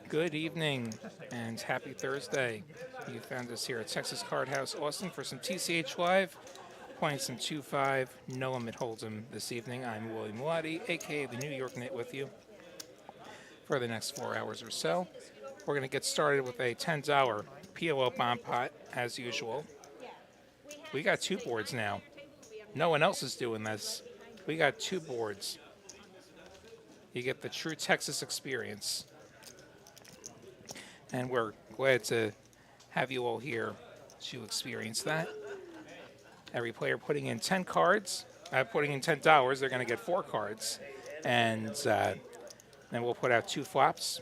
Good evening and happy Thursday. You found us here at Texas Card House, Austin for some TCH Live, playing some 2-5 no limit hold'em this evening. I'm William Waddy, aka the New York Knit, with you for the next 4 hours or so. We're going to get started with a $10 PLO bomb pot as usual. We got two boards now. No one else is doing this. We got two boards. You get the true Texas experience. And we're glad to have you all here to experience that. Every player putting in 10 cards, putting in $10, they're going to get 4 cards. And then we'll put out 2 flops.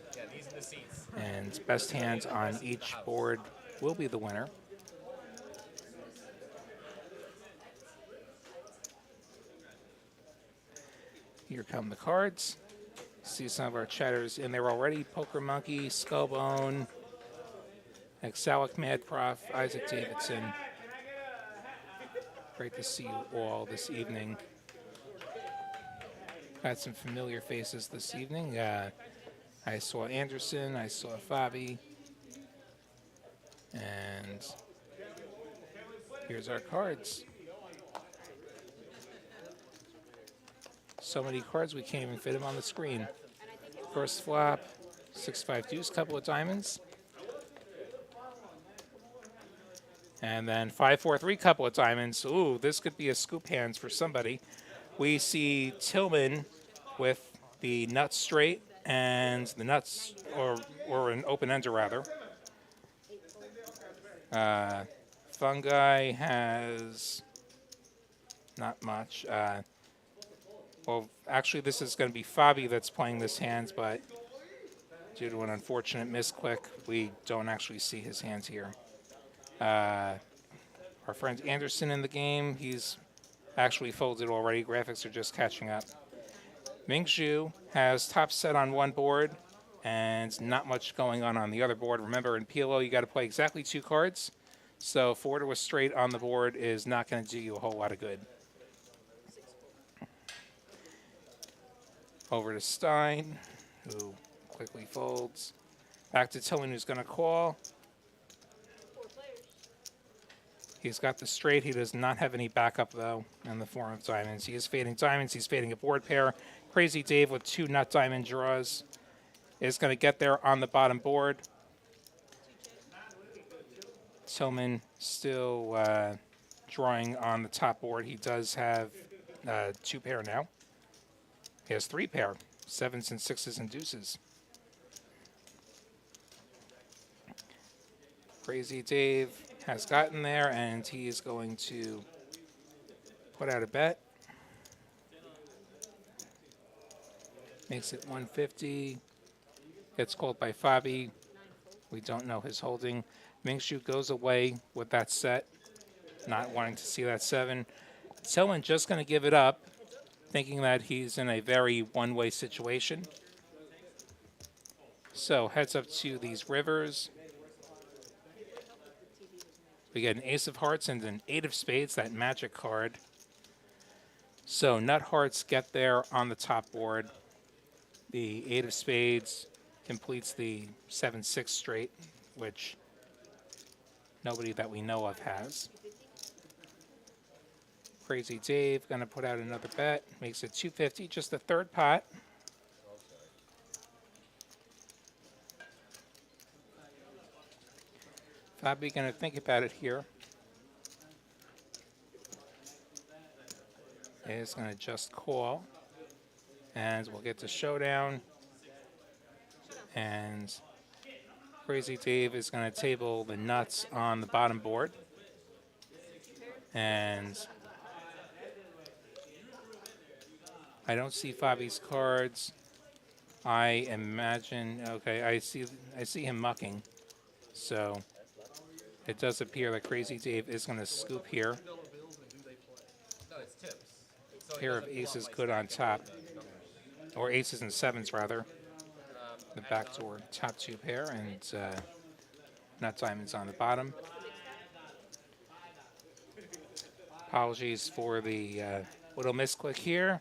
And best hands on each board will be the winner. Here come the cards. See some of our chatters in there already. Poker Monkey, Skullbone, Exalic Mad Prof, Isaac Davidson. Great to see you all this evening. Got some familiar faces this evening. I saw Anderson, I saw Fabi. And here's our cards. So many cards we can't even fit them on the screen. First flop, 6-5 deuce, couple of diamonds. And then 5-4-3, couple of diamonds. Ooh, this could be a scoop hands for somebody. We see Tillman with the nuts straight and the nuts, or an open ender rather. Fungi has not much. Well, actually, this is going to be Fabi that's playing this hand, but due to an unfortunate misclick, we don't actually see his hands here. Our friend Anderson in the game, he's actually folded already. Graphics are just catching up. Mingzhu has top set on one board and not much going on the other board. Remember, in PLO, you got to play exactly 2 cards. So 4 to a straight on the board is not going to do you a whole lot of good. Over to Stein, who quickly folds. Back to Tillman, who's going to call. He's got the straight. He does not have any backup, though, in the form of diamonds. He is fading diamonds. He's fading a board pair. Crazy Dave with 2 nut diamond draws is going to get there on the bottom board. Tillman still drawing on the top board. He does have 2 pair now. He has 3 pair, 7s and 6s and deuces. Crazy Dave has gotten there, and he is going to put out a bet. Makes it 150. Gets called by Fabi. We don't know his holding. Mingzhu goes away with that set, not wanting to see that 7. Tillman just going to give it up, thinking that he's in a very one-way situation. So heads up to these rivers. We get an ace of hearts and an 8 of spades, that magic card. So nut hearts get there on the top board. The 8 of spades completes the 7-6 straight, which nobody that we know of has. Crazy Dave going to put out another bet. Makes it 250, just the third pot. Fabi going to think about it here. Is going to just call. And we'll get to showdown. And Crazy Dave is going to table the nuts on the bottom board. And I don't see Fabi's cards. I imagine, okay, I see him mucking. So it does appear that Crazy Dave is going to scoop here. Pair of aces good on top, or aces and 7s rather. The backdoor top 2 pair, and nut diamonds on the bottom. Apologies for the little misclick here.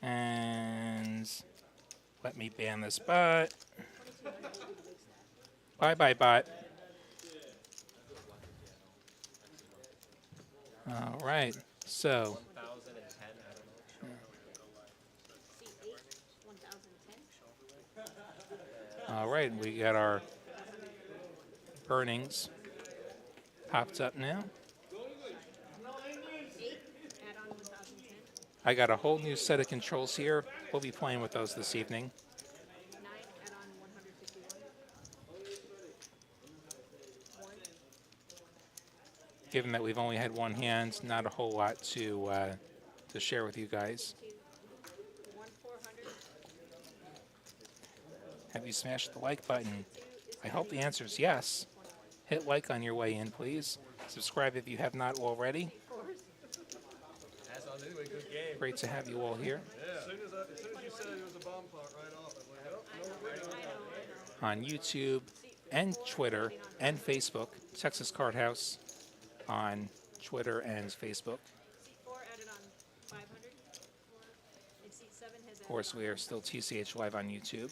And let me ban this bot. Bye-bye, bot. All right. So, 1010, I don't know. all right, we got our earnings popped up now. I got a whole new set of controls here. We'll be playing with those this evening. Given that we've only had one hand, not a whole lot to share with you guys. Have you smashed the like button? I hope the answer is yes. Hit like on your way in, please. Subscribe if you have not already. As on anyway, good game. Great to have you all here. Yeah. As soon as you said it was a bomb plot right off, I was like, oh, On YouTube and Twitter and Facebook, Texas Card House on Twitter and Facebook. Of course, we are still TCH Live on YouTube.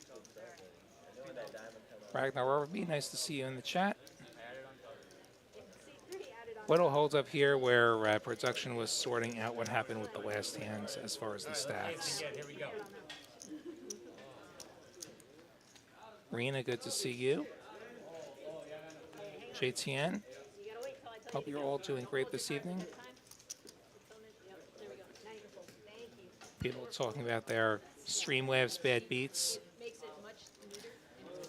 Ragnar, be nice to see you in the chat. What'll hold up here where production was sorting out what happened with the last hands as far as the stacks. Here we go. Rena, good to see you. JTN, hope you're all doing great this evening. People talking about their Streamlabs bad beats.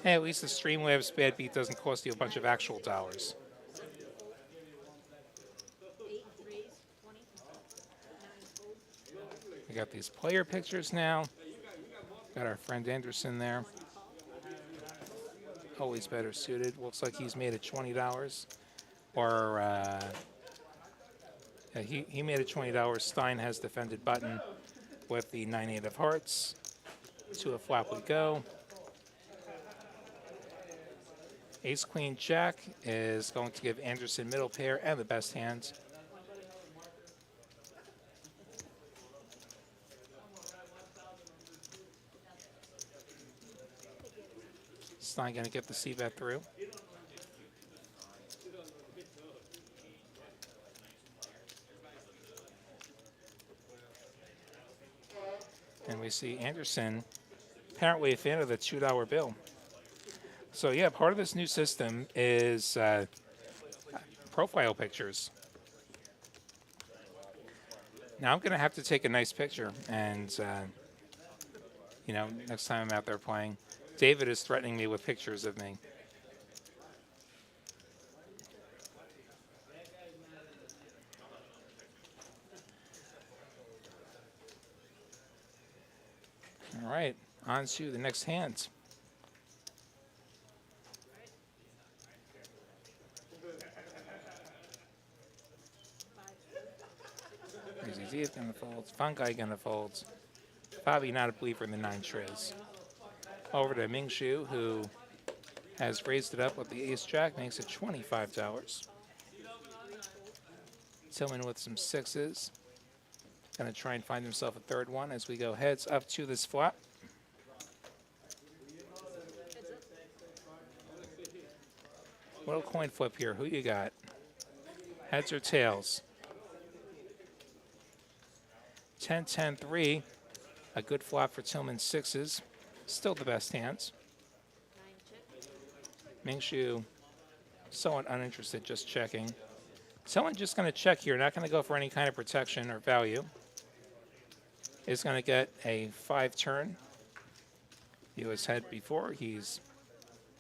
Hey, at least the Streamlabs bad beat doesn't cost you a bunch of actual dollars. We got these player pictures now. Got our friend Anderson there. Always better suited. Looks like he's made it $20. Or yeah, he made it $20. Stein has defended button with the 9-8 of hearts. To a flop we go. Ace Queen Jack is going to give Anderson middle pair and the best hand. Stein going to get the c-bet through. And we see Anderson, apparently a fan of the $2 bill. So yeah, part of this new system is profile pictures. Now I'm going to have to take a nice picture and, you know, next time I'm out there playing. David is threatening me with pictures of me. All right, on to the next hand. Crazy Z is going to fold. Fungi going to fold. Bobby not a believer in the 9 triz. Over to Ming Shu, who has raised it up with the ace jack, makes it $25. Tillman with some 6s. Going to try and find himself a third one as we go heads up to this flop. Little coin flip here. Who you got? Heads or tails? 10-10-3. A good flop for Tillman's 6s. Still the best hands. Ming Shu, somewhat uninterested, just checking. Someone just going to check here, not going to go for any kind of protection or value. Is going to get a 5 turn. He was head before. He's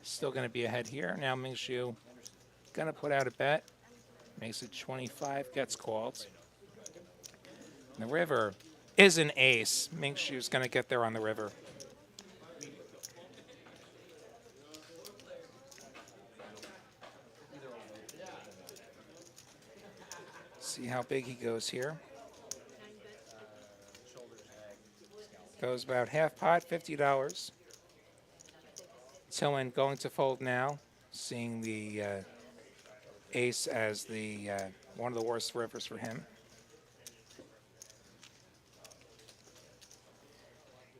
still going to be ahead here. Now Ming Shu going to put out a bet. Makes it 25, gets called. And the river is an ace. Ming Shu's going to get there on the river. See how big he goes here. Goes about half pot, $50. Tillman going to fold now, seeing the ace as the one of the worst rivers for him.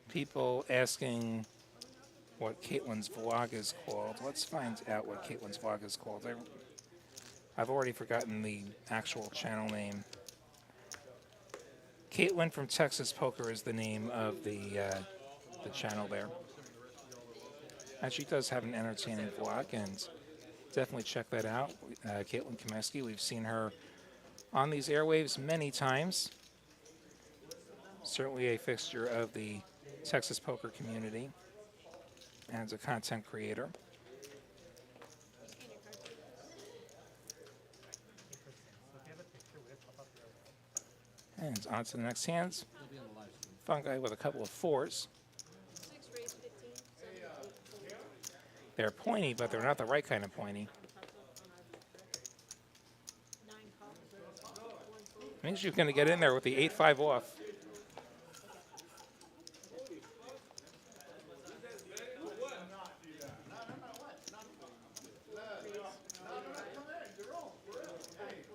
People asking what Caitlin's vlog is called. Let's find out what Caitlin's vlog is called. I've already forgotten the actual channel name. Caitlin from Texas Poker is the name of the channel there. And she does have an entertaining vlog, and definitely check that out. Caitlin Komeski, we've seen her on these airwaves many times. Certainly a fixture of the Texas poker community and a content creator. And on to the next hands. Fungi with a couple of fours. They're pointy, but they're not the right kind of pointy. Means you're going to get in there with the 8-5 off.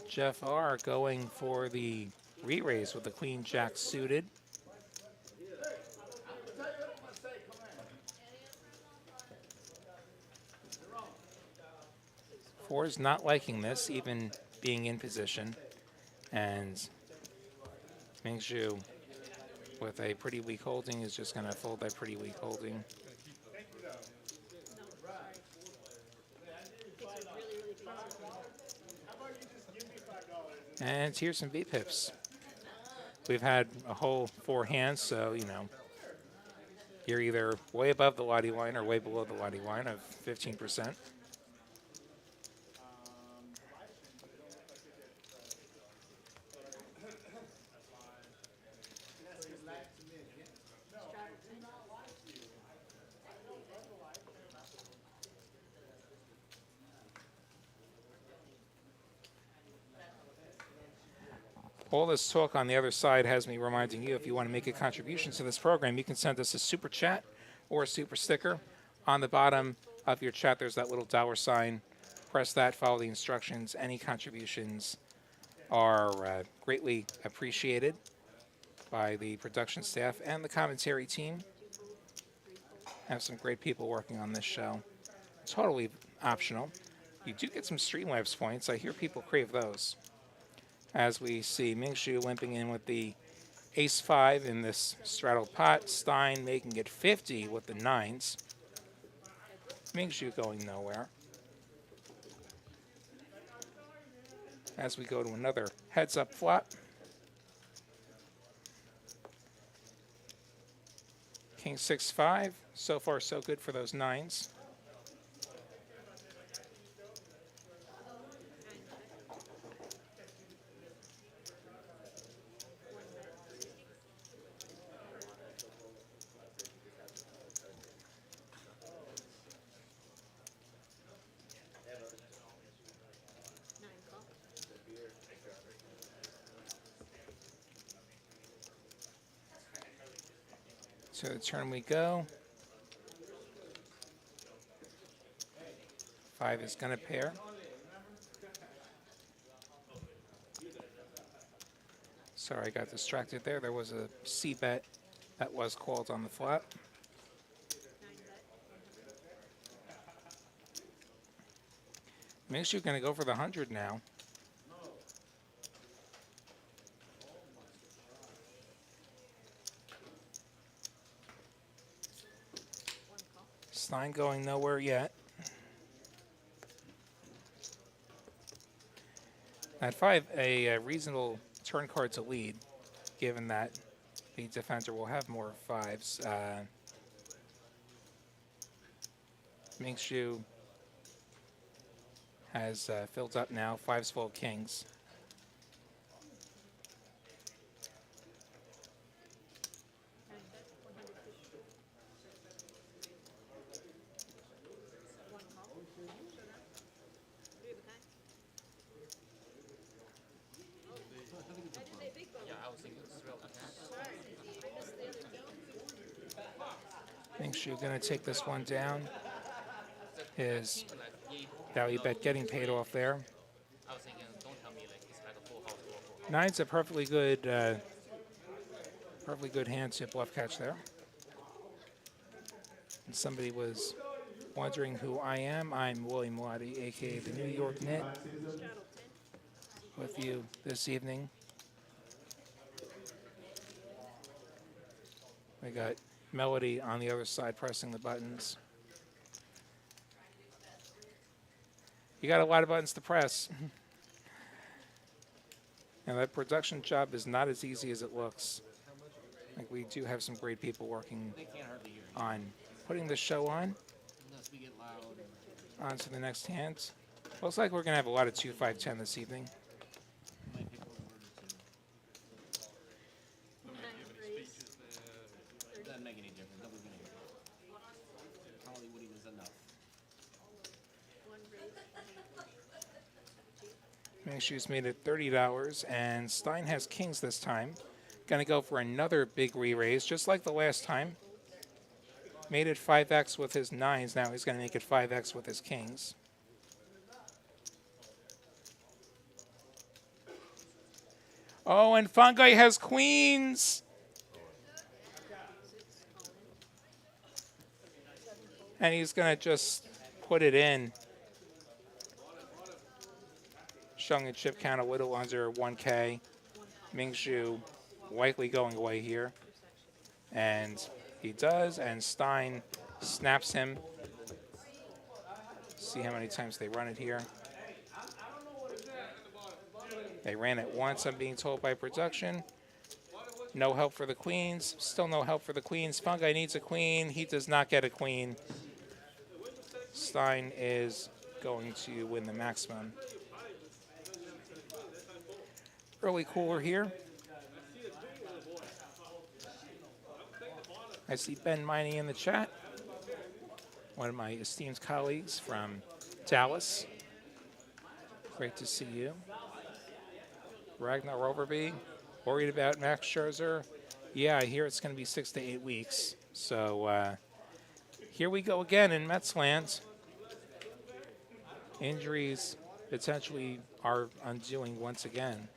Jeff R. going for the re-raise with the queen jack suited. Four's not liking this, even being in position. And Mingzhu with a pretty weak holding is just going to fold that pretty weak holding. And here's some VPIPs. We've had a whole 4 hands, so, you know, you're either way above the Lottie line or way below the Lottie line of 15%. All this talk on the other side has me reminding you, if you want to make a contribution to this program, you can send us a super chat or a super sticker. On the bottom of your chat, there's that little $sign. Press that, follow the instructions. Any contributions are greatly appreciated by the production staff and the commentary team. Have some great people working on this show. Totally optional. You do get some Streamlabs points. I hear people crave those. As we see Mingzhu limping in with the ace-5 in this straddled pot. Stein making it 50 with the 9s. Mingzhu going nowhere. As we go to another heads-up flop. King 6-5. So far, so good for those 9s. To the turn we go. 5 is going to pair. Sorry, I got distracted there. There was a C bet that was called on the flop. Makes you going to go for the 100 now. Stein going nowhere yet. At 5, a reasonable turn card to lead, given that the defender will have more 5s. Mingzhu has filled up now, 5s full kings. Mingzhu going to take this one down. His value bet getting paid off there. 9's a perfectly good hand to bluff catch there. And somebody was wondering who I am. I'm William Lottie, aka the New York Knit, with you this evening. We got Melody on the other side pressing the buttons. You got a lot of buttons to press. And that production job is not as easy as it looks. Like, we do have some great people working on putting the show on. Unless we get loud. On to the next hand. Looks like we're going to have a lot of 2-5-10 this evening. Might pick one word or two. Doesn't make any difference. Nobody's gonna hear it. Hollywooding is enough. Mingshu's made it $30, and Stein has kings this time. Going to go for another big re-raise, just like the last time. Made it 5x with his 9s. Now he's going to make it 5x with his kings. Oh, and Fungi has queens. And he's going to just put it in. Showing a chip count a little under 1K. Mingshu likely going away here. And he does, and Stein snaps him. See how many times they run it here. They ran it once, I'm being told by production. No help for the queens. Still no help for the queens. Fungi needs a queen. He does not get a queen. Stein is going to win the maximum. Early cooler here. I see Ben Miney in the chat, one of my esteemed colleagues from Dallas. Great to see you. Ragnar Overby, worried about Max Scherzer. Yeah, I hear it's going to be 6 to 8 weeks. So here we go again in Mets land. Injuries potentially are undoing once again.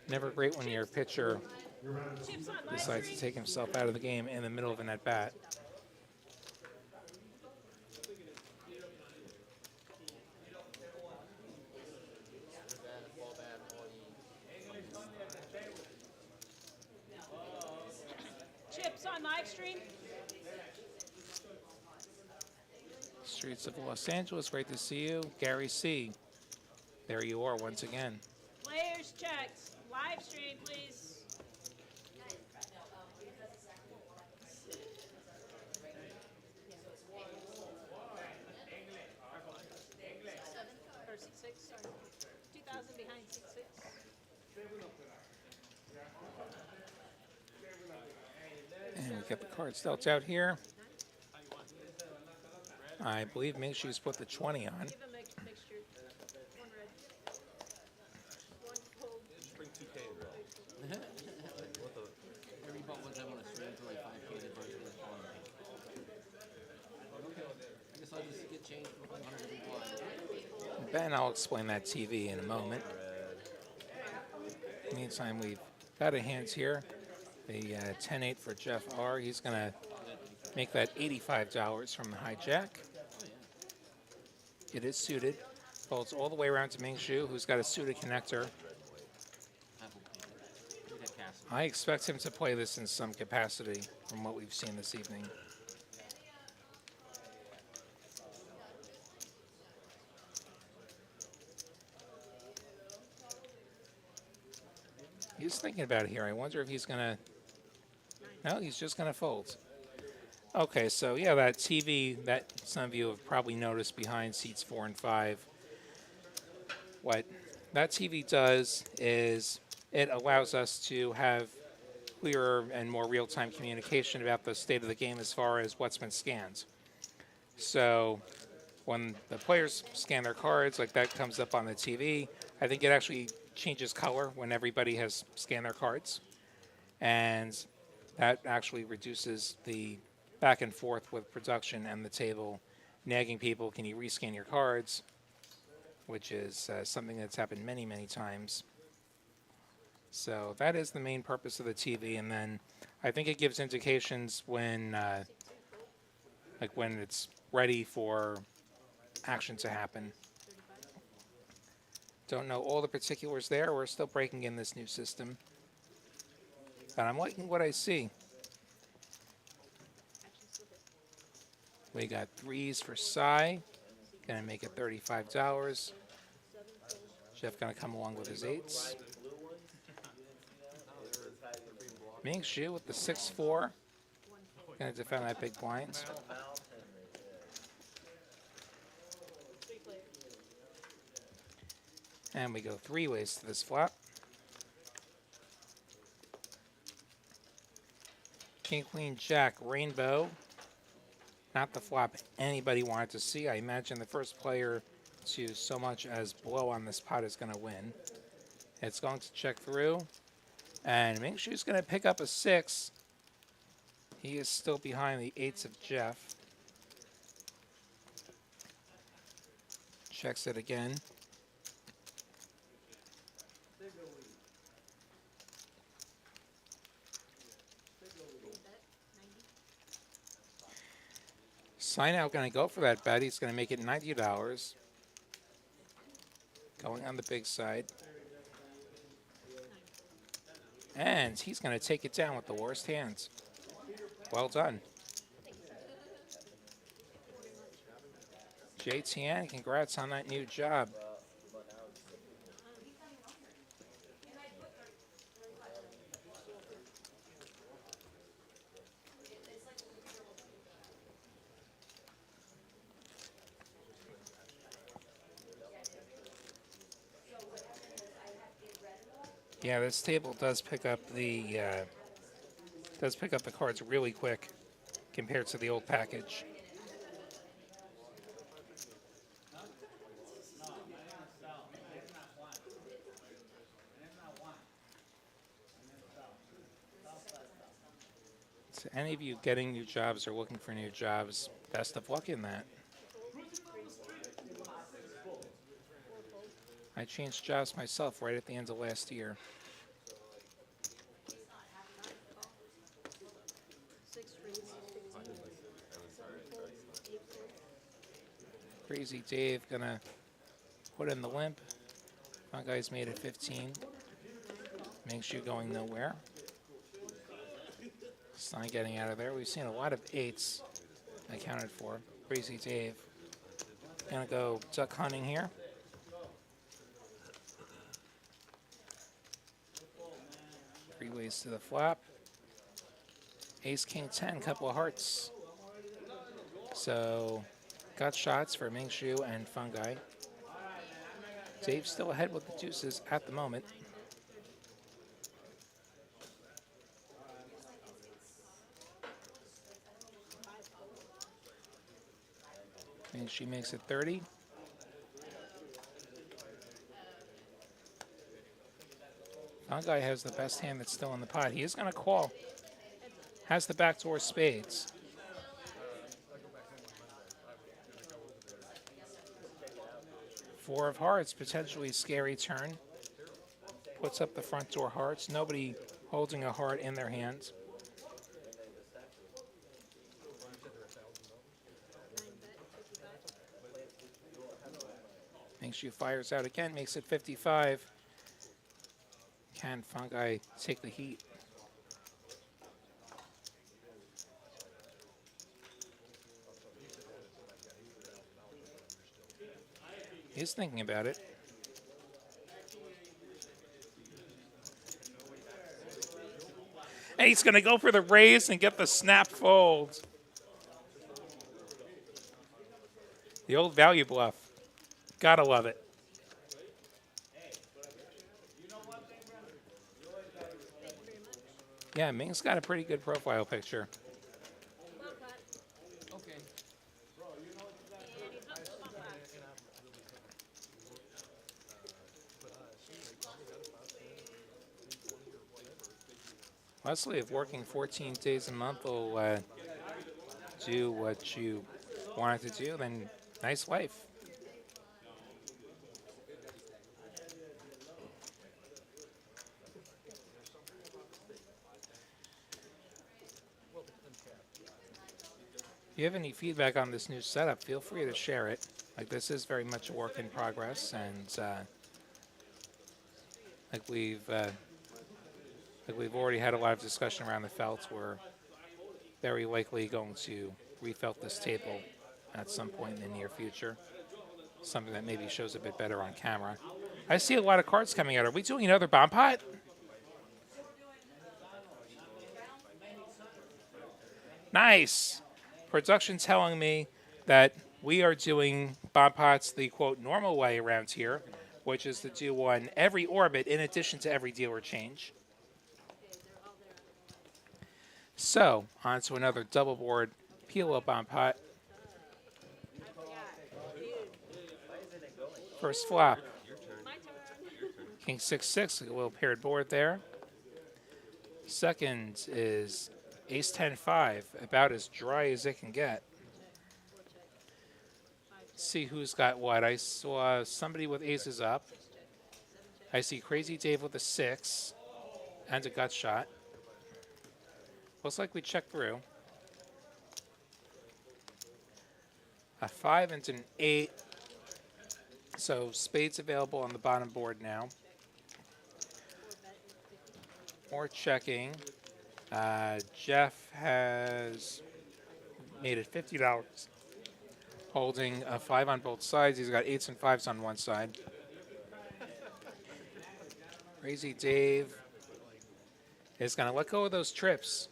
Never great when your pitcher decides to take himself out of the game in the middle of an at-bat. Chips on live stream. Streets of Los Angeles, great to see you. Gary C. There you are once again. Players checked. Live stream, please. Or 6-6, sorry. 2,000 behind 6-6. And we get the cards dealt out here. I believe Mingshu's put the 20 on. Give a mixture. One red. One cold. Bring 2K to roll. Every ball was I want to stream for like 5K to burn it on me. I guess I'll just get changed for 100 every blind. Ben, I'll explain that TV in a moment. Meantime, we've got a hands here. The 10-8 for Jeff R. He's going to make that $85 from the hijack. It is suited. Folds all the way around to Mingshu, who's got a suited connector. I expect him to play this in some capacity from what we've seen this evening. He's thinking about it here. I wonder if he's going to... No, he's just going to fold. Okay, so yeah, that TV that some of you have probably noticed behind seats 4 and 5. What that TV does is it allows us to have clearer and more real-time communication about the state of the game as far as what's been scanned. So when the players scan their cards, like that comes up on the TV, I think it actually changes color when everybody has scanned their cards. And that actually reduces the back and forth with production and the table, nagging people, can you rescan your cards? Which is something that's happened many, many times. So that is the main purpose of the TV. And then I think it gives indications when, like when it's ready for action to happen. Don't know all the particulars there. We're still breaking in this new system. But I'm liking what I see. We got threes for Cy. Gonna make it $35. Jeff gonna come along with his eights. Ming Xu with the 6-4. Gonna defend that big blind. And we go three ways to this flop. King, Queen, Jack, Rainbow. Not the flop anybody wanted to see. I imagine the first player to so much as blow on this pot is going to win. It's going to check through. And Ming Xu's going to pick up a 6. He is still behind the 8s of Jeff. Checks it again. Stein out going to go for that bet. He's going to make it $90. Going on the big side. And he's going to take it down with the worst hands. Well done. JTN, congrats on that new job. Yeah, this table does pick up the cards really quick compared to the old package. So any of you getting new jobs or looking for new jobs, best of luck in that. I changed jobs myself right at the end of last year. Crazy Dave gonna put in the limp. Fungi's made it 15. Makes you going nowhere. Stein getting out of there. We've seen a lot of 8s accounted for. Crazy Dave gonna go duck hunting here. Three ways to the flop. Ace, King, 10, couple of hearts. So, got shots for Ming Xu and Fungi. Dave's still ahead with the deuces at the moment. Ming Xu makes it 30. Fungi has the best hand that's still in the pot. He is going to call. Has the backdoor spades. Four of hearts, potentially scary turn. Puts up the front door hearts. Nobody holding a heart in their hands. Ming Xu fires out again, makes it 55. Can Fungi take the heat? He's thinking about it. And he's going to go for the raise and get the snap fold. The old value bluff. Gotta love it. Yeah, Ming's got a pretty good profile picture. Okay. Leslie, if working 14 days a month will do what you wanted to do, then nice life. If you have any feedback on this new setup, feel free to share it. Like, this is very much a work in progress, and like we've already had a lot of discussion around the felts. We're very likely going to refelt this table at some point in the near future. Something that maybe shows a bit better on camera. I see a lot of cards coming out. Are we doing another bomb pot? Nice. Production telling me that we are doing bomb pots the quote normal way around here, which is to do one every orbit in addition to every dealer change. So, on to another double board PLO bomb pot. First flop. My turn. King 6-6, a little paired board there. Second is Ace 10-5, about as dry as it can get. See who's got what. I saw somebody with aces up. I see Crazy Dave with a 6 and a gut shot. Looks like we checked through. A 5 and an 8. So spades available on the bottom board now. More checking. Jeff has made it $50. Holding a 5 on both sides. He's got 8s and 5s on one side. Crazy Dave is going to let go of those trips,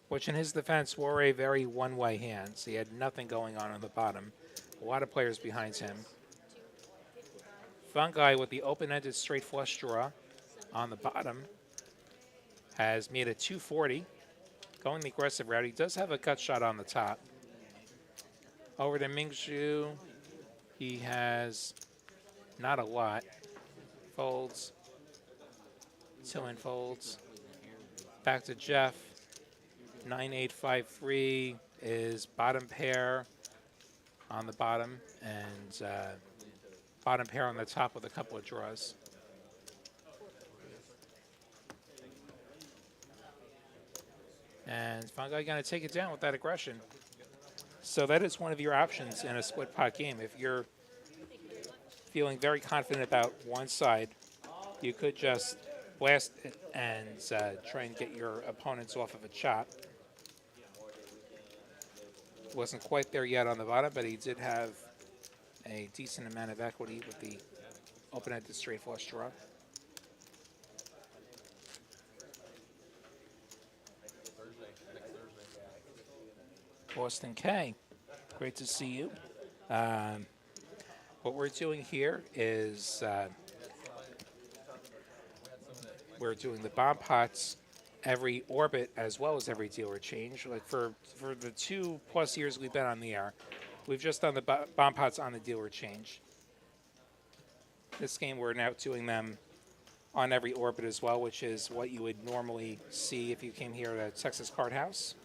which in his defense were a very one-way hand. So he had nothing going on the bottom. A lot of players behind him. Fungi with the open-ended straight flush draw on the bottom has made it 240. Going the aggressive route. He does have a gut shot on the top. Over to Mingzhu. He has not a lot. Folds. Tillman folds. Back to Jeff. 9-8-5-3 is bottom pair on the bottom and bottom pair on the top with a couple of draws. And Fungi going to take it down with that aggression. So that is one of your options in a split pot game. If you're feeling very confident about one side, you could just blast it and try and get your opponents off of a chop. Wasn't quite there yet on the bottom, but he did have a decent amount of equity with the open-ended straight flush draw. Boston K, great to see you. What we're doing here is we're doing the bomb pots every orbit as well as every dealer change. Like for the 2+ years we've been on the air, we've just done the bomb pots on the dealer change. This game we're now doing them on every orbit as well, which is what you would normally see if you came here to Texas Card House.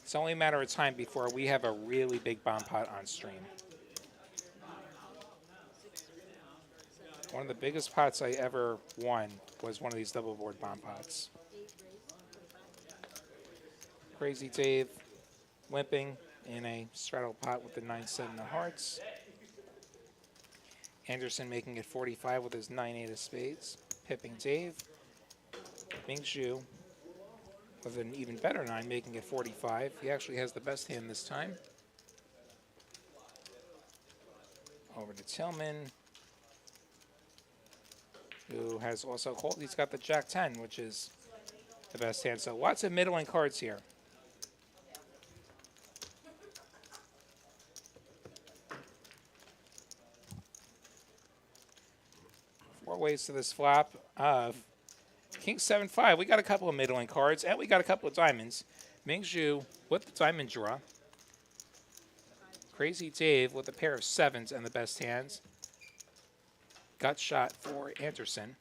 It's only a matter of time before we have a really big bomb pot on stream. One of the biggest pots I ever won was one of these double board bomb pots. Crazy Dave limping in a straddle pot with the 9-7 of hearts. Anderson making it 45 with his 9-8 of spades. Pipping Dave. Mingzhu with an even better 9, making it 45. He actually has the best hand this time. Over to Tillman, who has also called. He's got the Jack-10, which is the best hand. So lots of middling cards here. Four ways to this flop of King 7-5. We got a couple of middling cards, and we got a couple of diamonds. Mingzhu with the diamond draw. Crazy Dave with a pair of 7s and the best hands. Gut shot for Anderson.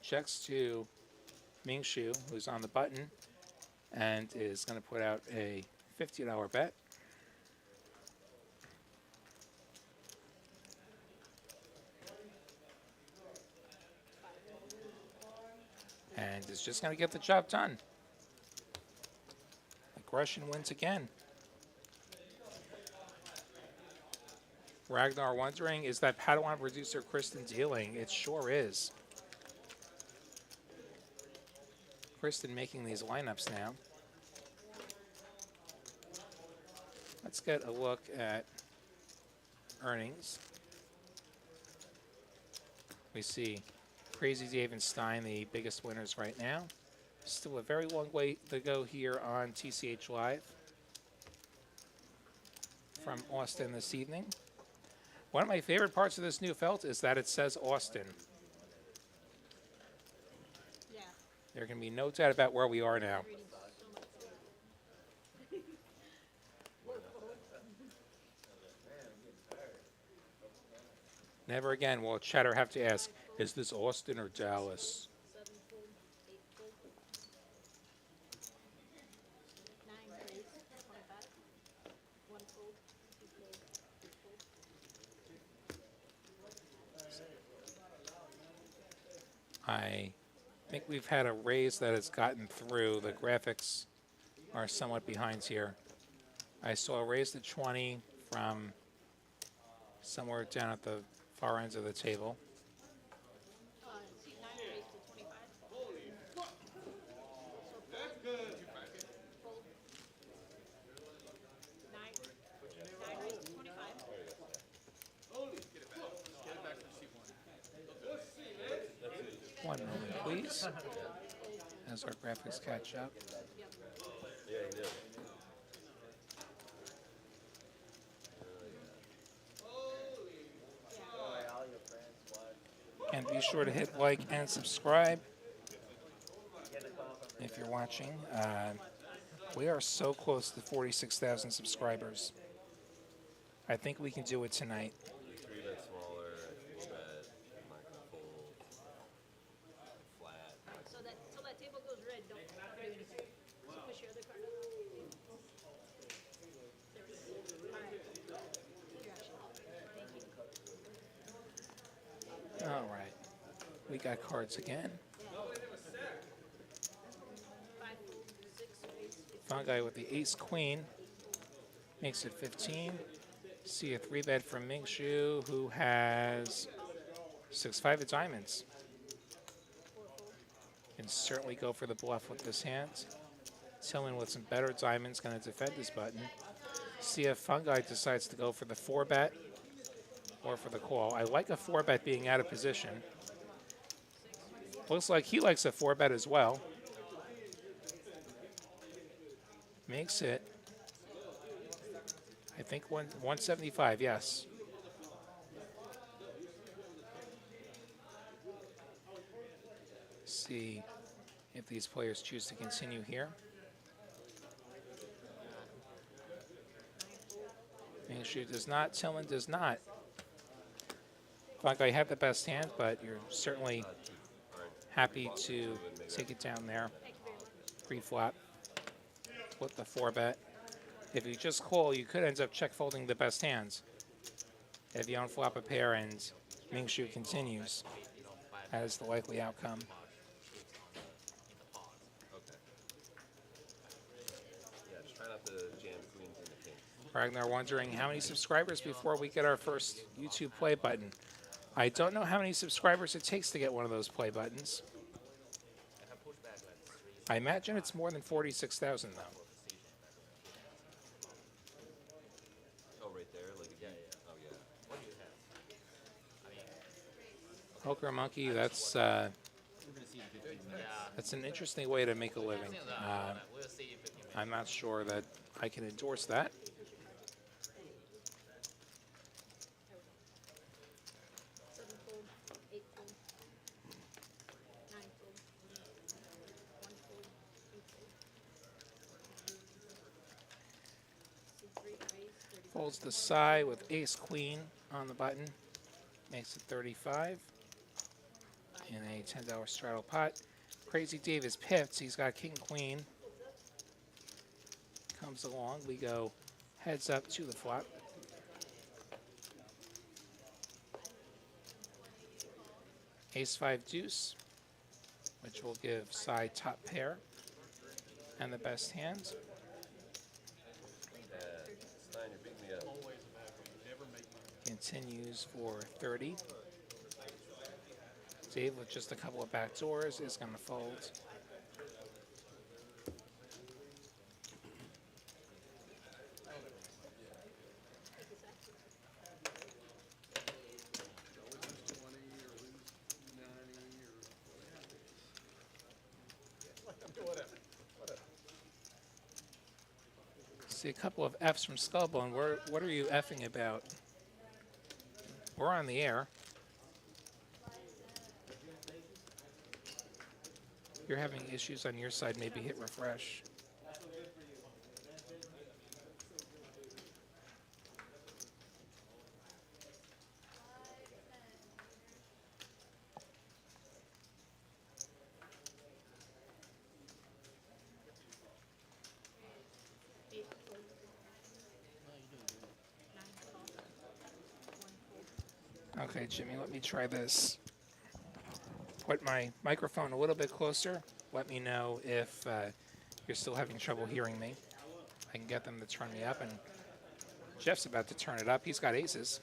Checks to Mingzhu, who's on the button, and is going to put out a $50 bet. and is just going to get the job done. Aggression wins again. Ragnar wondering, is that Padawan producer Kristen dealing? It sure is. Kristen making these lineups now. Let's get a look at earnings. We see Crazy Dave and Stein, the biggest winners right now. Still a very long way to go here on TCH Live from Austin this evening. One of my favorite parts of this new felt is that it says Austin. Yeah. There can be no doubt about where we are now. Reading so much. Never again will a chatter have to ask, is this Austin or Dallas? 7 fold, 8 fold. 9 raise, 25. 1 fold, 2 fold, 3 fold. I think we've had a raise that has gotten through. The graphics are somewhat behind here. I saw a raise to 20 from somewhere down at the far ends of the table. See 9 raise to 25. That's good. Fold. 9 raise to 25. One moment, please, as our graphics catch up. And be sure to hit like and subscribe if you're watching. We are so close to 46,000 subscribers. I think we can do it tonight. 3 bet smaller, 4 bet, microfold, flat. So that table goes red, don't do anything. So push your other card up. There we go. Alright. Your action. Thank you. All right. We got cards again. 5 fold, 6 raise, 15. Fungi with the ace queen makes it 15. See a 3-bet from Mingshu, who has 6-5 of diamonds. Can certainly go for the bluff with this hand. Tillman with some better diamonds going to defend his button. See if Fungi decides to go for the 4-bet or for the call. I like a 4-bet being out of position. Looks like he likes a 4-bet as well. Makes it, I think, 175, yes. See if these players choose to continue here. Mingshu does not, Tillman does not. Fungi had the best hand, but you're certainly happy to take it down there. Pre-flop with the 4-bet. If you just call, you could end up check folding the best hands. If you unflop a pair and Mingshu continues, that is the likely outcome. Okay. Yeah, just try not to jam queens into kings. Ragnar wondering how many subscribers before we get our first YouTube play button. I don't know how many subscribers it takes to get one of those play buttons. I imagine it's more than 46,000 though. Oh, right there, like again. Oh, yeah. What do you have? Poker Monkey, that's an interesting way to make a living. I'm not sure that I can endorse that. Seven fold, 8 fold, 9 fold, 1 fold, 2 fold. C3 raise, 30. Folds the side with ace queen on the button. Makes it 35 in a $10 straddle pot. Crazy Dave is pipped. He's got king queen. Comes along. We go heads up to the flop. Ace 5 deuce, which we'll give side top pair and the best hand. Stein, you're beating me up. Continues for 30. Dave, with just a couple of back doors, is going to fold. Lose 20 or lose 90 or whatever. Whatever. See a couple of Fs from Skullbone. What are you effing about? We're on the air. You're having issues on your side, maybe hit refresh. Eight fold. Nine call. One fold. Okay, Jimmy, let me try this. Put my microphone a little bit closer. Let me know if you're still having trouble hearing me. I can get them to turn me up, and Jeff's about to turn it up. He's got aces.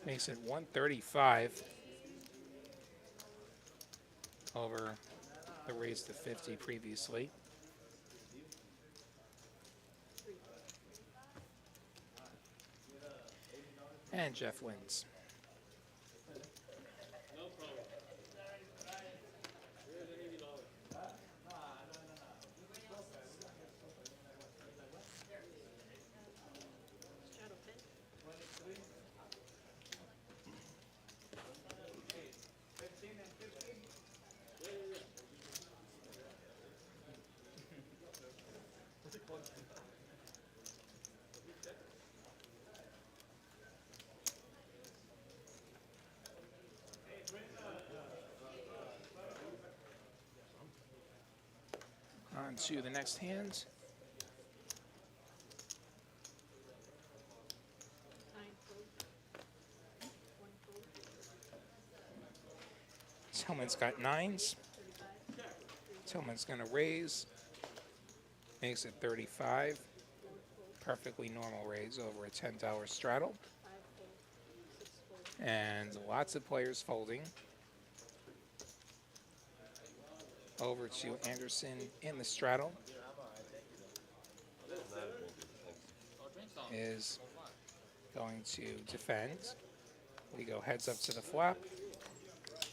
Makes it 135 over the raise to 50 previously. And Jeff wins. Straddle 10. On to the next hand. Nine fold. One fold. Tillman's got nines. Tillman's going to raise. Makes it 35. Perfectly normal raise over a $10 straddle. Five fold. Six fold. And lots of players folding. Over to Anderson in the straddle. Is going to defend. We go heads up to the flop.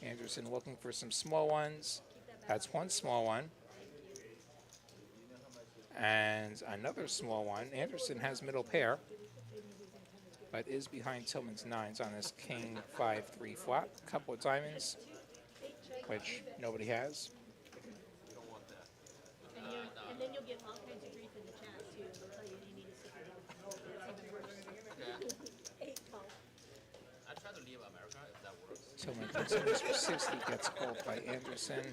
Anderson looking for some small ones. That's one small one. And another small one. Anderson has middle pair, but is behind Tillman's nines on this king 5-3 flop. Couple of diamonds, which nobody has. And then you'll get all kinds of grief in the chat too. They'll tell you need to sit down. It's even worse. Eight call. I try to leave America if that works. Tillman continues for 60, gets called by Anderson.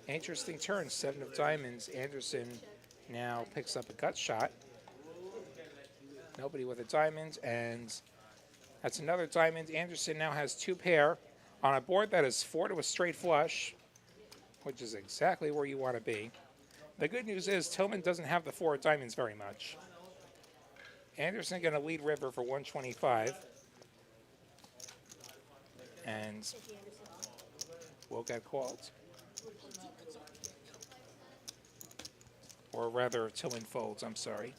Interesting turn, 7 of diamonds. Anderson now picks up a gut shot. Nobody with a diamond, and that's another diamond. Anderson now has 2 pair on a board that is 4 to a straight flush, which is exactly where you want to be. The good news is Tillman doesn't have the 4 diamonds very much. Anderson going to lead river for 125. And will get called. Or rather, Tillman folds, I'm sorry.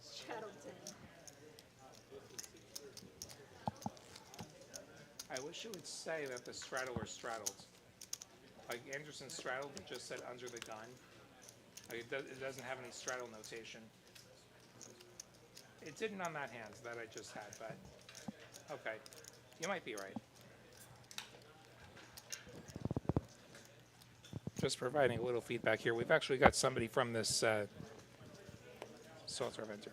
Straddle 10. I wish it would say that the straddler straddled. Like Anderson straddled, it just said under the gun. Like it doesn't have any straddle notation. It didn't on that hand that I just had, but okay. You might be right. Just providing a little feedback here. We've actually got somebody from this Salter Venter.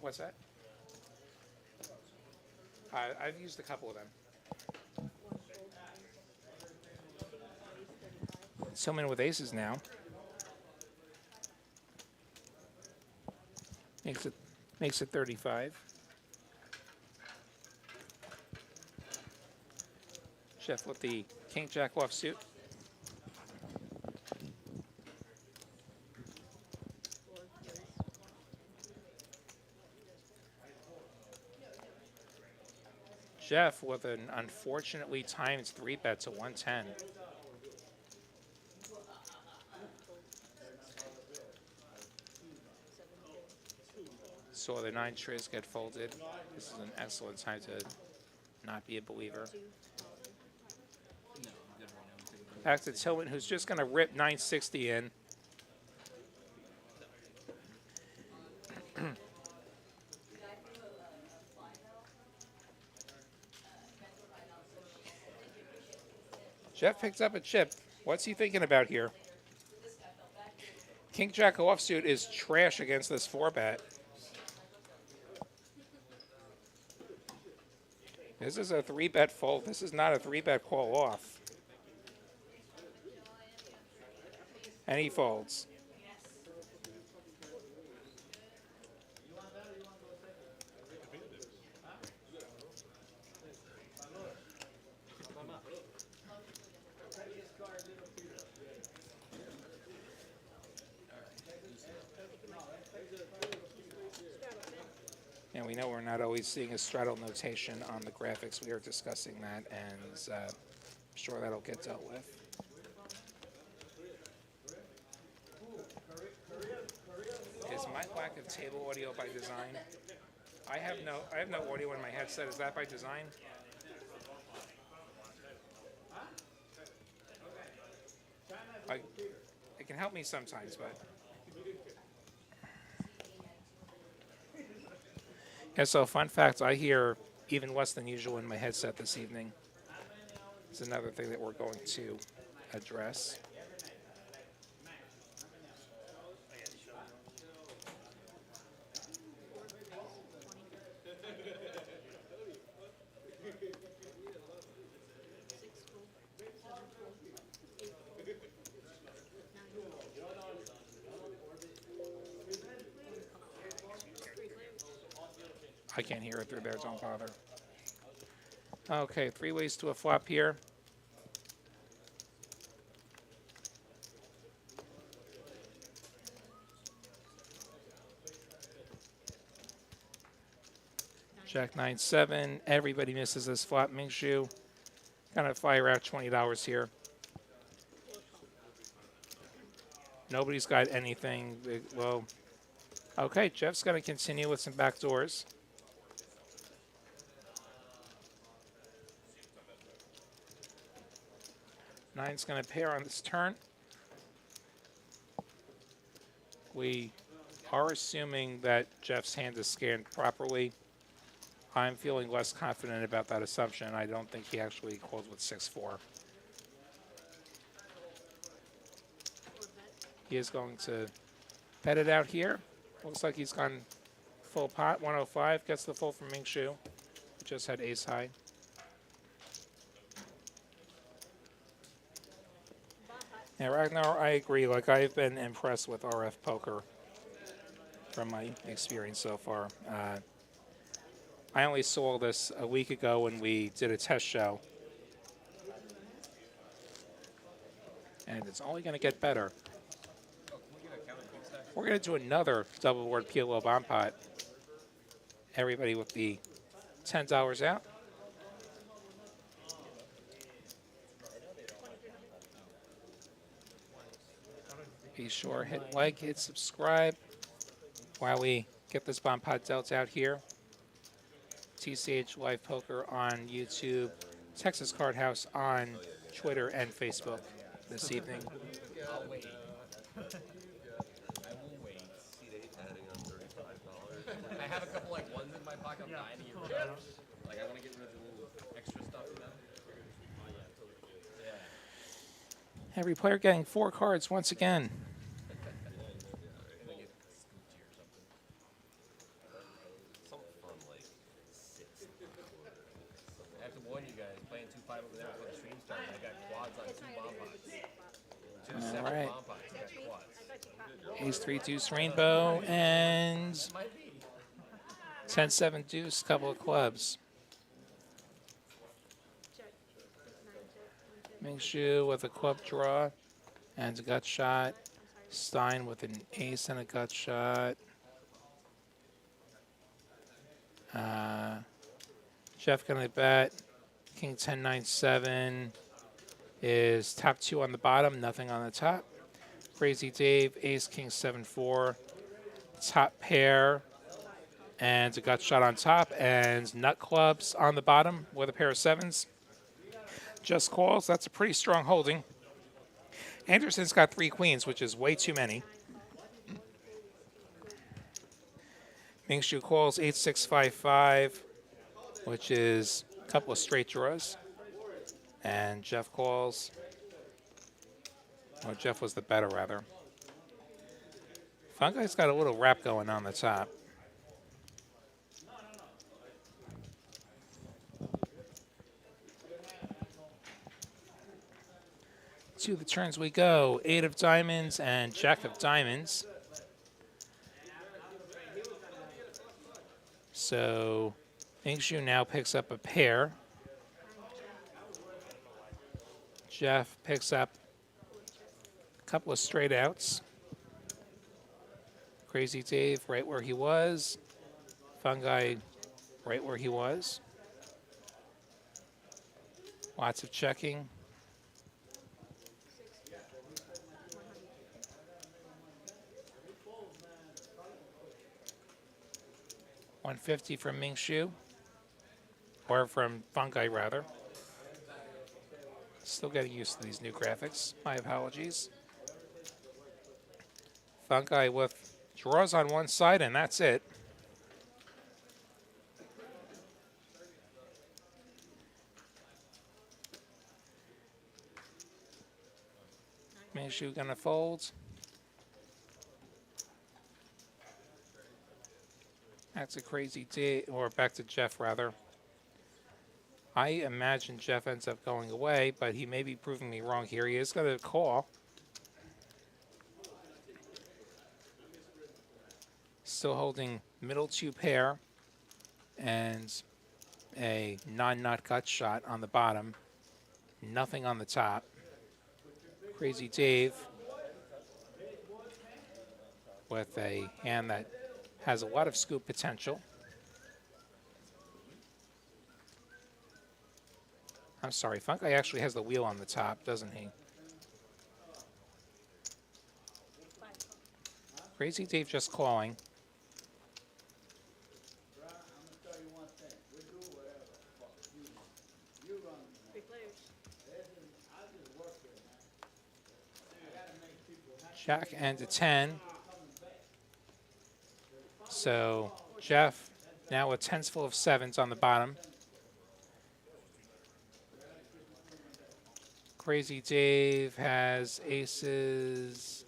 What's that? I've used a couple of them. One fold. Tillman with aces now. Makes it 35. Jeff with the king jack offsuit. Jeff with an unfortunately timed 3-bet to 110. Saw the 9 trays get folded. This is an excellent time to not be a believer. Back to Tillman, who's just going to rip 960 in. Jeff picks up a chip. What's he thinking about here? King Jack offsuit is trash against this 4-bet. This is a 3-bet fold. This is not a 3-bet call off. And he folds. And we know we're not always seeing a straddle notation on the graphics. We are discussing that, and I'm sure that'll get dealt with. Is my lack of table audio by design? I have no audio in my headset. Is that by design? It can help me sometimes, but. Yeah, so fun fact, I hear even less than usual in my headset this evening. It's another thing that we're going to address. I can't hear it through there, don't bother. Okay, 3 ways to a flop here. Jack 9-7. Everybody misses this flop. Mingshu gonna fire out $20 here. Nobody's got anything. Well, okay, Jeff's gonna continue with some back doors. Nine's going to pair on this turn. We are assuming that Jeff's hand is scanned properly. I'm feeling less confident about that assumption. I don't think he actually calls with 6-4. He is going to bet it out here. Looks like he's gone full pot, 105. Gets the full from Mingshu. Just had ace high. Yeah, Ragnar, I agree. Like, I've been impressed with RF poker from my experience so far. I only saw this a week ago when we did a test show. And it's only going to get better. We're going to do another double board PLO bomb pot. Everybody with the $10 out. Be sure, hit like, hit subscribe while we get this bomb pot dealt out here. TCH Live Poker on YouTube, Texas Card House on Twitter and Facebook this evening. I'll wait. I will wait. Adding on $35. I have a couple like ones in my pocket. I'm dying to get rid of. Like I want to get rid of the little extra stuff in them. Yeah. Every player getting 4 cards once again. Something fun like 6. I have to warn you guys, playing 2-5 over there before the stream started. I got quads on 2 bomb pots. 2 two All separate right. bomb pots. You got quads. Ace 3 deuce rainbow and Might be. 10-7 deuce, couple of clubs. Check. 9 check. 1 check. Mingshu with a club draw and a gut shot. Stein with an ace and a gut shot. Jeff gonna bet. King 10-9-7 is top 2 on the bottom, nothing on the top. Crazy Dave, ace king 7-4, top pair, and a gut shot on top, and nut clubs on the bottom with a pair of sevens. Just calls. That's a pretty strong holding. Anderson's got 3 queens, which is way too many. Mingshu calls 8-6-5-5, which is a couple of straight draws. And Jeff calls. Or Jeff was the better, rather. Fungi's got a little rap going on the top. To the turns we go. 8 of diamonds and Jack of diamonds. So Mingshu now picks up a pair. Jeff picks up a couple of straight outs. Crazy Dave right where he was. Fungi right where he was. Lots of checking. $150 from Mingshu, or from Fungi rather. Still getting used to these new graphics. My apologies. Fungi with draws on one side, and that's it. Mingshu gonna fold. That's a crazy day, or back to Jeff rather. I imagine Jeff ends up going away, but he may be proving me wrong here. He is going to call. Still holding middle 2 pair and a non-nut gut shot on the bottom. Nothing on the top. Crazy Dave with a hand that has a lot of scoop potential. I'm sorry, Fungi actually has the wheel on the top, doesn't he? Crazy Dave just calling. Jack and a 10. So Jeff now with 10s full of 7s on the bottom. Crazy Dave has aces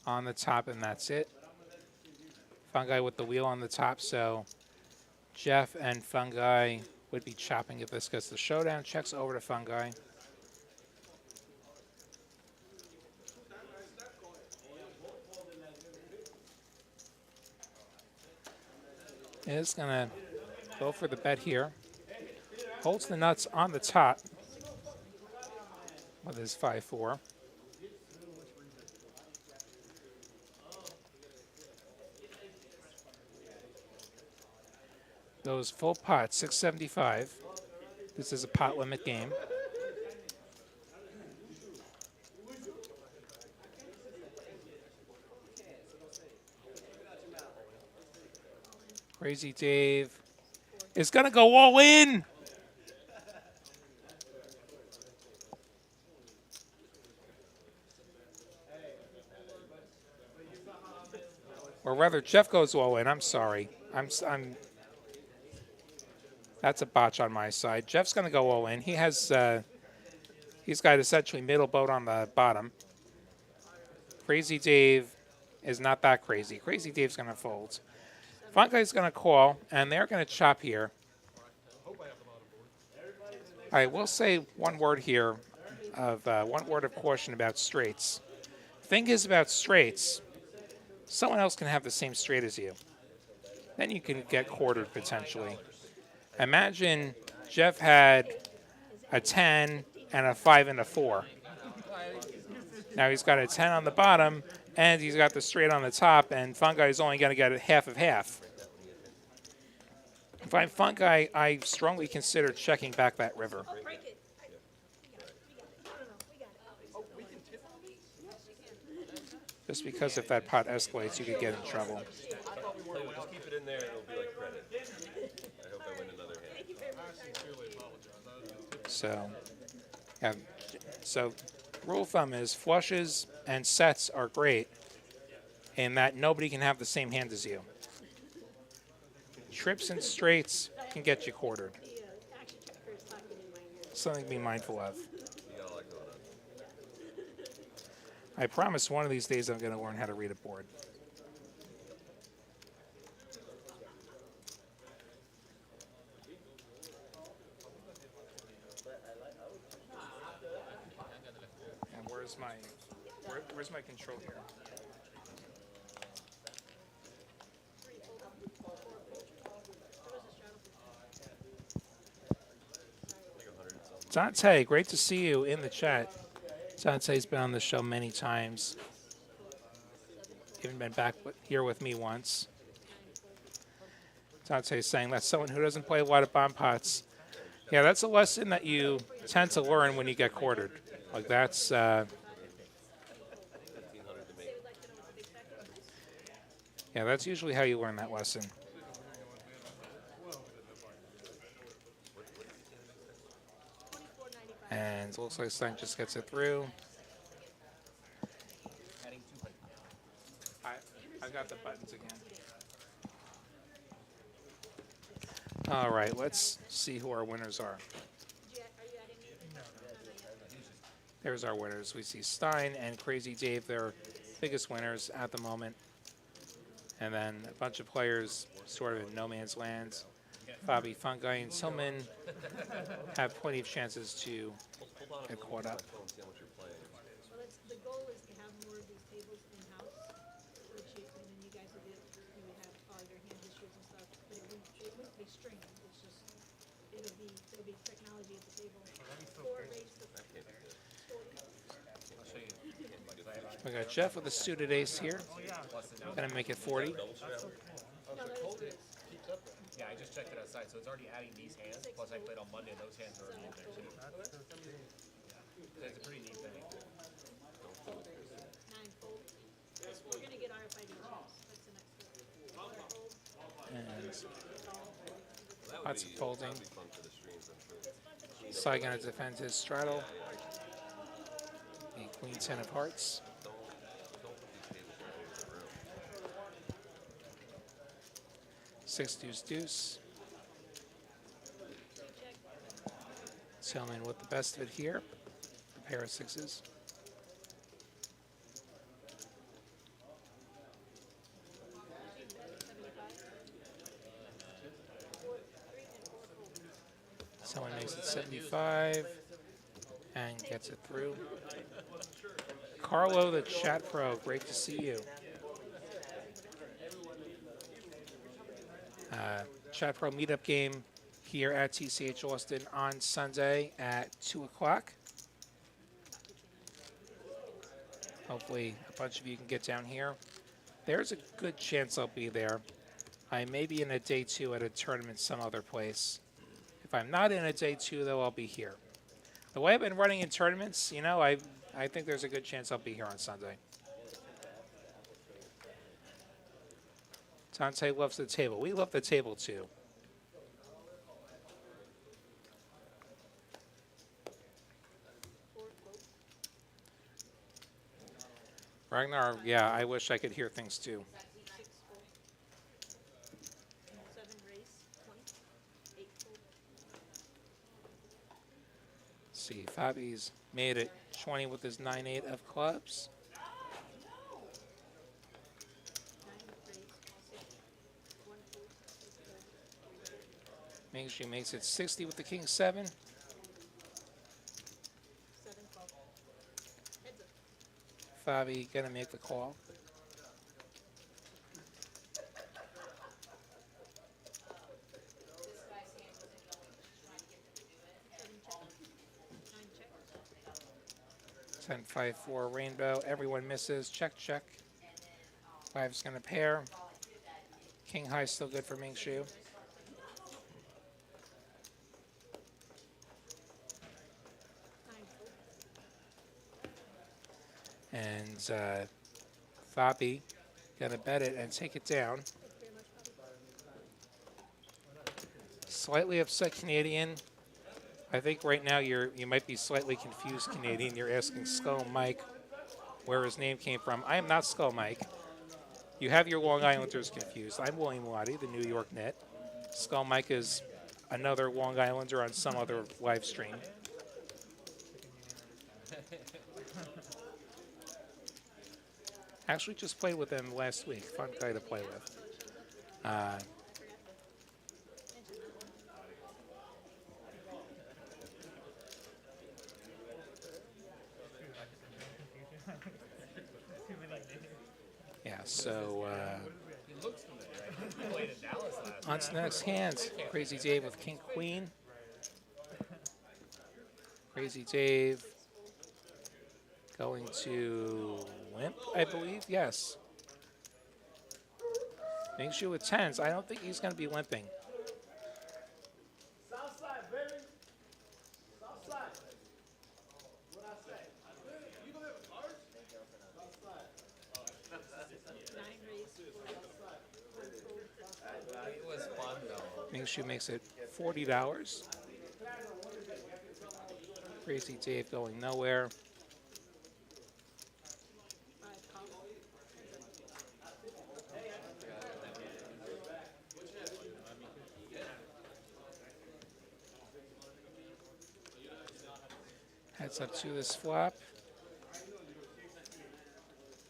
on the top, and that's it. Fungi with the wheel on the top, so Jeff and Fungi would be chopping if this gets the showdown. Checks over to Fungi. Is going to go for the bet here. Holds the nuts on the top with his 5-4. Goes full pot, 675. This is a pot limit game. Crazy Dave is going to go all in. Or rather, Jeff goes all in. I'm sorry. That's a botch on my side. Jeff's going to go all in. He has, he's got essentially middle boat on the bottom. Crazy Dave is not that crazy. Crazy Dave's going to fold. Fungi's going to call, and they're going to chop here. I will say one word here, one word of caution about straights. thing is about straights, someone else can have the same straight as you. Then you can get quartered potentially. Imagine Jeff had a 10 and a 5 and a 4. Now he's got a 10 on the bottom, and he's got the straight on the top, and Fungi is only going to get a half of half. If I'm Fungi, I strongly consider checking back that river. Oh, break it. We got it. No, we got it. Just because if that pot escalates, you could get in trouble. Tell you what, just keep it in there and it'll be like credit. I hope I win another hand. I sincerely apologize. So, yeah, so rule of thumb is flushes and sets are great in that nobody can have the same hand as you. Trips and straights can get you quartered. The action checker is talking in my ear. Something to be mindful of. You got a lot going on. I promise one of these days I'm going to learn how to read a board. And where's my control here? Dante, great to see you in the chat. Dante's been on the show many times. Even been back here with me once. Dante's saying that's someone who doesn't play a lot of bomb pots. Yeah, that's a lesson that you tend to learn when you get quartered. Like that's, yeah, that's usually how you learn that lesson. And it looks like Stein just gets it through. I got the buttons again. All right, let's see who our winners are. There's our winners. We see Stein and Crazy Dave, their biggest winners at the moment. And then a bunch of players sort of in no man's land. Bobby, Fungi, and Tillman have plenty of chances to get caught up. Well, the goal is to have more of these tables in-house, which you, and then you guys will have all your hand issues and stuff, but it wouldn't be string, it's just, it'll be technology at the table. Or raise the We got Jeff with a suited ace here. Gonna make it 40. Yeah, I just checked it outside, so it's already adding these hands. Plus, I played on Monday, and those hands are already in there too. It's a pretty neat thing. 9 fold. We're gonna get RFID chips, that's the next one. And lots of folding. Sai gonna defend his straddle. The queen 10 of hearts. Six deuce deuce. Tillman with the best of it here. A pair of sixes. Someone makes it 75 and gets it through. Carlo, the chat pro, great to see you. Chat Pro meetup game here at TCH Austin on Sunday at 2 o'clock. Hopefully a bunch of you can get down here. There's a good chance I'll be there. I may be in a day 2 at a tournament some other place. If I'm not in a day 2, though, I'll be here. The way I've been running in tournaments, you know, I think there's a good chance I'll be here on Sunday. Dante loves the table. We love the table, too. Ragnar, yeah, I wish I could hear things, too. 7 race, 20, 8 fold. Let's see, Fabi's made it 20 with his 9-8 of clubs. 9 race, 6, 1 fold, 6 fold. Makes she makes it 60 with the king 7. 7 fold. Heads up. Fabi gonna make the call. Seven check. 10-5-4 rainbow. Everyone misses. Check, check. 5's gonna pair. King high still good for Ming Shu. Nine fold. And Fabi gonna bet it and take it down. Thank you very much, Bobby. Slightly upset Canadian. I think right now you might be slightly confused, Canadian. You're asking Skull Mike where his name came from. I am not Skull Mike. You have your Long Islanders confused. I'm William Waddy, the New York Net. Skull Mike is another Long Islander on some other live stream. Actually just played with him last week. Fun guy to play with. Yeah, so He looks familiar, right? He played in Dallas last on to the next hand. Crazy Dave with King Queen. Crazy Dave going to limp, I believe. Yes. Ming Shu with 10s. I don't think he's going to be limping. Southside, baby. Southside. What I say? You gonna have a card? Nine raised. It was fun, though. Ming Shu makes it $40. Crazy Dave going nowhere. Five call. Heads up to this flop.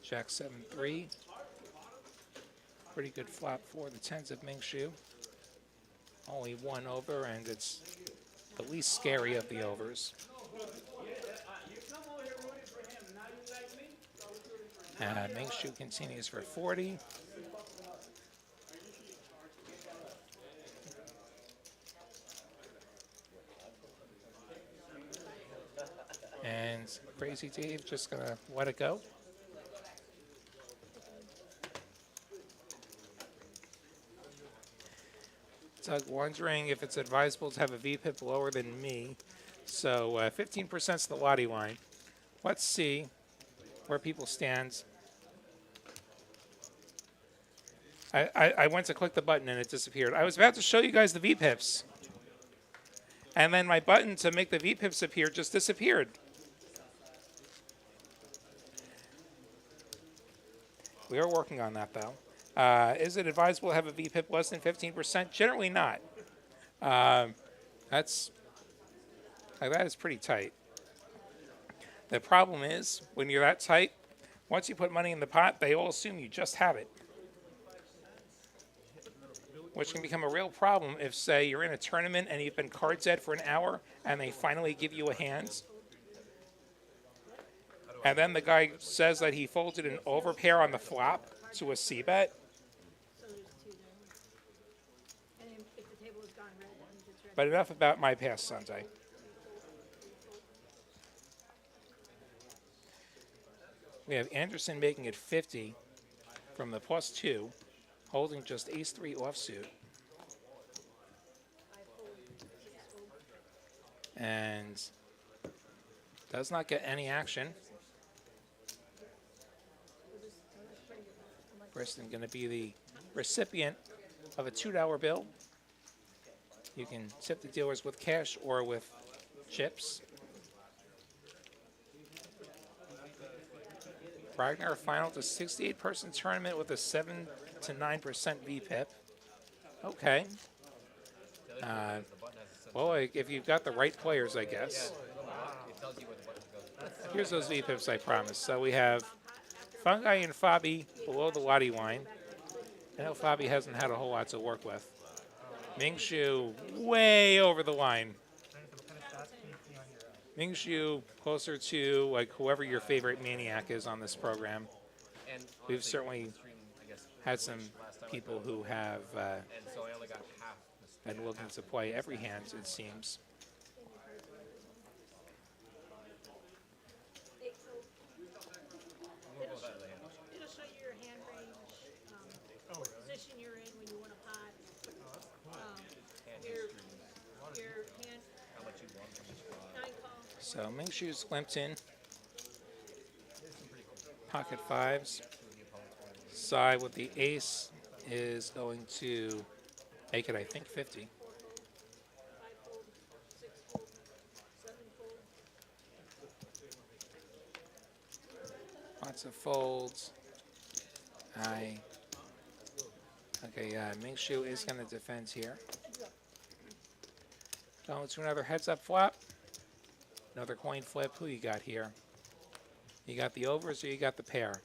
Jack 7-3. Pretty good flop for the 10s of Ming Shu. Only one over, and it's the least scary of the overs. Ming Shu continues for 40. And Crazy Dave just gonna let it go. Doug wondering if it's advisable to have a VPIP lower than me. So 15% is the Lottie line. Let's see where people stand. I went to click the button and it disappeared. I was about to show you guys the VPIPs. And then my button to make the VPIPs appear just disappeared. We are working on that, though. Is it advisable to have a VPIP less than 15%? Generally not. That is pretty tight. The problem is, when you're that tight, once you put money in the pot, they all assume you just have it. Which can become a real problem if, say, you're in a tournament and you've been card dead for an hour and they finally give you a hand. And then the guy says that he folded an overpair on the flop to a C-bet. So there's two there. And then if the table has gone red, that means it's red. But enough about my past Sunday. We have Anderson making it 50 from the +2, holding just ace-3 offsuit. And does not get any action. Preston going to be the recipient of a $2 bill. You can tip the dealers with cash or with chips. Ragnar final to 68-person tournament with a 7 to 9% VPIP. Okay. Well, if you've got the right players, I guess. It tells you where the button goes. Here's those VPIPs I promised. So we have Fungi and Fabi below the Lottie line. I know Fabi hasn't had a whole lot to work with. Ming Shu way over the line. Mingshu closer to like whoever your favorite maniac is on this program. And We've honestly, certainly the stream, I guess, had some last time I people played, who have and so I only got half the been looking to play every hand, it seems. We'll go with that other hand. It'll show you your hand range, what position you're in when you want a pot. Hand Your, history, your hand, how much you won from each spot. 9 call. So Mingshu's limped in. Pocket fives. Sai with the ace is going to make it, I think, 50. 5 fold, 6 fold, 7 fold. Lots of folds. Okay, Mingshu is going to defend here. Going to another heads-up flop. Another coin flip. Who you got here? You got the overs or you got the pair?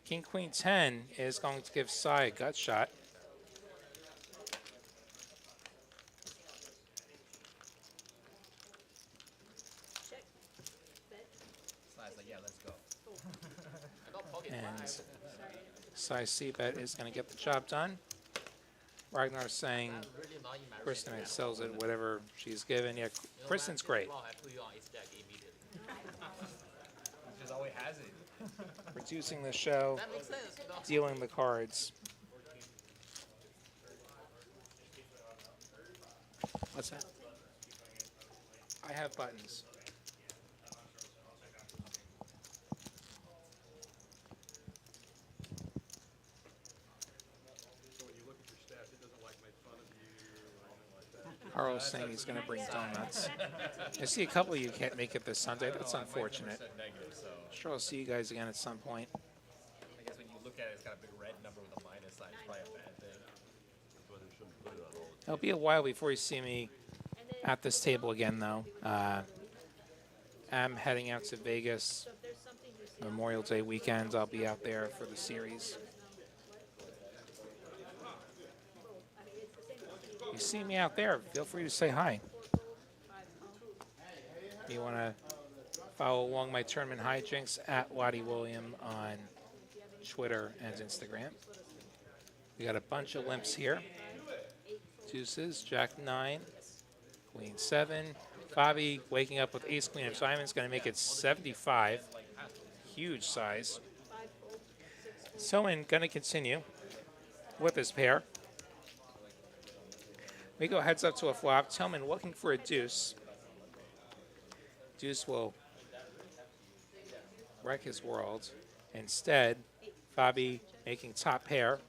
King, Queen, 10 is going to give Sai a gut shot. Check. Bet. Slide's like, yeah, let's go. And Sai C-bet is going to get the job done. Ragnar saying Kristen excels at whatever she's given. Yeah, Kristen's great. Just always has it. Producing the show, dealing the cards. What's that? I have buttons. So when you look at your stats, it doesn't like make fun of you or anything like that. Carl's saying he's going to bring donuts. I see a couple of you can't make it this Sunday. That's unfortunate. Negative, so Sure, I'll see you guys again at some point. I guess when you look at it, it's got a big red number with a minus sign. It's probably a bad thing. That's why they shouldn't put it on all the It'll be a while before you see me at this table again, though. I'm heading out to Vegas So if there's something you see, Memorial Day weekend. I'll be out there for the series. You see me out there, feel free to say hi. 4 fold, 5 call. You want to follow along my tournament hijinks at Waddy William on Twitter and Instagram. We got a bunch of limps here. Deuces, Jack 9, Queen 7. Bobby waking up with Ace Queen of Diamonds, going to make it 75. Huge size. Tillman going to continue with his pair. We go heads up to a flop. Tillman looking for a deuce. Deuce will wreck his world. Instead, Bobby making top pair.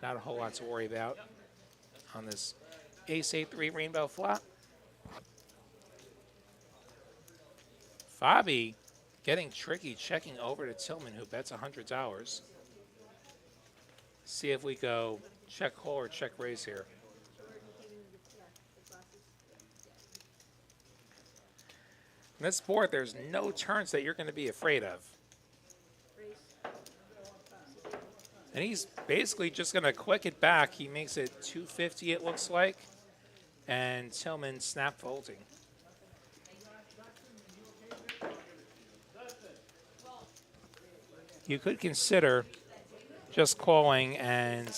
Not a whole lot to worry about on this Ace 8-3 rainbow flop. Fabi getting tricky, checking over to Tillman, who bets $100. See if we go check call or check raise here. On this board, there's no turns that you're going to be afraid of. And he's basically just going to click it back. He makes it 250, it looks like. And Tillman snap folding. You could consider just calling and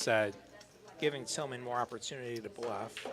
giving Tillman more opportunity to bluff.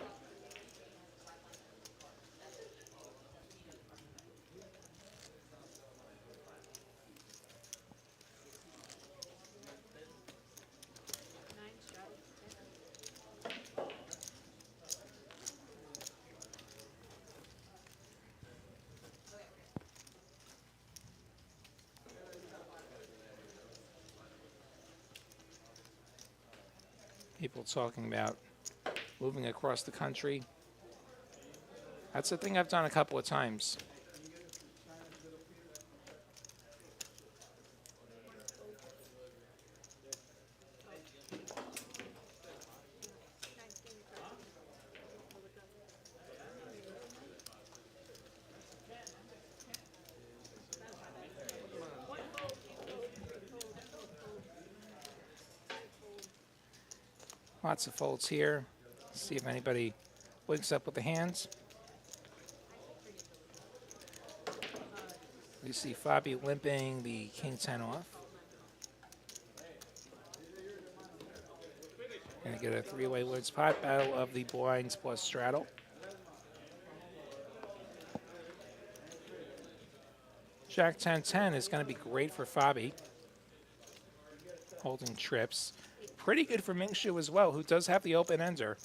People talking about moving across the country. That's a thing I've done a couple of times. Lots of folds here. See if anybody blinks up with the hands. We see Fabi limping the king 10 off. Gonna get a three-way woods pot battle of the blinds plus straddle. Jack 10-10 is going to be great for Fabi. Holding trips. Pretty good for Mingshu as well, who does have the open ender.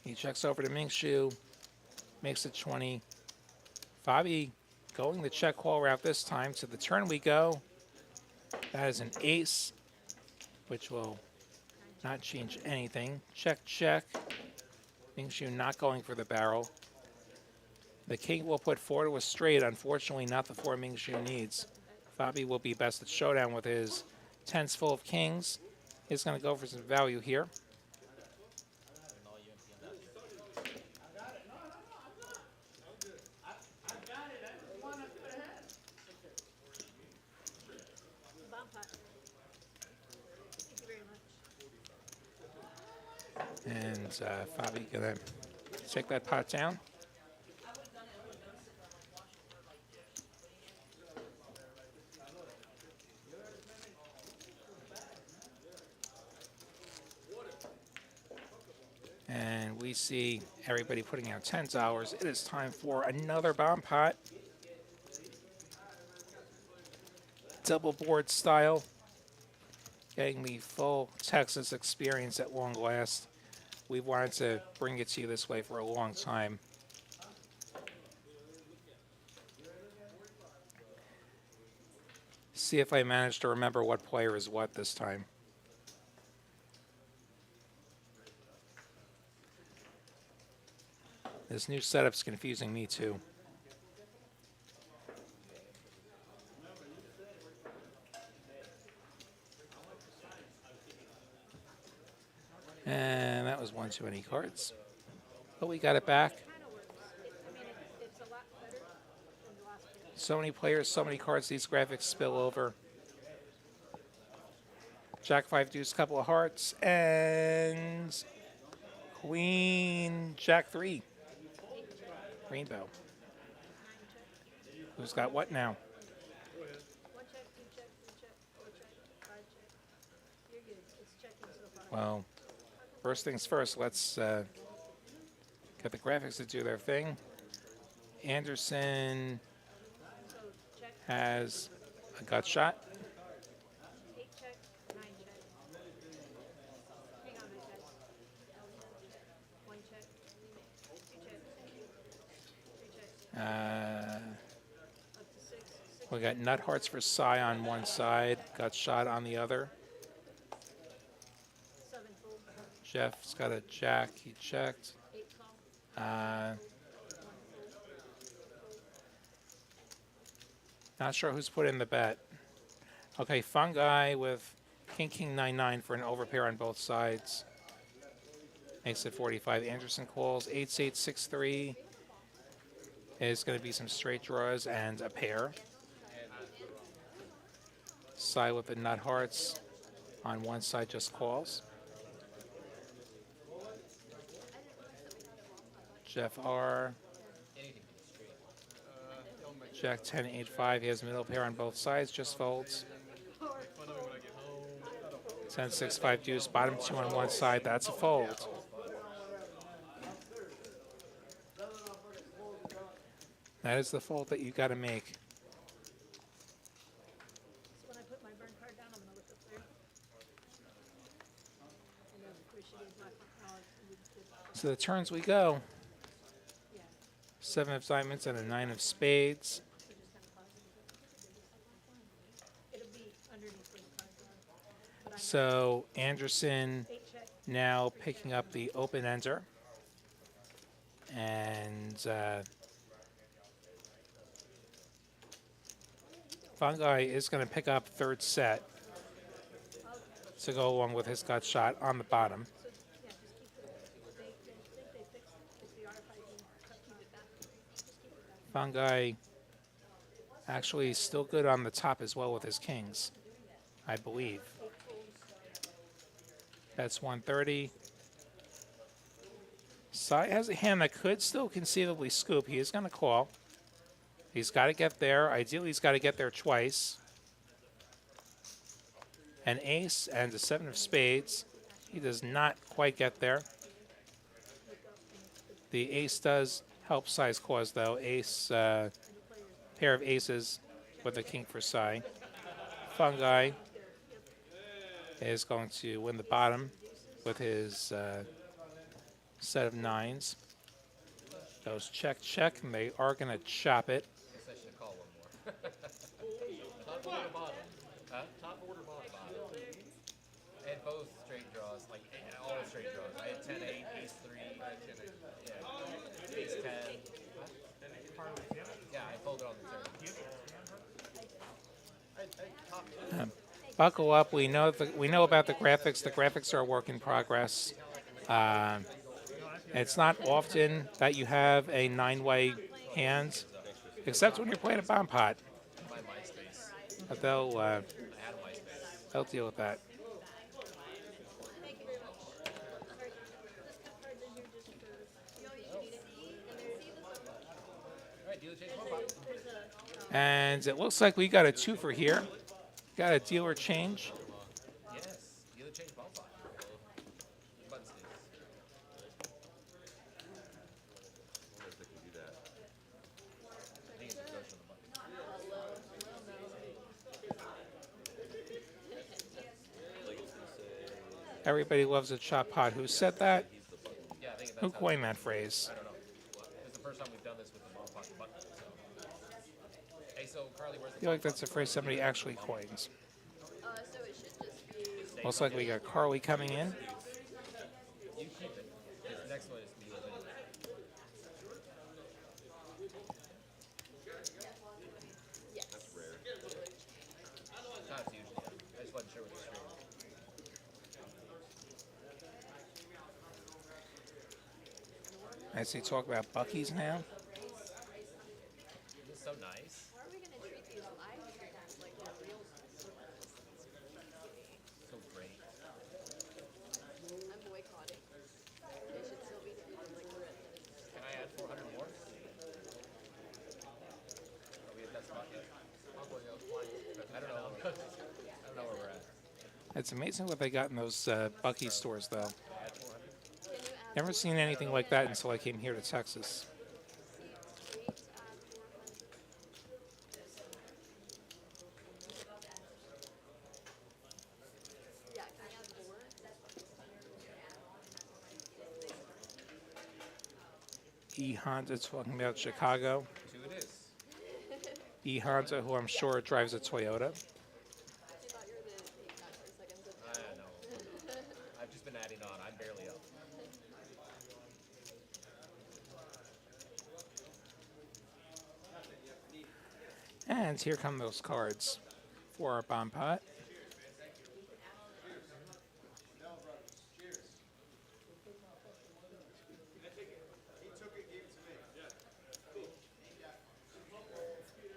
He checks over to Mingshu, makes it 20. Fabi going the check call route this time. To the turn we go. That is an ace, which will not change anything. Check, check. Mingshu not going for the barrel. The king will put 4 to a straight. Unfortunately, not the 4 Mingshu needs. Fabi will be best at showdown with his 10s full of kings. He's going to go for some value here. Bomb pot. Thank you very much. And Fabi going to take that pot down. And we see everybody putting out $10. It is time for another bomb pot. Double board style. Getting the full Texas experience at long last. We've wanted to bring it to you this way for a long time. See if I manage to remember what player is what this time. This new setup's confusing me too. And that was one too many cards. But we got it back. Kind of works. It's a lot better than the last game. So many players, so many cards, these graphics spill over. Jack 5 deuce, couple of hearts, and Queen Jack 3. Rainbow. Who's got what now? 1 check, 2 check, 3 check, 4 check, 5 check. You're good. It's checking so far. Well, first things first, let's get the graphics to do their thing. Anderson So check, has a gut shot. 8 check, 9 check. Hang on, guys. 1 check, 2 check, 3 check, Uh, up to 6. 6 we got nut hearts for Psy on one side, gut shot on the other. 7 full, Jeff's got a jack, he checked. 8 call, Uh, 1 full. not sure who's put in the bet. Okay, Fungi with King King 9-9 for an overpair on both sides. Makes it 45. Anderson calls 8-8, 6-3. Is going to be some straight draws and a pair. Psy with the nut hearts on one side just calls. Jeff R. Jack 10, 8, 5. He has middle pair on both sides, just folds. 10, 6, 5 deuce, bottom 2 on one side, that's a fold. That is the fold that you got to make. So when I put my burn card down, I'm gonna look up there. And then where should be black, So the turns we go. yeah, 7 of diamonds and a 9 of spades. so just kind of pause it. It'll be underneath where the cards are. But I'm So Anderson 8 check, now picking up the open ender. And Fungi is going to pick up third set to go along with his gut shot on the bottom. so, yeah, just keep the, they think they fixed it, it's the RFID, keep it back, just keep it back. Fungi actually still good on the top as well with his kings, I believe. That's 130. Sai has a hand that could still conceivably scoop. He is going to call. He's got to get there. Ideally, he's got to get there twice. An ace and a 7 of spades. He does not quite get there. The ace does help Sai's cause, though. Ace, pair of aces with a king for Sai. Fungi is going to win the bottom with his set of 9s. Goes check, check, and they are going to chop it. Guess I should call one more. Top order bottom. Top order bottom. I had both straight draws, like all straight draws. I had 10-8, ace-3, yeah, ace-10. Yeah, I folded on the turn. Buckle up. We know about the graphics. The graphics are a work in progress. It's not often that you have a 9-way hand, except when you're playing a bomb pot. My MySpace. But they'll I had a MySpace. they'll deal with that. Thank you very much. Sorry, this card is here just for, you always need it. All right, dealer change one pot. There's a, And it looks like we got a 2 for here. Got a dealer change. Yes, dealer change one pot. Button sticks. I wonder if they can do that. I think it's a ghost on the button. Like it's gonna say Everybody loves a chop pot. Who said that? Yeah, I think that's Who how. coined that phrase? I don't know. It's the first time we've done this with the bomb pot button. So. Hey, so Carly, where's I the feel like that's a phrase somebody actually coins. So it should just be Most likely we got Carly coming in. You keep it. This next one is me with it. yes. It's not as usual. I just wasn't sure what the stream was. I see talk about Bucky's now. This is so nice. How are we gonna treat these live streams like they're real? So great. I'm boycotting. They should still be treated like we're at Can I add 400 more? Are we at that spot yet? I don't know. I don't know where we're at. It's amazing what they got in those Bucky stores, though. Add 400. Can you add Never seen anything like that until I came here to Texas. Yeah, can you add 4? E Honda talking about Chicago. 2 it is. E Honda, who I'm sure drives a Toyota. I thought you were the not for a second. So I know. I've just been adding on. I'm barely up. And here come those cards for our bomb pot.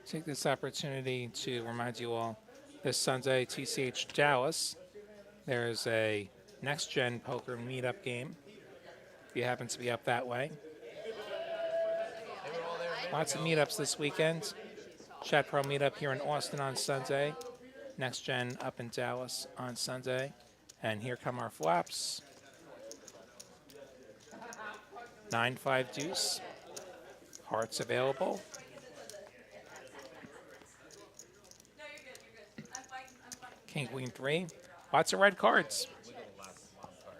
Take this opportunity to remind you all, this Sunday, TCH Dallas, there's a next-gen poker meetup game, if you happen to be up that way. Lots of meetups this weekend. Chat Pro meetup here in Austin on Sunday. Next Gen up in Dallas on Sunday. And here come our flops. 9-5 deuce. Hearts available. King Queen 3. Lots of red cards. Wiggle the last card.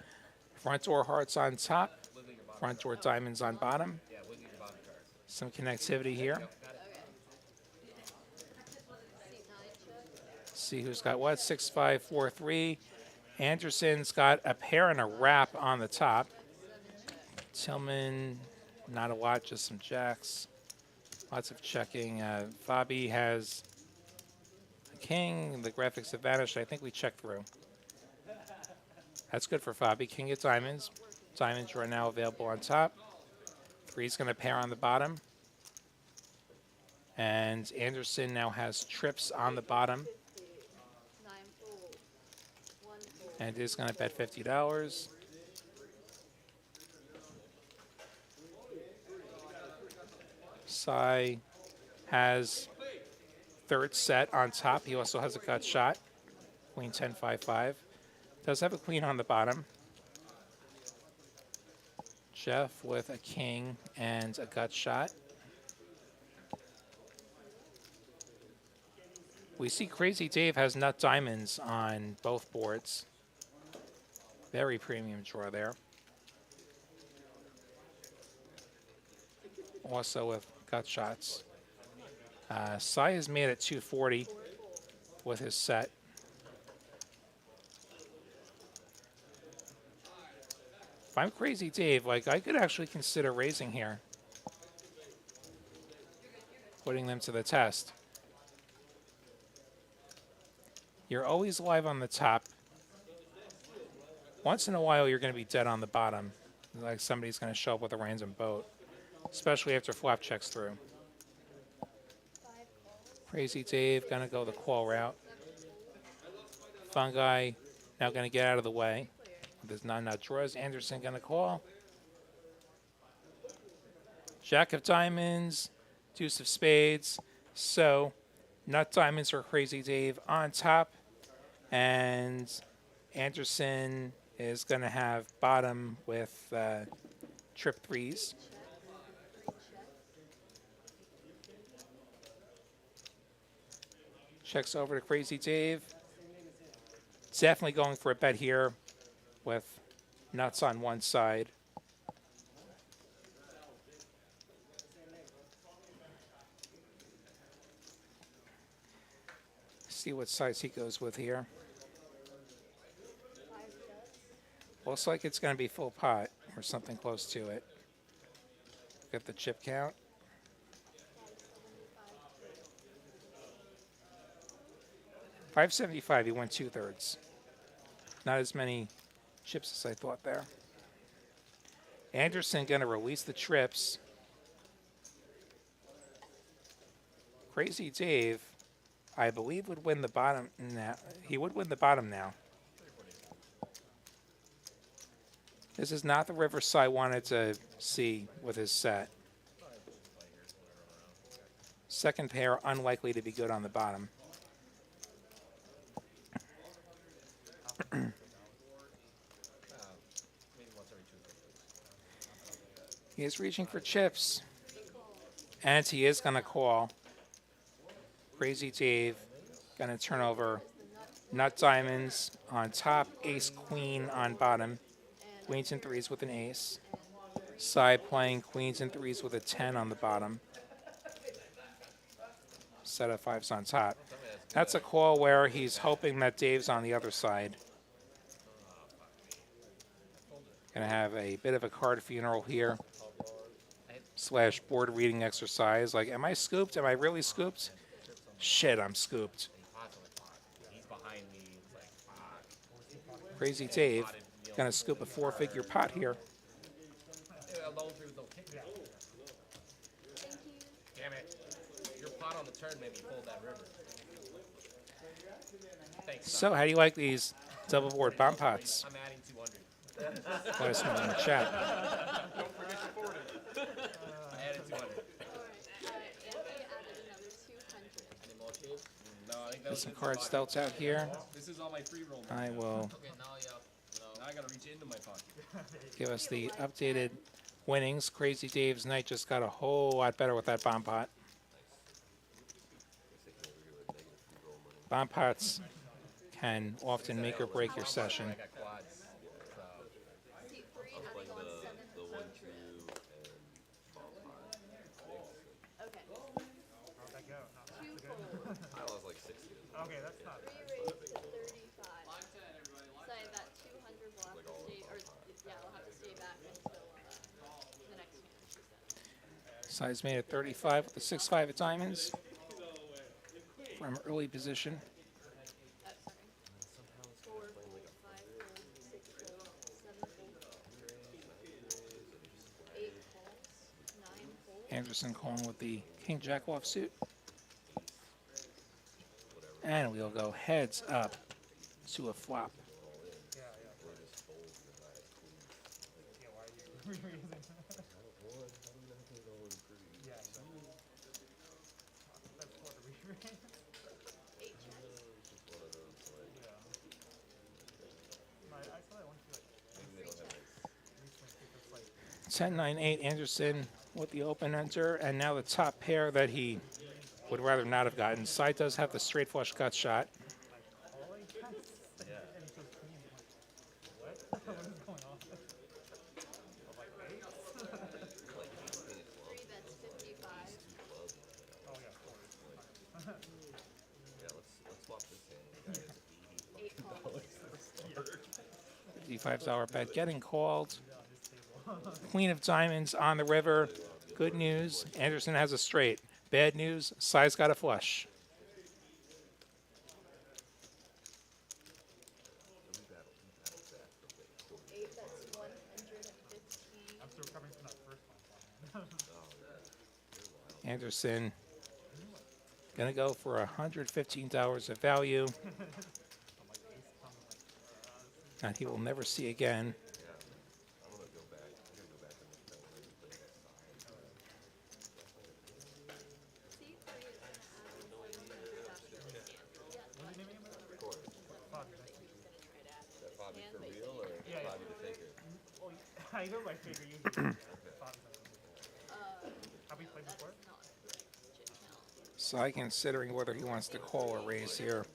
Front door hearts on top. Wiggle your bottom. Front door diamonds on bottom. Yeah, wiggle your bottom card. Some connectivity here. Got it. seat 9 check. See who's got what. 6-5, 4-3. Anderson's got a pair and a wrap on the top. Tillman, not a lot, just some jacks. Lots of checking. Fabi has a king. The graphics have vanished. I think we checked through. That's good for Fabi. King of diamonds. Diamonds are now available on top. Three's going to pair on the bottom. And Anderson now has trips on the bottom 9 fold. 1 fold. and is going to bet $50. Sai has third set on top. He also has a gut shot. Queen 10, 5, 5. Does have a queen on the bottom. Jeff with a king and a gut shot. We see Crazy Dave has nut diamonds on both boards. Very premium draw there. Also with gut shots. Sai is made at 240 with his set. If I'm Crazy Dave, like I could actually consider raising here. Putting them to the test. You're always live on the top. Once in a while, you're going to be dead on the bottom. Like somebody's going to show up with a random boat. Especially after flop checks through. Crazy Dave going to go the call route. Fungi now going to get out of the way. There's not nut draws. Anderson going to call. Jack of diamonds. Deuce of spades. So, nut diamonds for Crazy Dave on top. And Anderson is going to have bottom with trip threes. Checks over to Crazy Dave. Definitely going for a bet here with nuts on one side. See what size he goes with here. Looks like it's going to be full pot or something close to it. Get the chip count. $575, he went 2/3. Not as many chips as I thought there. Anderson going to release the trips. Crazy Dave, I believe, would win the bottom now. He would win the bottom now. This is not the river Sai wanted to see with his set. Second pair unlikely to be good on the bottom. He is reaching for chips. And he is going to call. Crazy Dave going to turn over nut diamonds on top, ace queen on bottom, queens and threes with an ace. Sai playing queens and threes with a 10 on the bottom. Set of fives on top. That's a call where he's hoping that Dave's on the other side. Going to have a bit of a card funeral here. Slash board reading exercise. Like, am I scooped? Am I really scooped? Shit, I'm scooped. Crazy Dave going to scoop a 4-figure pot here. Damn it. Your pot on the turn made me fold that river. Thanks. So, how do you like these double board bomb pots? I'm adding 200. Let us know in the chat. Don't forget to forward it. I added 200. Alright, Anthony added another 200. Any more kids? No, I think that Get was some it. cards dealt out here. This is all my free roll. I will Okay, now Now I gotta reach into my pocket. give us the updated winnings. Crazy Dave's night just got a whole lot better with that bomb pot. Bomb pots can often make or break your session. I got quads. So, See, 3 I'm playing adding on the 700. 1, 2, and ball pot. Okay. How'd that go? Not bad. 2 fold. I lost like 60. Okay, that's not 3 raised to 35. Say that 200 will have to stay, or yeah, will have to stay back until the next hand, she said. Size made at 35 with the 6-5 of diamonds from early position. Oh, sorry. 4 fold, 5 fold, 6 fold, 7 fold, 8 folds, 9 folds. Anderson calling with the King Jack offsuit. And we'll go heads up to a flop. Yeah, yeah. Yeah, why are you reusing? Yeah, exactly. 8 checks. One of those, like, No, I saw that one too. Like, 3 checks. recently, it's like 10-9-8 Anderson with the open enter, and now the top pair that he would rather not have gotten. Side does have the straight flush gut shot. calling checks. Yeah. And he goes clean. I'm like, what? What is going on? I'm like, wait. like 18 at 12. 3 bets 55. Oh yeah, of course. Yeah, let's swap this in. The guy has 8 calls. $55 bet getting called. Yeah, on this table. Queen of diamonds on the river. Good news, Anderson has a straight. Bad news, Side's got a flush. we battled that for like 40 8 bets 115. I'm still recovering from that first one. Anderson gonna go for $115 of value I'm like, ace comes, like, that he will never see again. I'm gonna go back. I'm gonna go back and look at that one and play that side. C3 is going to add 700 after this hand. Yes, what's the name again? Of course. Fuck. he was going to try to add to Is that this Bobby hand, for but he real said or Yeah, yeah. Bobby the faker? Oh, I know my favorite usually. Have we played that's before? not correct. Chip count. Side considering whether he wants to call or raise here.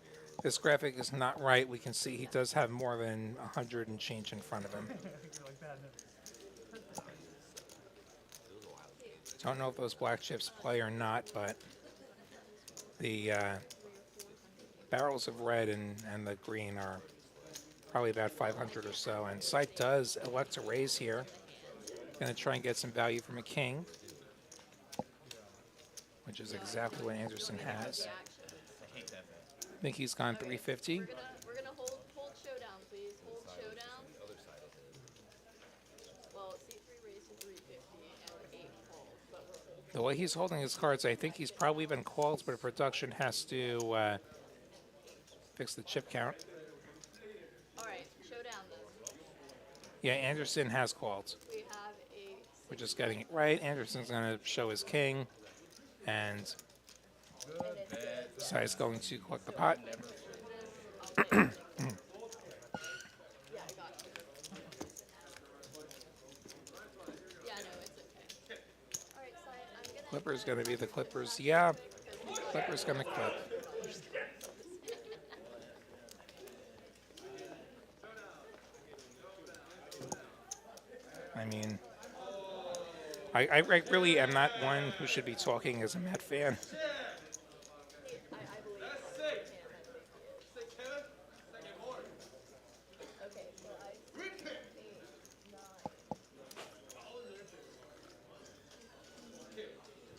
This graphic is not right. We can see he does have more than 100 and change in front of him. I think you're like that. Don't know if those black chips play or not, but the barrels of red and the green are probably about 500 or so. And Sight does elect to raise here. Going to try and get some value from a king, which is exactly what Anderson has. I hate that bet. I think he's gone 350. We're gonna hold showdown, please. Hold showdown. Other side of it. Well, C3 raised to 350 and 8 calls, but we're holding. The way he's holding his cards, I think he's probably been called, but production has to fix the chip count. All right, showdown this. Yeah, Anderson has called. We have a We're just getting it right. Anderson's going to show his king, and Sai's going to collect the pot. yeah, I got it. Yeah, no, it's okay. All right, so I'm gonna. Clipper's going to be the Clippers. Yeah, Clipper's going to clip. I mean, I really am not one who should be talking as a Met fan. I believe. Okay, so I 8, 9.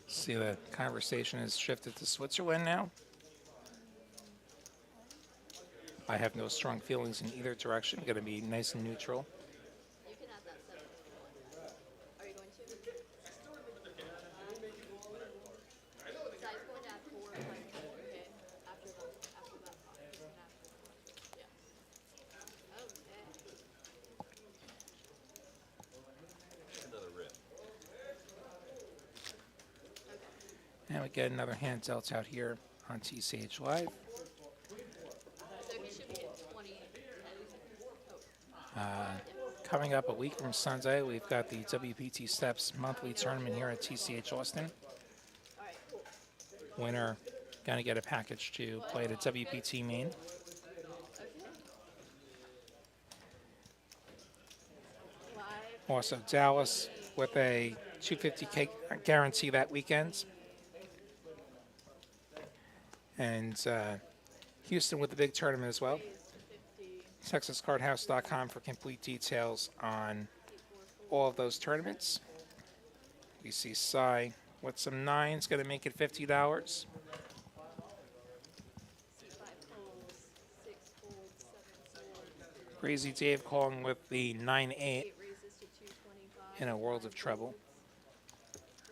See, the conversation has shifted to Switzerland now. I have no strong feelings in either direction. Going to be nice and neutral. You can add that 7 if you want. Are you going to? Sai's going to add 4 if I can, okay? After that pot. He's going to add 4. Yeah. Okay. Another rip. And we get another hand dealt out here on TCH Live. So he should be at 20. Coming up a week from Sunday, we've got the WPT Steps monthly tournament here at TCH Austin. All right, cool. Winner going to get a package to play at WPT Maine. Okay. Live. Also Dallas with a 250K guarantee that weekend. And Houston with the big tournament as well. 50. TexasCardHouse.com for complete details on all of those tournaments. We see Cy with some 9s, going to make it $50. C5 folds, 6 folds, 7 folds. Crazy Dave calling with the 9-8 8 raises to 225. in a world of trouble.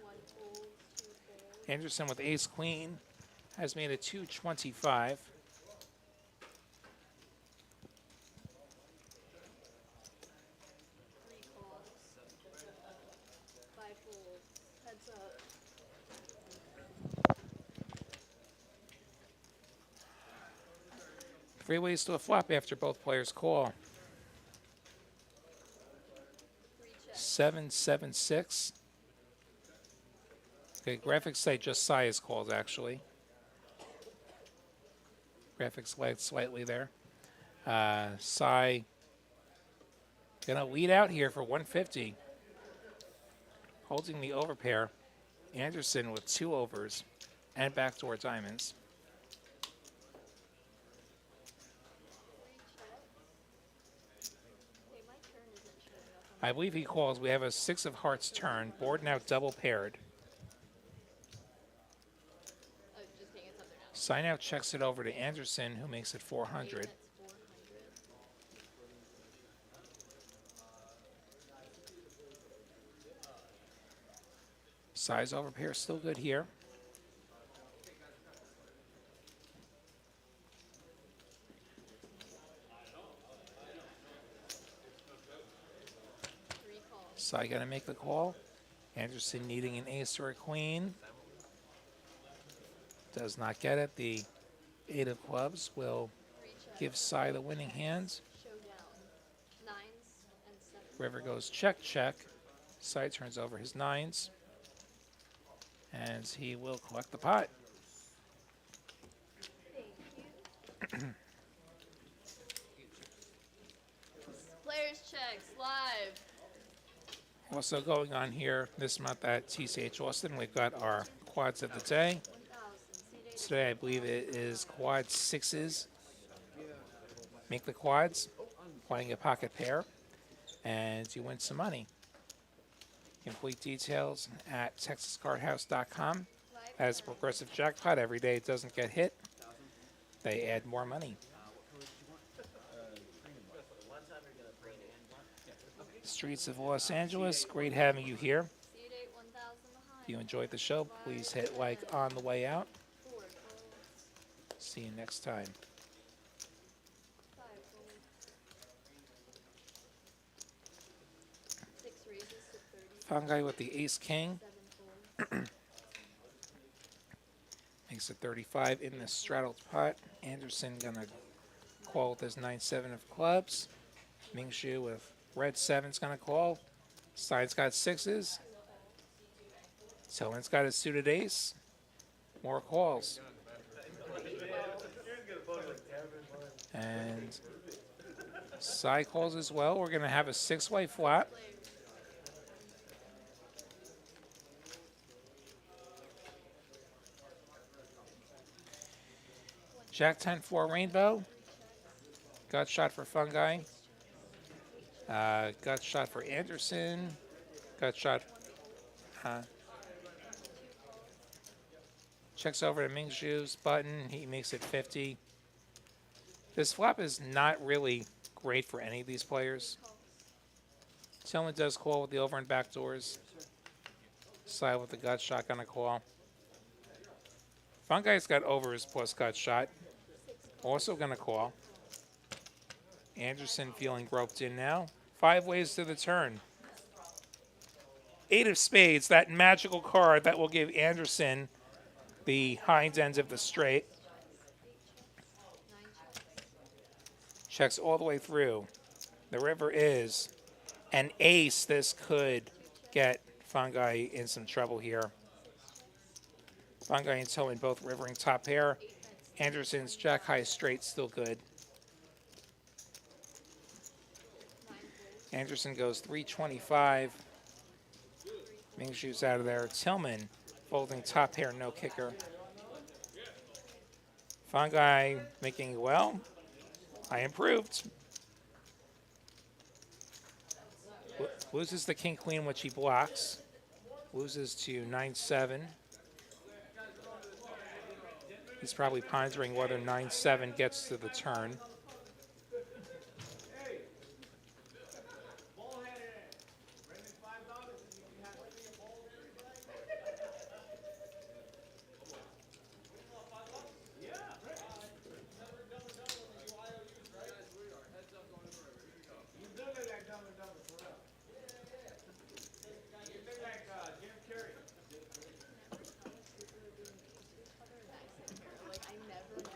1 folds, 2 folds. Anderson with ace queen has made it 225. 3 calls. 5 folds. Heads up. 3 ways to a flop after both players call. 3 check. 776. Okay, graphics say just size calls actually. Graphics lagged slightly there. Cy gonna lead out here for 150. Holding the overpair. Anderson with 2 overs and backdoor diamonds. 3 check. Okay, my turn isn't showing up on I believe he calls. We have a 6 of hearts turn. Board now double paired. oh, just kidding, it's up there now. Cy now checks it over to Anderson, who makes it 400. That's 400. Cy's overpair still good here. Three calls. Cy gonna make the call. Anderson needing an ace or a queen. Does not get it. The 8 of clubs will 3 check. give Cy the winning hand. Showdown. 9s and 7s. River goes check, check. Cy turns over his 9s. And he will collect the pot. Thank you. Players checks live. Also going on here this month at TCH Austin, we've got our quads of the day. 1000. Seat 8. Today I believe it is quad 6s. Make the quads, playing a pocket pair, and you win some money. Complete details at texascardhouse.com. Live As a turn. progressive jackpot, every day it doesn't get hit, they add more money. Streets of Los Angeles, great having you here. Seat 8, 1000 behind. If you enjoyed the show, please hit like on the way out. 4 calls. See you next time. 5 calls. 6 raises to 30. Fungi with the ace king 7 calls. makes it 35 in the straddled pot. Anderson gonna call with his 9-7 of clubs. Mingshu with red 7's gonna call. Stein's got 6s. Tillman's got his suited ace. More calls. And Cy calls as well. We're gonna have a 6-way flop. Jack 10-4 rainbow. Gut shot for Fungi. Gut shot for Anderson. Gut shot. Checks over to Mingshu's button. He makes it 50. This flop is not really great for any of these players. Tillman does call with the over and back doors. Cy with the gut shot gonna call. Fungi's got overs plus gut shot. Also gonna call. Anderson feeling roped in now. 5 ways to the turn. 8 of spades, that magical card that will give Anderson the hind end of the straight. 9 checks. Checks all the way through. The river is an ace. This could get Fungi in some trouble here. Fungi and Tillman both rivering top pair. Anderson's jack high straight still good. 9 calls. Anderson goes 325. Mingshu's out of there. Tillman folding top pair, no kicker. Fungi making it well. I improved. Loses the king queen, which he blocks. Loses to 9-7. He's probably pondering whether 9-7 gets to the turn. Like, I never know.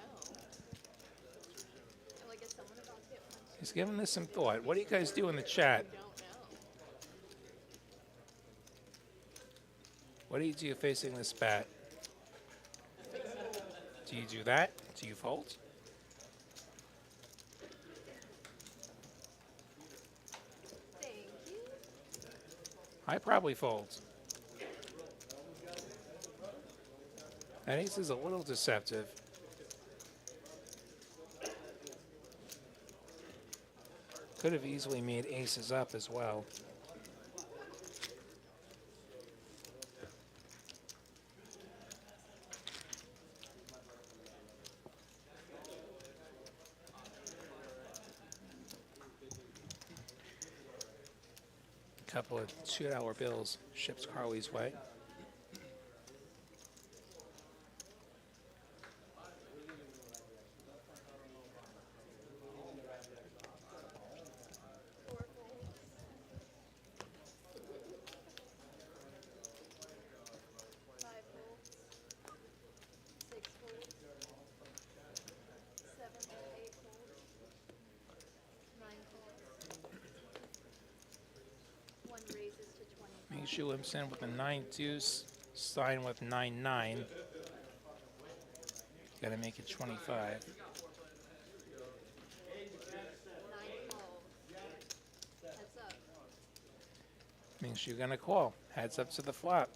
giving this some thought. What do you guys do in the chat? Don't know. What do you do facing this bat? Do you do that? Do you fold? Thank you. I probably fold. That ace is a little deceptive. Could have easily made aces up as well. A couple of $2 bills ships Carly's way. Four folds. Five folds. Six folds. 7 or 8 folds. 9 folds. 1 raises to 25. Mishu limps in with a 9-deuce. Stein with 9-9. Gotta make it 25. 9 calls. Heads up. Means you're gonna call. Heads up to the flop.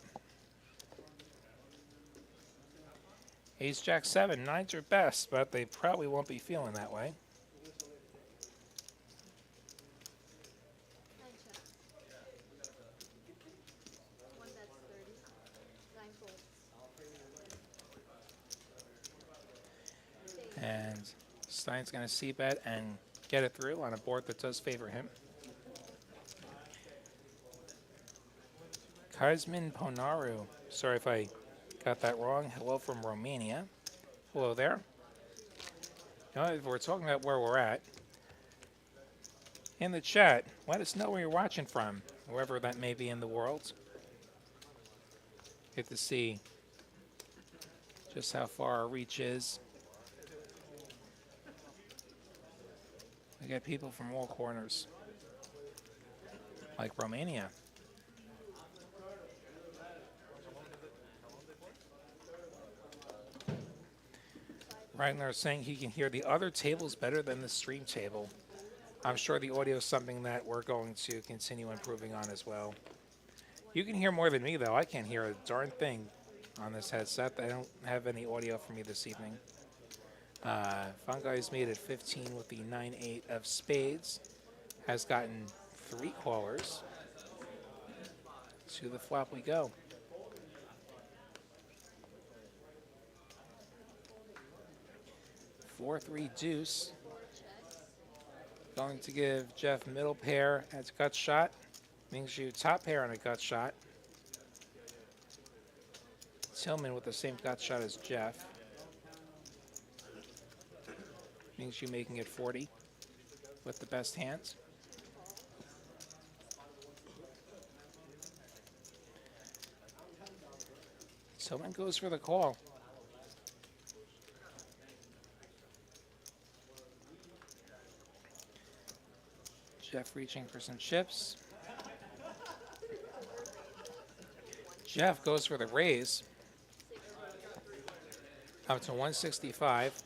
Ace Jack 7. Nines are best, but they probably won't be feeling that way. 9 checks. 1 bet's 30. 9 folds. And Stein's gonna c-bet and get it through on a board that does favor him. Kazmin Ponaru. Sorry if I got that wrong. Hello from Romania. Hello there. Now, if we're talking about where we're at, in the chat, let us know where you're watching from, wherever that may be in the world. Get to see just how far our reach is. We got people from all corners, like Romania. Ragnar is saying he can hear the other tables better than the stream table. I'm sure the audio is something that we're going to continue improving on as well. You can hear more than me, though. I can't hear a darn thing on this headset. I don't have any audio for me this evening. Fungi's made it 15 with the 9-8 of spades. Has gotten 3 callers. To the flop we go. Four, 3 deuce. 4 checks. Going to give Jeff middle pair as gut shot. Means you top pair on a gut shot. Tillman with the same gut shot as Jeff. Means you making it 40 with the best hands. Tillman goes for the call. Jeff reaching for some chips. Jeff goes for the raise. Up to 165.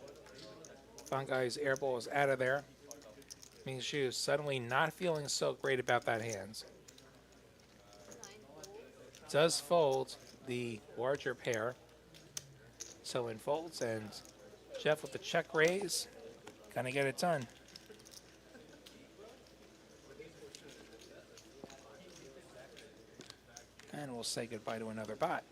Fungi's air ball is out of there. Means you suddenly not feeling so great about that hand. 9 folds. Does fold the larger pair. So in folds, and Jeff with the check raise. Gonna get it done. And we'll say goodbye to another bot.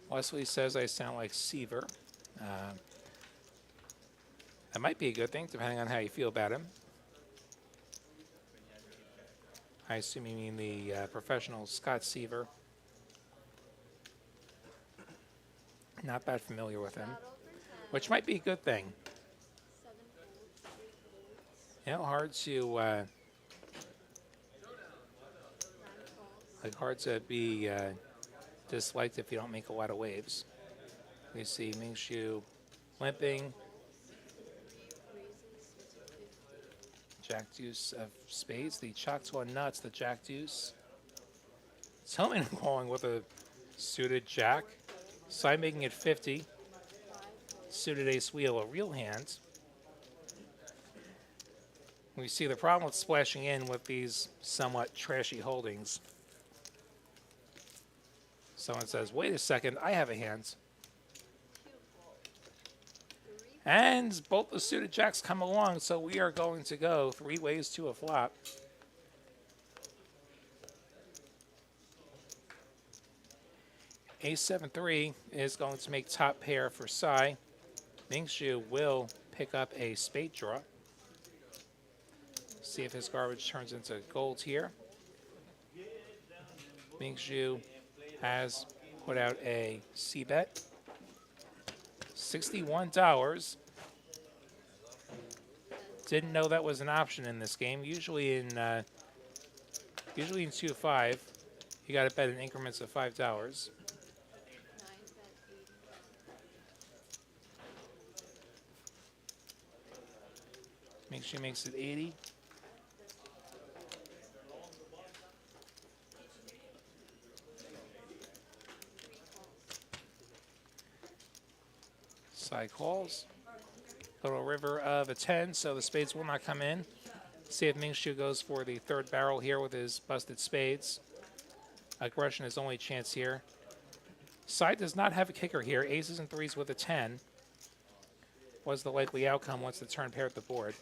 Leslie says I sound like Seaver. That might be a good thing, depending on how you feel about him. I assume you mean the professional Scott Seaver. Not that familiar with him, Battle for 10. which might be a good thing. 7 folds. 3 folds. You know, hard to Like hard to be disliked if you don't make a lot of waves. We see Ming Shu limping, Jack Deuce of spades, the Choctaw nuts, the Jack Deuce. Tillman calling with a suited Jack. Side making it 50. Suited ace wheel, a real hand. We see the problem with splashing in with these somewhat trashy holdings. Someone says, wait a second, I have a hand. And both the suited jacks come along, so we are going to go 3 ways to a flop. Ace 7-3 is going to make top pair for Sai. Ming Shu will pick up a spade draw. See if his garbage turns into gold here. Ming Shu has put out a C-bet. $61. Didn't know that was an option in this game. Usually in 2-5, you got to bet in increments of $5. Make sure he makes it 80. Side calls. Little river of a 10, so the spades will not come in. See if Ming Shu goes for the third barrel here with his busted spades. Aggression is only chance here. Side does not have a kicker here. Aces and threes with a 10 was the likely outcome once the turn paired the board.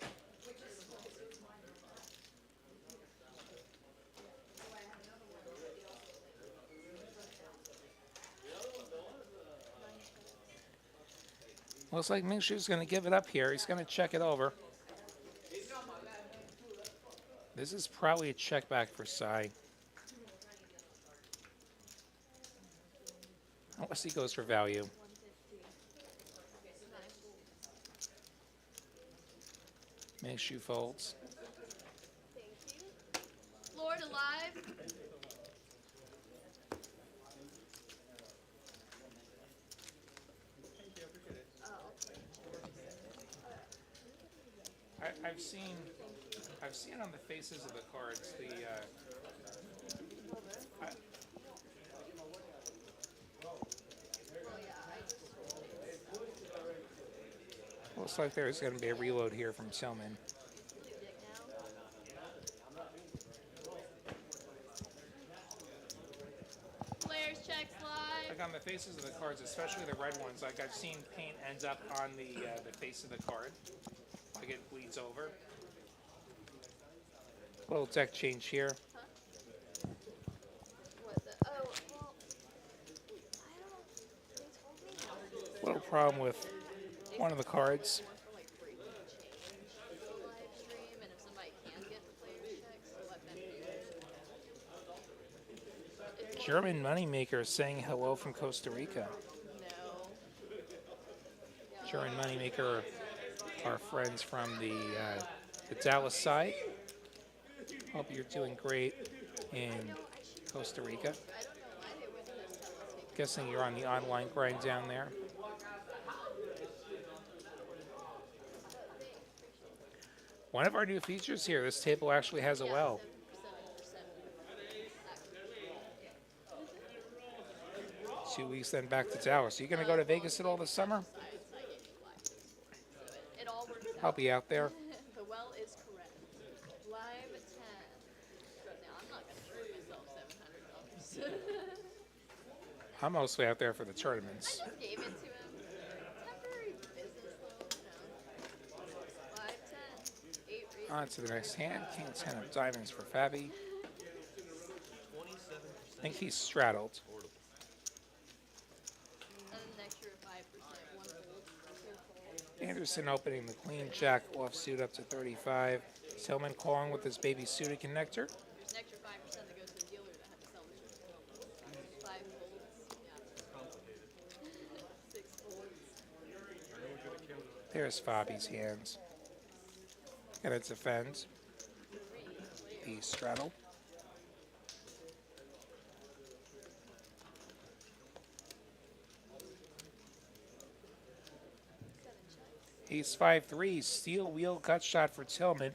Looks like Ming Shu's going to give it up here. He's going to check it over. This is probably a check back for Sai. Unless he goes for value. Ming Shu folds. Lord alive. I've seen on the faces of the cards looks like there's going to be a reload here from Tillman. Players checks live. Like on the faces of the cards, especially the red ones, like I've seen paint end up on the face of the card. Like it bleeds over. Little deck change here. What the? Oh, well, I don't. They told me not to. Little problem with one of the cards. One for like breaking change live stream, and if somebody can get the players checks, let them do it. German moneymaker saying hello from Costa Rica. No. German moneymaker, our friends from the Dallas side. Hope you're doing great in Costa Rica. I don't know why they wouldn't just have us take Guessing you're on the online grind down there. One of our new features here, this table actually has a well. 7%. 2 weeks then back to Dallas. Are you going to go to Vegas at all this summer? It all works out. I'll be out there. The well is correct. Live at 10. Now, I'm not going to charge myself $700. I'm mostly out there for the I tournaments. just gave it to him. Temporary business loan, you know. 5, 10, 8 reasons. On to the next hand. King 10 of diamonds for Fabi. I think he's straddled. And an extra 5%, 1 fold, 2 fold. Anderson opening the queen jack offsuit up to 35. Tillman calling with his baby suited connector. There's an extra 5% that goes to the dealer that had to sell the 5 folds. Yeah. 6 folds. There's Fabi's hands. Gonna defend the straddle. Ace 5-3, steel wheel gut shot for Tillman.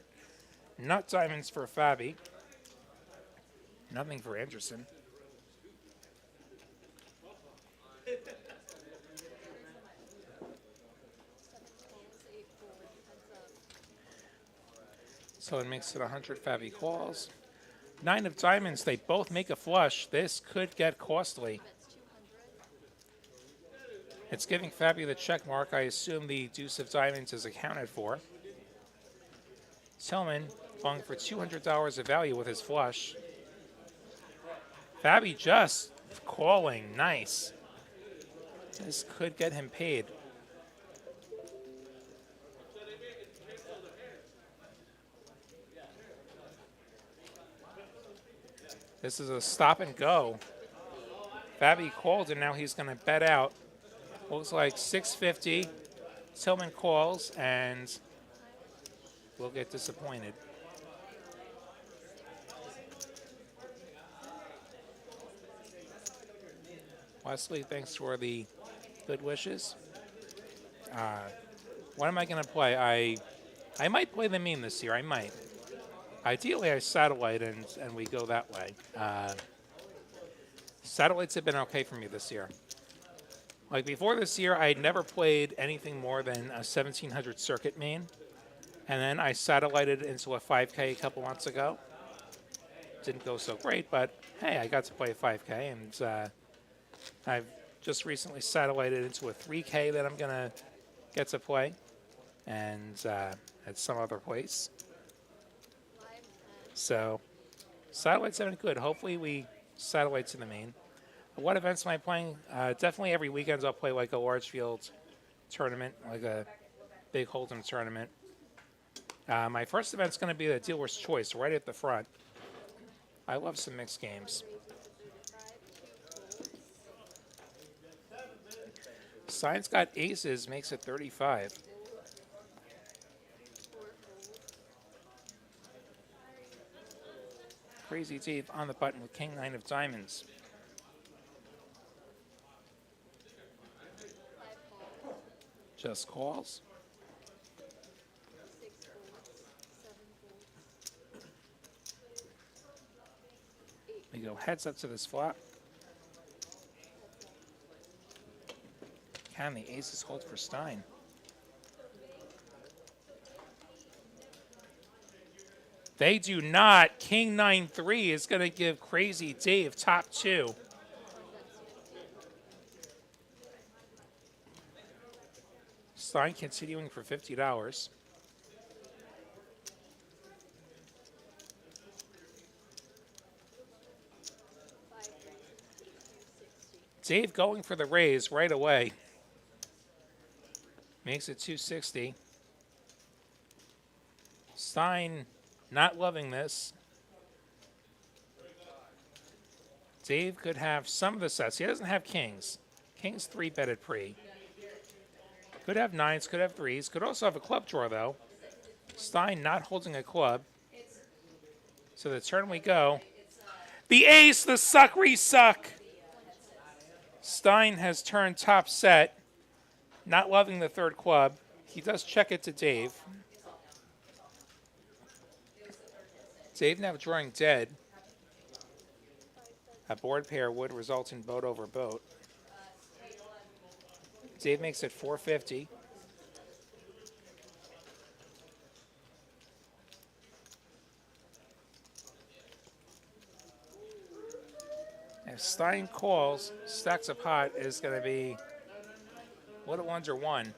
Nut diamonds for Fabi. Nothing for Anderson. So it makes it 100. Fabi calls. 9 of diamonds. They both make a flush. This could get costly. It's giving Fabi the check mark. I assume the deuce of diamonds is accounted for. Tillman going for $200 of value with his flush. Fabi just calling. Nice. This could get him paid. This is a stop and go. Fabi called and now he's going to bet out. Looks like 650. Tillman calls and will get disappointed. Wesley, thanks for the good wishes. What am I going to play? I might play the Neeme this year. I might. Ideally, I satellite and we go that way. Satellites have been okay for me this year. Like before this year, I had never played anything more than a 1700 circuit main. And then I satellited into a 5K a couple months ago. Didn't go so great, but hey, I got to play a 5K. And I've just recently satellited into a 3K that I'm going to get to play. And at some other place. So satellites have been good. Hopefully we satellite to the main. What events am I playing? Definitely every weekend I'll play like a large field tournament, like a big holdem tournament. My first event's going to be the dealer's choice right at the front. I love some mixed games. Stein's got aces, makes it 35. Crazy Dave on the button with King 9 of diamonds. Just calls. We go heads up to this flop. Can the aces hold for Stein? They do not. King 9-3 is going to give Crazy Dave top 2. Stein continuing for $50. Dave going for the raise right away. Makes it 260. Stein not loving this. Dave could have some of the sets. He doesn't have kings. Kings 3-betted pre. Could have 9s, could have 3s. Could also have a club draw, though. Stein not holding a club. So the turn we go. The ace, the suck suck. Stein has turned top set. Not loving the third club. He does check it to Dave. Dave now drawing dead. A board pair would result in boat over boat. Dave makes it 450. If Stein calls, stacks a pot is going to be little ones or 1.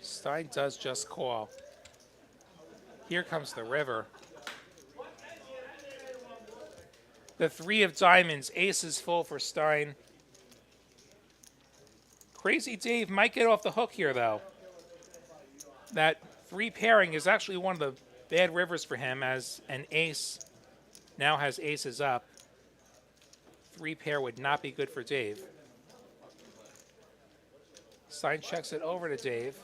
Stein does just call. Here comes the river. The 3 of diamonds, ace is full for Stein. Crazy Dave might get off the hook here, though. That 3 pairing is actually one of the bad rivers for him, as an ace now has aces up. 3 pair would not be good for Dave. Stein checks it over to Dave.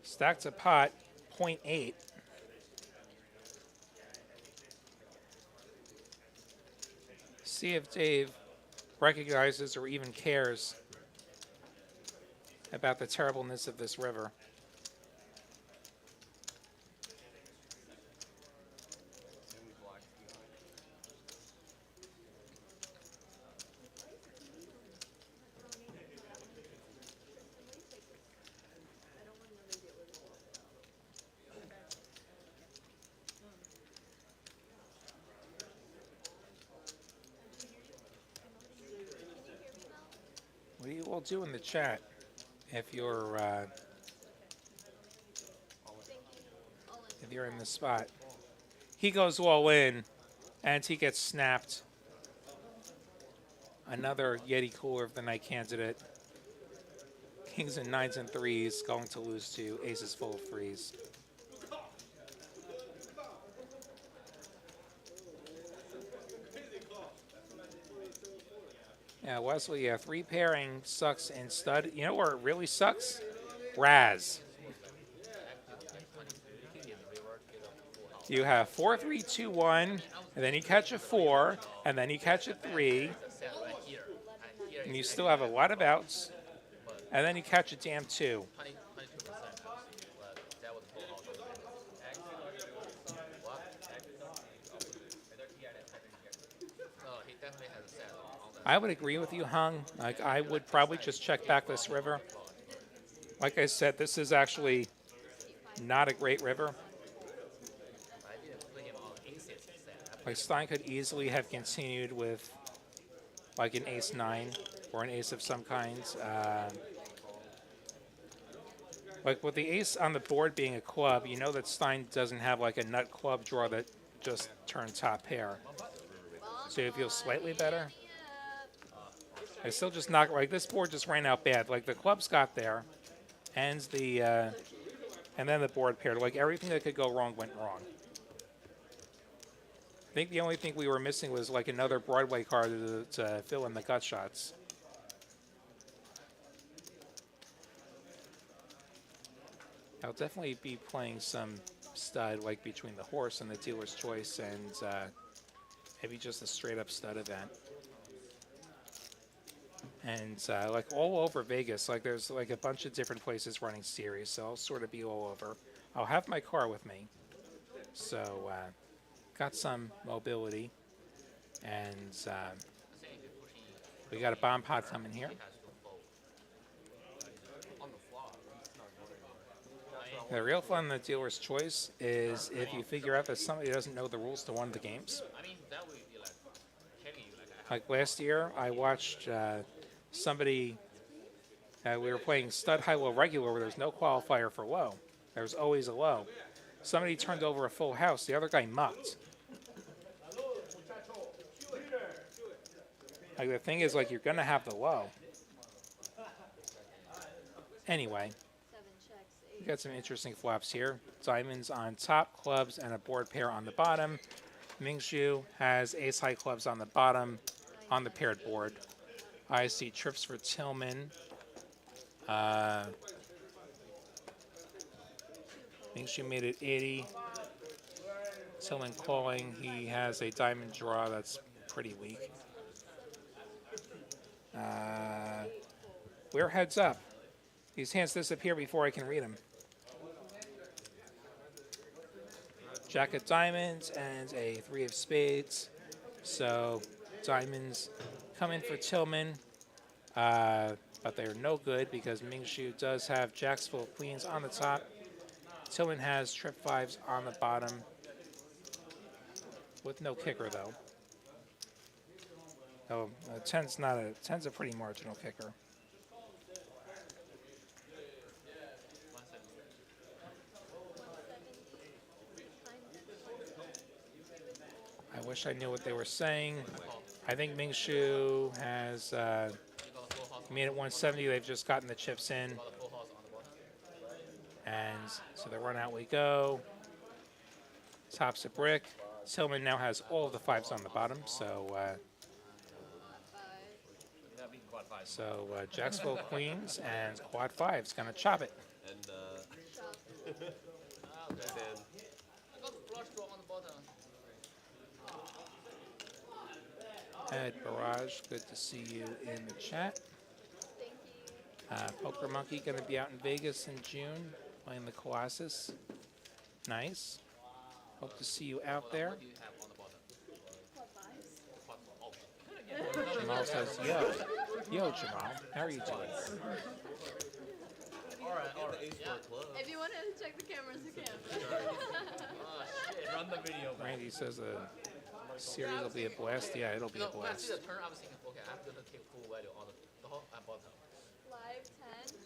Stacks a pot, 0.8. See if Dave recognizes or even cares about the terribleness of this river. Too many blocks behind. I don't want another dealer to walk out. Can you hear me, Mel? What do you all do in the chat if you're Thank you. All in. if you're in this spot? He goes all in, and he gets snapped. Another Yeti Cooler of the Night candidate. Kings and nines and threes going to lose to aces full of threes. Yeah, Wesley, yeah, three pairing sucks in stud. You know where it really sucks? Raz. You have 4, 3, 2, 1, and then you catch a 4, and then you catch a 3, Set right here. Here and you still have a lot of outs, and then you catch a damn 2. 22%, but that was full house. What? No, he definitely has a set on that. I would agree with you, Hung. Like, I would probably just check back this river. Like I said, this is actually not a great river. I didn't play him on aces set. Like, Stein could easily have continued with, like, an ace-9 or an ace of some kind. Like, with the ace on the board being a club, you know that Stein doesn't have, like, a nut club draw that just turned top pair. So you feel slightly better? I still just knock, like, this board just ran out bad. Like, the clubs got there, and and then the board paired. Like, everything that could go wrong went wrong. I think the only thing we were missing was, like, another Broadway card to fill in the gut shots. I'll definitely be playing some stud, like, between the horse and the dealer's choice, and maybe just a straight-up stud event. And, like, all over Vegas, like, there's, like, a bunch of different places running series, so I'll sort of be all over. I'll have my car with me, so got some mobility, and we got a bomb pod coming here. The real fun in the dealer's choice is if you figure out that somebody doesn't know the rules to one of the games. I mean, that would be like telling you like Like last year, I watched somebody, we were playing stud, high, low, regular, where there's no qualifier for low. There's always a low. Somebody turned over a full house. The other guy mucked. Like, the thing is, like, you're going to have the low. Anyway, 7 checks, we 8. got some interesting flops here. Diamonds on top, clubs, and a board pair on the bottom. Mingshu has ace-high clubs on the bottom on the paired board. I see trips for Tillman. Mingshu made it 80. Tillman calling. He has a diamond draw that's pretty weak. We're heads up. These hands disappear before I can read them. Jack of diamonds and a 3 of spades. So diamonds come in for Tillman, but they're no good because Mingshu does have jacks full of queens on the top. Tillman has trip 5s on the bottom with no kicker though. Oh, 10's not a 10's a pretty marginal kicker. I wish I knew what they were saying. I think Mingshu has made it 170. They've just gotten the chips in. And so the run out we go. Tops a brick. Tillman now has all of the 5s on the bottom. So jacks full of queens and quad 5's gonna chop it. And Shop. then I got flush draw on the bottom. Ed Barrage, good to see you in the chat. Thank you. Poker Monkey going to be out in Vegas in June playing the Colossus. Nice. Hope to see you out there. What do you have on the bottom? What vibes? Oh. Jamal says, yo, Jamal, how are you doing? Alright. Yeah. If you want to check the cameras, you can. Oh shit, run the video back. Randy says a series will be a blast. Yeah, it'll be a No, when I see blast. the turn, I was thinking, okay, I'm gonna take full value on the whole bottom. Live 10.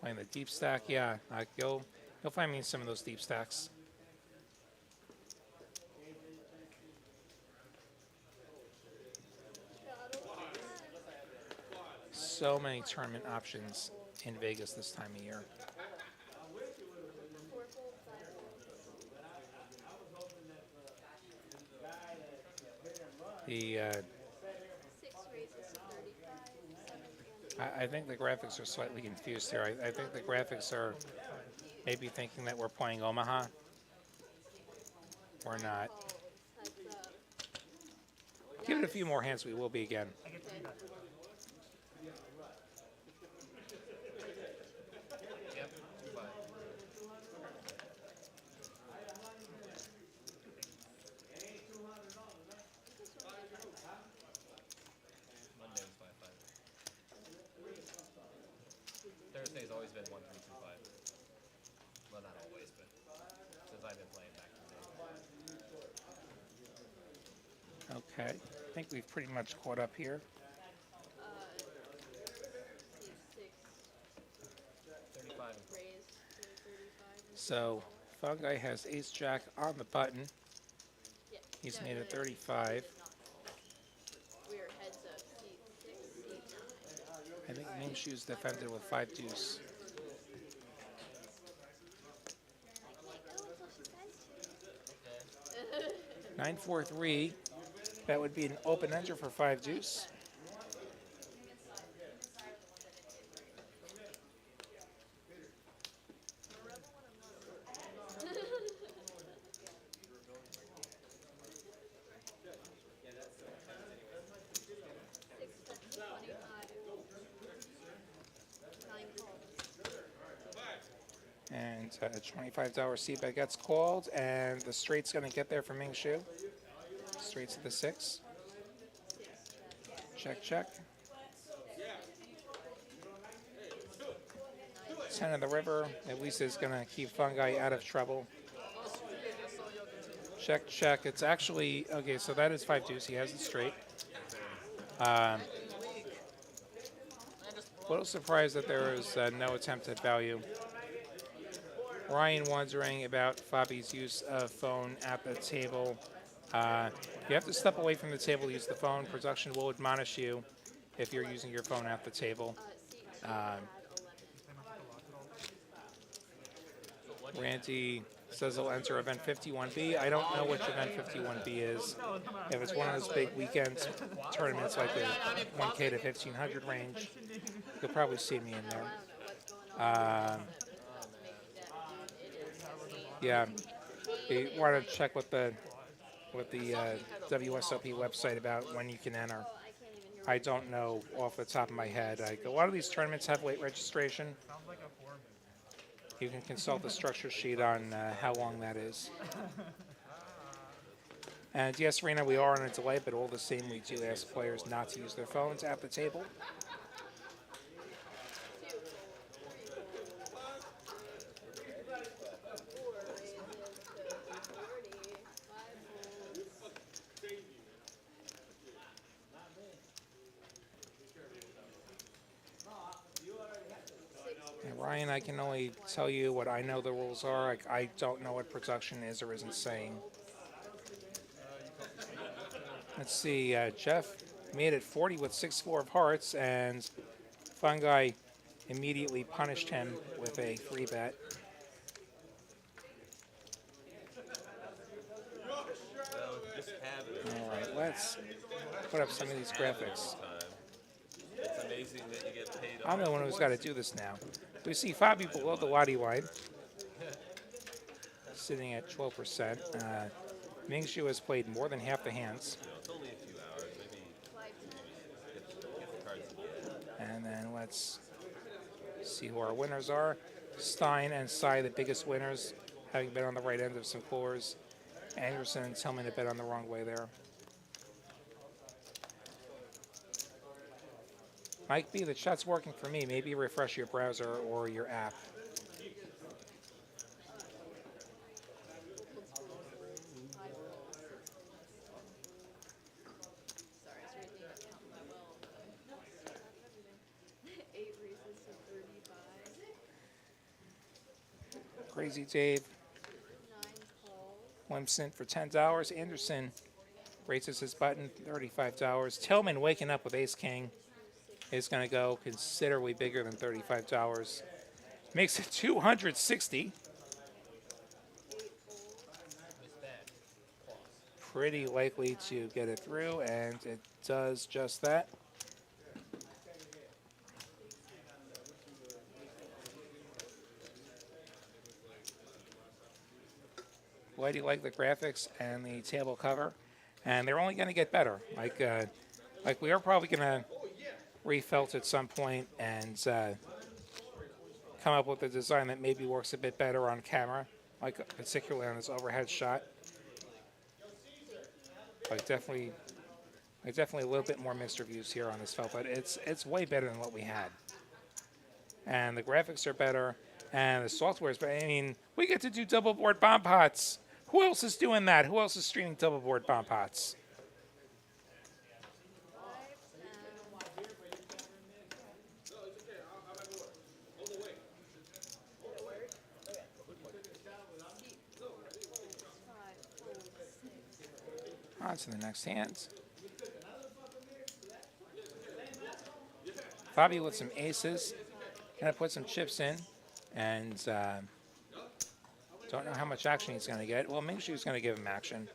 Playing the deep stack, yeah. You'll find me in some of those deep stacks. So many tournament options in Vegas this time of year. Fourfold, fivefold. The 6 raises to 35. 7 and I think the graphics are slightly confused here. I think the graphics are maybe thinking that we're playing Omaha. Or not. calls. Heads up. Give it a few more hands, we will be again. Okay. Yep, 2-5. Monday was 5-5. Thursday's always been 1-3-2-5. Well, not always, but since I've been playing back in the day. Okay. I think we've pretty much caught up here. C6 35. raised to 35. So Fungi has ace jack on the button. Yeah. He's No, made no, a no, 35. did not call. We were heads up C6, C9. I think Mingshu's defended with 5 deuce. I can't go until she says to. 9-4-3. That would be an open ender for 5 deuce. And a $25 seatback gets called, and the straight's going to get there for Mingshu. Straight to the 6. Check, check. 10 of the river, at least is going to keep Fungi out of trouble. Check, check. It's actually, okay, so that is 5 deuce. He has it straight. A little surprised that there is no attempt at value. Ryan wondering about Fabi's use of phone at the table. You have to step away from the table to use the phone. Production will admonish you if you're using your phone at the table. Randy says he'll enter event 51B. I don't know which event 51B is. If it's one of those big weekend tournaments like the 1K to 1500 range, you'll probably see me in there. Yeah, you want to check with the WSOP website about when you can enter. I don't know off the top of my head. A lot of these tournaments have late registration. You can consult the structure sheet on how long that is. And yes, Rena, we are on a delay, but all the same, we do ask players not to use their phones at the table. Ryan, I can only tell you what I know the rules are. I don't know what production is or isn't saying. Let's see, Jeff made it 40 with 6-4 of hearts, and Fungi immediately punished him with a free bet. All right, let's put up some of these graphics. It's amazing that you get paid. I'm the one who's got to do this now. We see Fabi below the Lottie line, sitting at 12%. Mingshu has played more than half the hands. It's only a few hours, let's see who our winners are. Stein and Cy, the biggest winners, having been on the right end of some floors. Anderson and Tillman have bet on the wrong way there. Mike B, the chat's working for me. Maybe refresh your browser or your app. Sorry, I was reading it counting my will. 8 raises to 35. Crazy Dave. 9 calls. Williamson for $10. Anderson raises his button, $35. Tillman waking up with Ace King is going to go considerably bigger than $35. Makes it 260. Pretty likely to get it through, and it does just that. Why do you like the graphics and the table cover? And they're only going to get better. Like we are probably going to refelt at some point and come up with a design that maybe works a bit better on camera, like particularly on this overhead shot. Like definitely a little bit more mixed reviews here on this felt, but it's way better than what we had. And the graphics are better, and the software is better. I mean, we get to do double board bomb pots. Who else is doing that? Who else is streaming double board bomb pots? On to the next hands. Bobby with some aces. Gonna put some chips in, and don't know how much action he's gonna get. Well, make sure he's gonna give him action.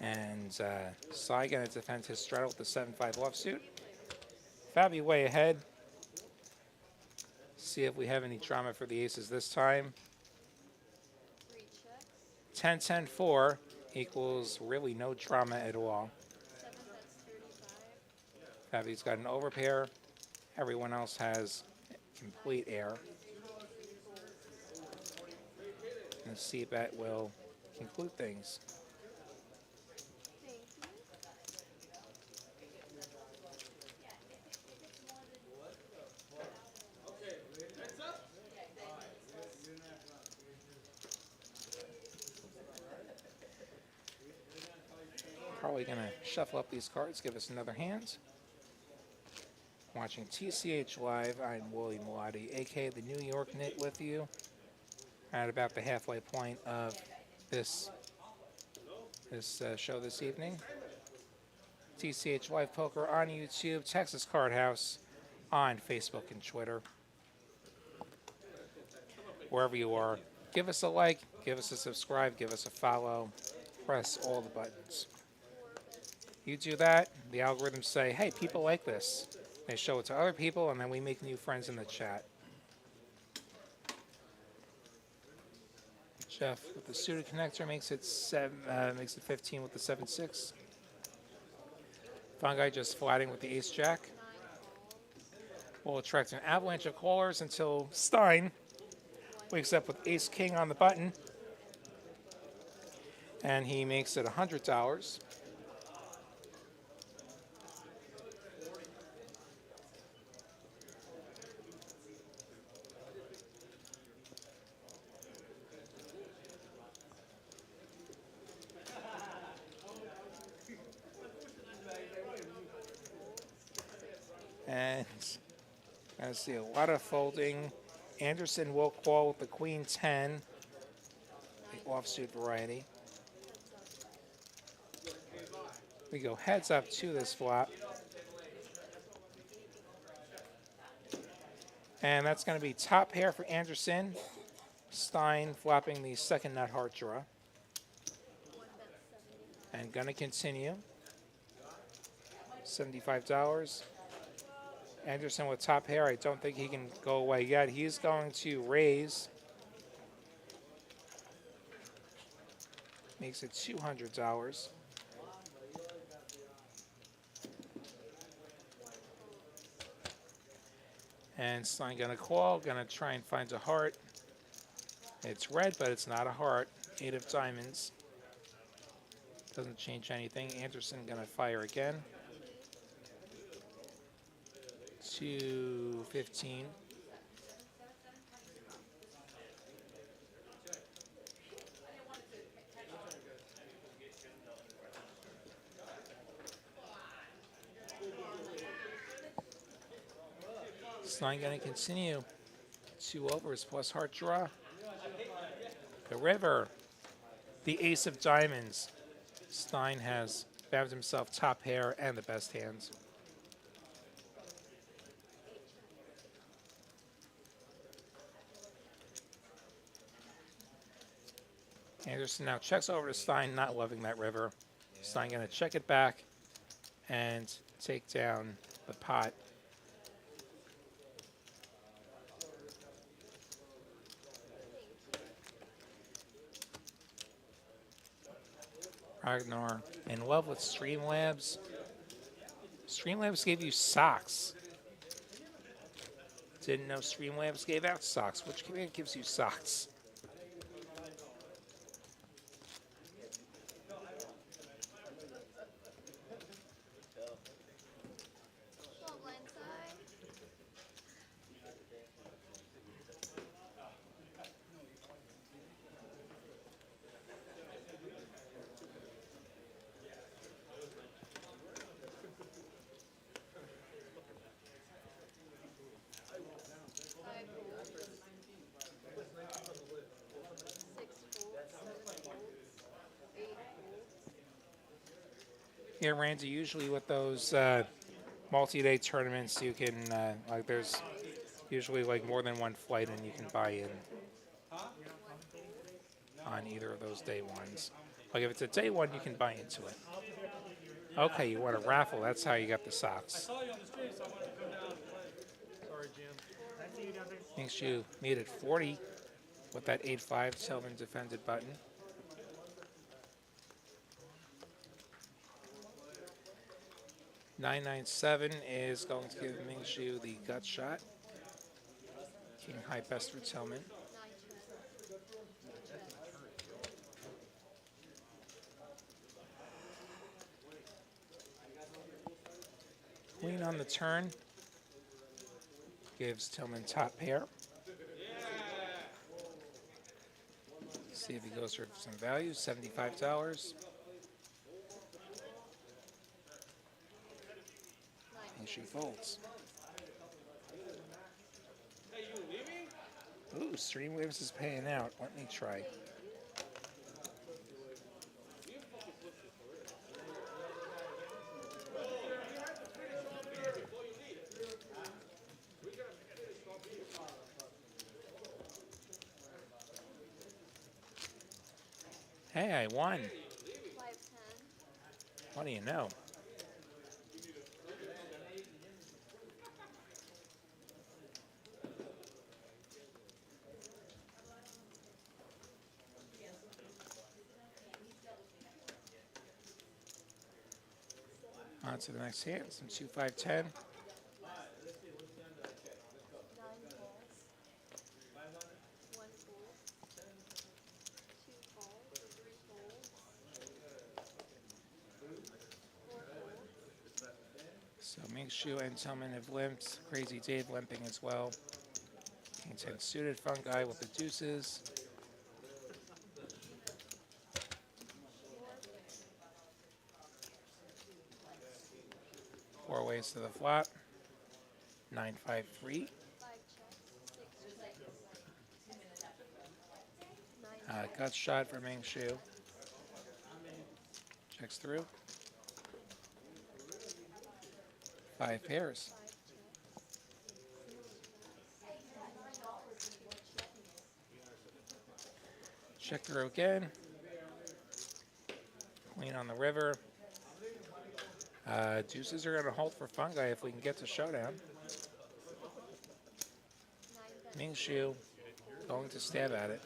And Cy gonna defend his straddle with the 7-5 offsuit. Fabi way ahead. See if we have any drama for the aces this time. 10-10-4 equals really no drama at all. 7 bets 35. Fabi's got an overpair. Everyone else has complete air. And C-bet will conclude things. Thank you. Probably going to shuffle up these cards, give us another hand. Watching TCH Live, I'm Willie Malati, aka the New York Knit, with you at about the halfway point of this show this evening. TCH Live Poker on YouTube, Texas Card House on Facebook and Twitter. Wherever you are, give us a like, give us a subscribe, give us a follow, press all the buttons. You do that, the algorithms say, hey, people like this. They show it to other people, and then we make new friends in the chat. Jeff with the suited connector makes it 15 with the 7-6. Fungi just flatting with the ace-jack. Will attract an avalanche of callers until Stein wakes up with ace-king on the button. And he makes it $100. And I see a lot of folding. Anderson will call with the queen 10, the offsuit variety. We go heads up to this flop. And that's going to be top pair for Anderson. Stein flopping the second nut heart draw. And going to continue. $75. Anderson with top pair. I don't think he can go away yet. He's going to raise. Makes it $200. And Stein gonna call, gonna try and find a heart. It's red, but it's not a heart. 8 of diamonds. Doesn't change anything. Anderson gonna fire again. 215. Stein gonna continue. 2 overs plus heart draw. The river. The ace of diamonds. Stein has found himself top pair and the best hands. Anderson now checks over to Stein, not loving that river. Stein gonna check it back and take down the pot. Ragnar in love with Streamlabs. Streamlabs gave you socks. Didn't know Streamlabs gave out socks. Which command gives you socks? Small blind side. Five folds. 6 folds. 7 folds. 8 folds. Yeah, Randy, usually with those multi-day tournaments, you can, like there's usually like more than one flight and you can buy in on either of those day ones. Like if it's a day one, you can buy into it. Okay, you want a raffle. That's how you got the socks. Saw you on the stream, so I wanted to come down and play. Sorry, Jim. I see you down there. Thinks you needed 40 with that 8-5 Tillman defended button. $997 is going to give Mingshu the gut shot. King high best for Tillman. 9 Queen on the turn gives Tillman top pair. See if he goes for some value. $75. And she folds. Ooh, Streamwaves is paying out. Let me try. Hey, I won. 510. What do you know? On to the next hand. Some 2, 5, 10. 9 falls. 1 fold. 2 falls. 3 folds. 4 folds. So Mingshu and Tillman have limped. Crazy Dave limping as well. King 10 suited Fungi with the deuces. 4 ways to the flop. 9, 5, 3. 5 checks. 6 checks. 9 Gut shot for Mingshu. Checks through. 5 pairs. 5 checks. Check through again. Queen on the river. Deuces are going to hold for Fungi if we can get to showdown. 9 Mingshu going to stab at it.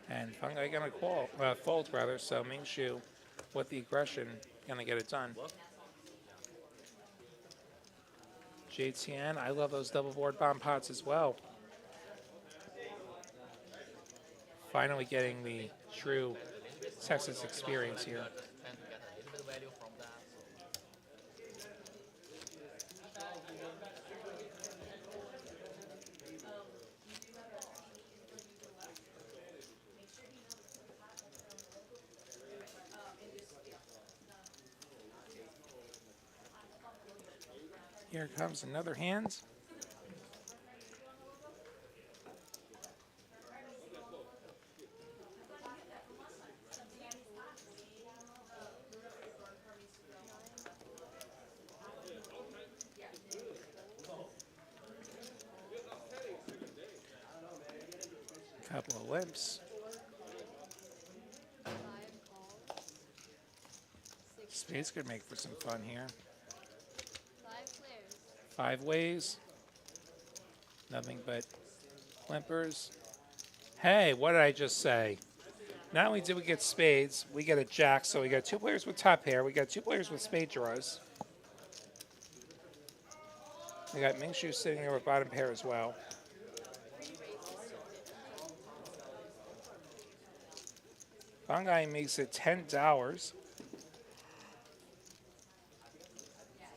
And Fungi gonna fold rather, so Mingshu with the aggression gonna get it done. JTN, I love those double board bomb pots as well. Finally getting the true Texas experience here. Tend to get a little bit of value from that. So. Here comes another hand. Couple of limps. 5 calls. 6 Spades could make for some fun here. 5 players. 5 ways. Nothing but limpers. Hey, what did I just say? Not only did we get spades, we get a jack, so we got 2 players with top pair. We got 2 players with spade draws. We got Mingshu sitting there with bottom pair as well. 3 raises to 50. Fungi makes it $10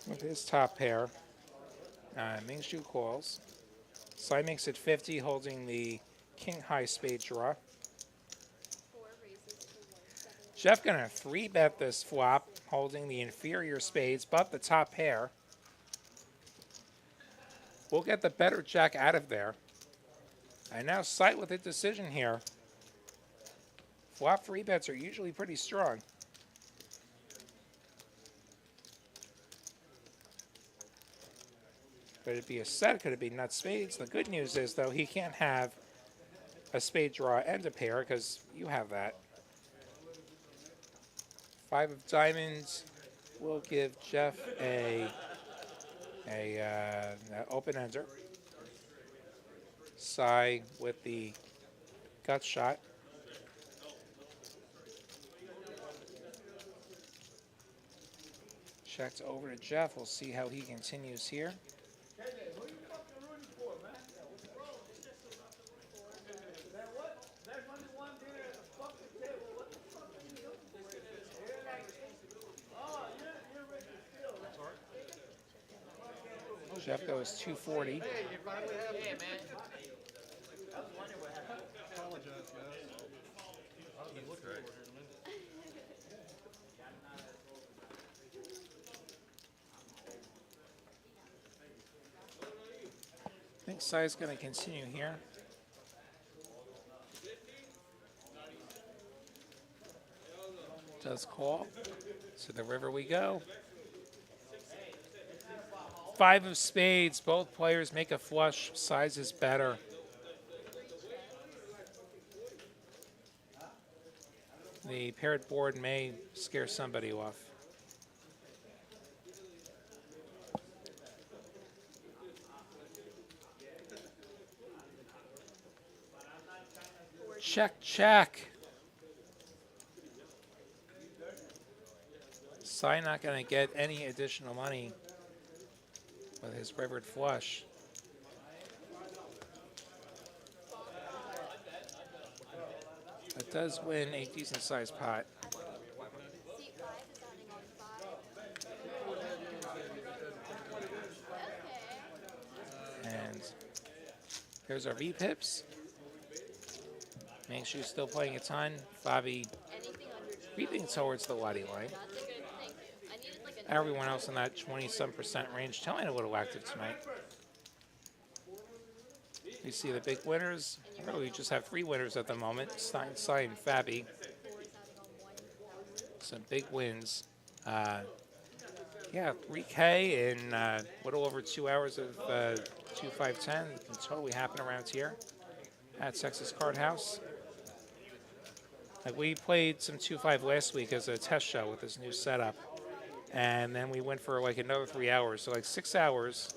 with his top pair. Mingshu calls. Stein makes it 50, holding the king high spade draw. 4 raises to 170. Jeff gonna 3-bet this flop, holding the inferior spades, but the top pair. We'll get the better jack out of there. And now sight with a decision here. Flop 3-bets are usually pretty strong. Could it be a set? Could it be nut spades? The good news is, though, he can't have a spade draw and a pair because you have that. 5 of diamonds will give Jeff a open ender. Sai with the gut shot. Checked over to Jeff. We'll see how he continues here. Who you fucking rooting for, man? Man, what? There's only one dinner at the fucking table. What the fuck are you doing? Oh, you're ready to steal, right? Jeff goes 240. Hey, man. Apologize, guys. You look right. I think Sai's going to continue here. Does call. To the river we go. 5 of spades. Both players make a flush. Size is better. The paired board may scare somebody off. Check, check. Sai not going to get any additional money with his rivered flush. It does win a decent sized pot. Seat 5 is adding on 5. Okay. And here's our VPIPs. Mingshu still playing a ton. Fabi Anything under 2. creeping towards the waddy line. That's a good, thank you. I needed like a Everyone else in that 20-some% range telling a little active tonight. We see the big winners. Really, we just have 3 winners at the moment. Stein, Sai, and Fabi. 4 is adding on 1,000. Some big wins. Yeah, 3K in a little over 2 hours of 2-5-10 can totally happen around here at Texas Card House. Like we played some 2-5 last week as a test show with this new setup, and then we went for like another 3 hours. So like 6 hours.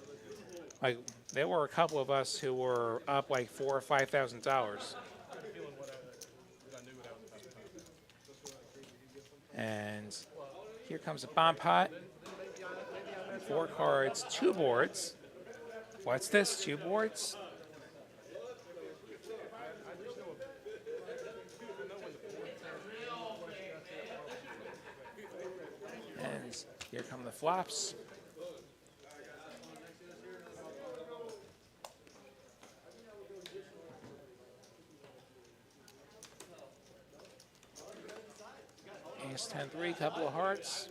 Like there were a couple of us who were up like $4,000 or $5,000. Here comes a bomb pot. 4 cards, 2 boards. What's this? 2 boards? And here come the flops. Ace 10-3, couple of hearts.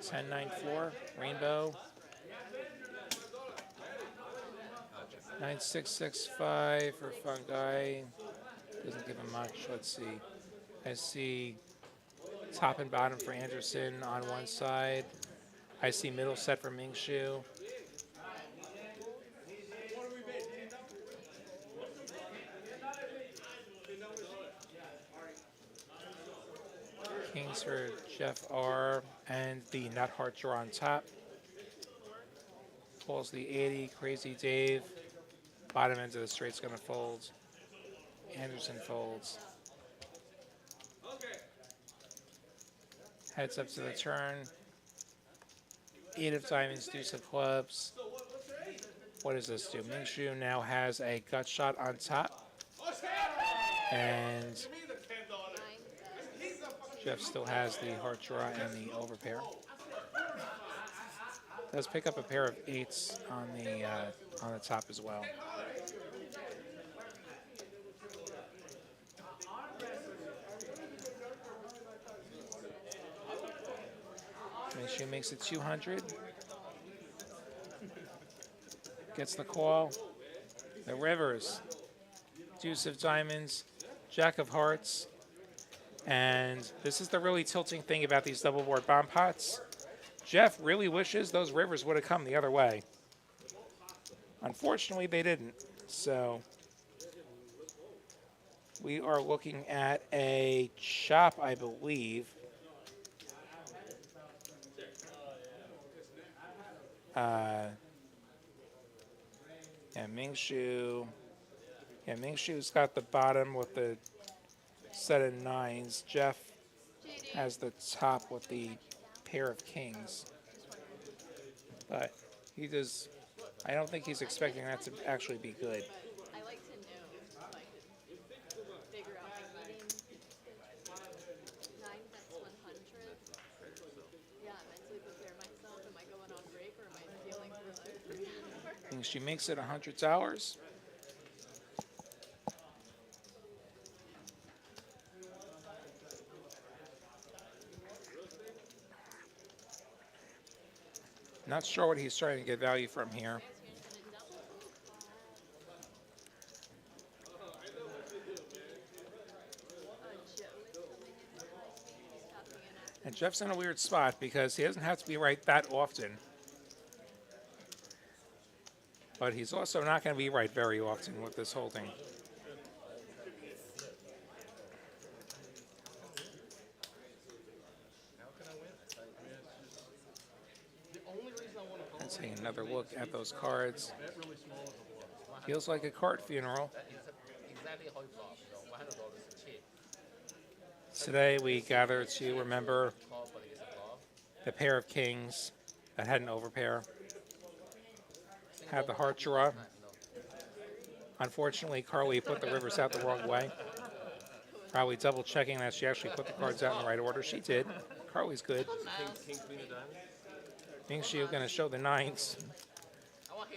10-9-4, rainbow. 9-6-6-5 for Fungi. Doesn't give him much. Let's see. I see top and bottom for Anderson on one side. I see middle set for Mingshu. Kings for Jeff R. And the nut heart draw on top. Pulls the 80, Crazy Dave. Bottom end of the straight's going to fold. Anderson folds. Heads up to the turn. 8 of diamonds, deuce of clubs. What does this do? Mingshu now has a gut shot on top. And Jeff still has the heart draw and the overpair. Does pick up a pair of 8s on the top as well. Mingshu makes it 200. Gets the call. The rivers. Deuce of diamonds. Jack of hearts. And this is the really tilting thing about these double board bomb pots. Jeff really wishes those rivers would have come the other way. Unfortunately, they didn't. So we are looking at a chop, I believe. Yeah, Mingshu. Yeah, Mingshu's got the bottom with the set of 9s. Jeff has the top with the pair of kings. But he does. I don't think he's expecting that to actually be good. I like to know, so I could figure out my meeting. 9 bets 100. Yeah, mentally prepare myself. Am I going on break or am I feeling for I think she makes it $100. Not sure what he's trying to get value from here. And Jeff's in a weird spot because he doesn't have to be right that often. But he's also not going to be right very often with this holding. Let's take another look at those cards. Feels like a card funeral. Today we gather to remember the pair of kings that had an overpair. Had the heart draw. Unfortunately, Carly put the rivers out the wrong way. Probably double checking that she actually put the cards out in the right order. She did. Carly's good. King, queen of diamonds? Mingshu going to show the 9s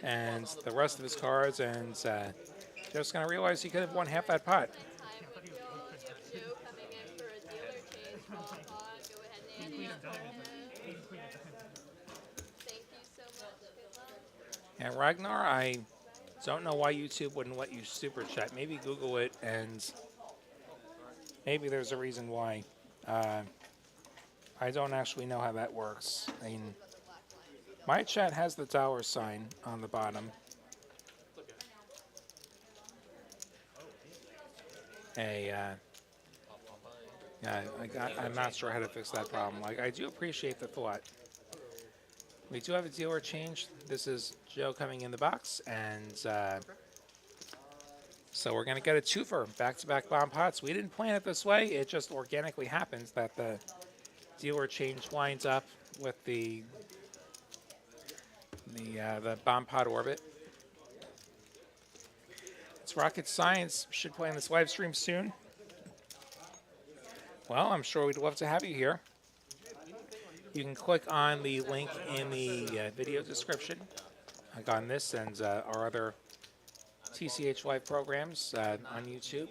and the rest of his cards, and just going to realize he could have won half that pot. And Ragnar, I don't know why YouTube wouldn't let you super chat. Maybe Google it, and maybe there's a reason why. I don't actually know how that works. I mean, my chat has the $ sign on the bottom. I'm not sure how to fix that problem. Like, I do appreciate the thought. We do have a dealer change. This is Joe coming in the box, and So we're going to get a twofer, back-to-back bomb pots. We didn't plan it this way. It just organically happens that the dealer change lines up with the bomb pot orbit. It's rocket science. Should play on this live stream soon. Well, I'm sure we'd love to have you here. You can click on the link in the video description, like on this and our other TCH live programs on YouTube.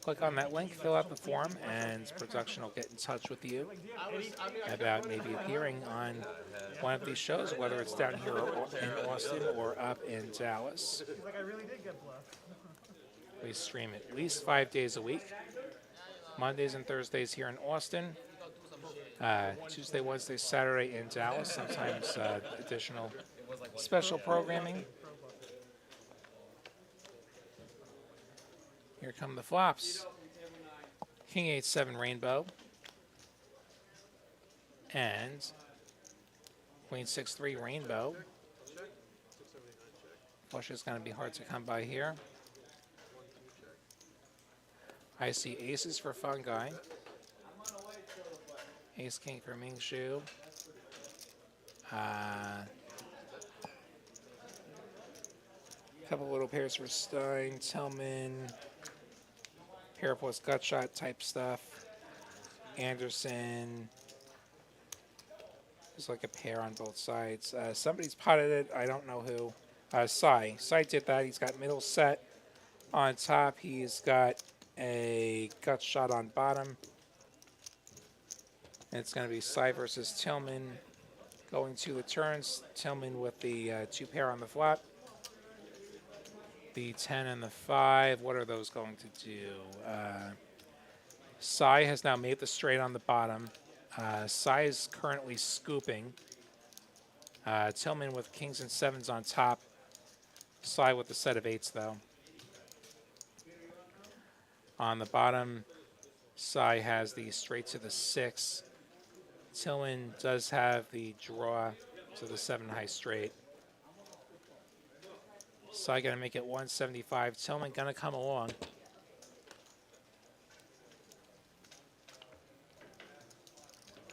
Click on that link, fill out the form, and production will get in touch with you about maybe appearing on one of these shows, whether it's down here in Austin or up in Dallas. We stream at least 5 days a week, Mondays and Thursdays here in Austin, Tuesday, Wednesday, Saturday in Dallas, sometimes additional special programming. Here come the flops. King 8-7 rainbow. And Queen 6-3 rainbow. Flush is going to be hard to come by here. I see aces for Fungi. Ace King for Mingshu. Couple little pairs for Stein, Tillman. Pair plus gut shot type stuff. Anderson. There's like a pair on both sides. Somebody's potted it. I don't know who. Sai. Sai did that. He's got middle set on top. He's got a gut shot on bottom. And it's going to be Sai versus Tillman going to the turns. Tillman with the 2 pair on the flop. The 10 and the 5, what are those going to do? Sai has now made the straight on the bottom. Sai is currently scooping. Tillman with kings and 7s on top. Sai with the set of 8s, though. On the bottom, Sai has the straight to the 6. Tillman does have the draw to the 7 high straight. Sai going to make it 175. Tillman going to come along.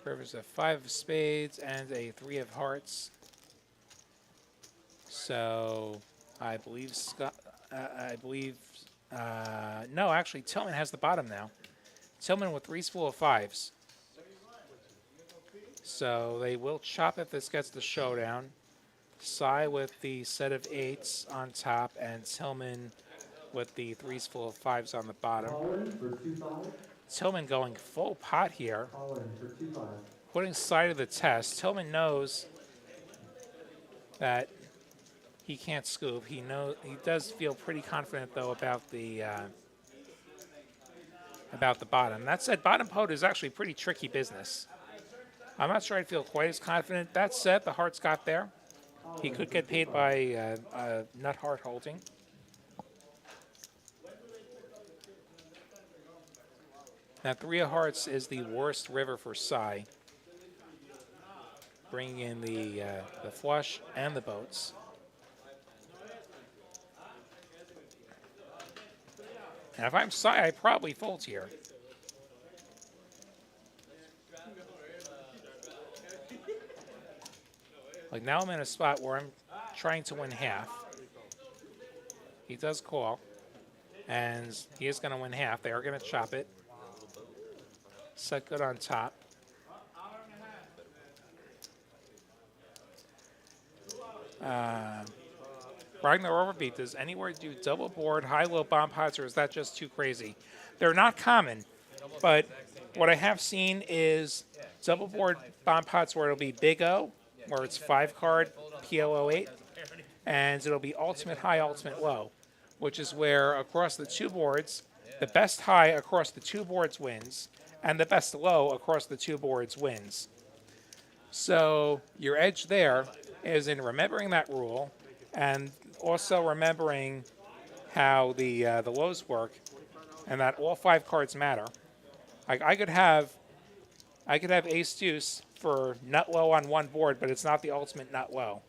River's a 5 of spades and a 3 of hearts. So I believe no, actually Tillman has the bottom now. Tillman with 3's full of 5s. So they will chop if this gets the showdown. Sai with the set of 8s on top, and Tillman with the 3's full of 5s on the bottom. Tillman going full pot here, putting Sai to the test. Tillman knows that he can't scoop. He does feel pretty confident though about the bottom. That said, bottom pot is actually pretty tricky business. I'm not sure I'd feel quite as confident. That said, the hearts got there. He could get paid by nut heart holding. Now, 3 of hearts is the worst river for Sai, bringing in the flush and the boats. And if I'm Sai, I probably fold here. Like now I'm in a spot where I'm trying to win half. He does call, and he is going to win half. They are going to chop it. Set good on top. Ragnar Overbeat, does anywhere do double board, high-low bomb pots, or is that just too crazy? They're not common, but what I have seen is double board bomb pots where it'll be Big O, where it's 5-card PLO8, and it'll be ultimate high, ultimate low, which is where across the 2 boards, the best high across the 2 boards wins, and the best low across the 2 boards wins. So your edge there is in remembering that rule, and also remembering how the lows work, and that all 5 cards matter. Like I could have ace deuce for nut low on one board, but it's not the ultimate nut low.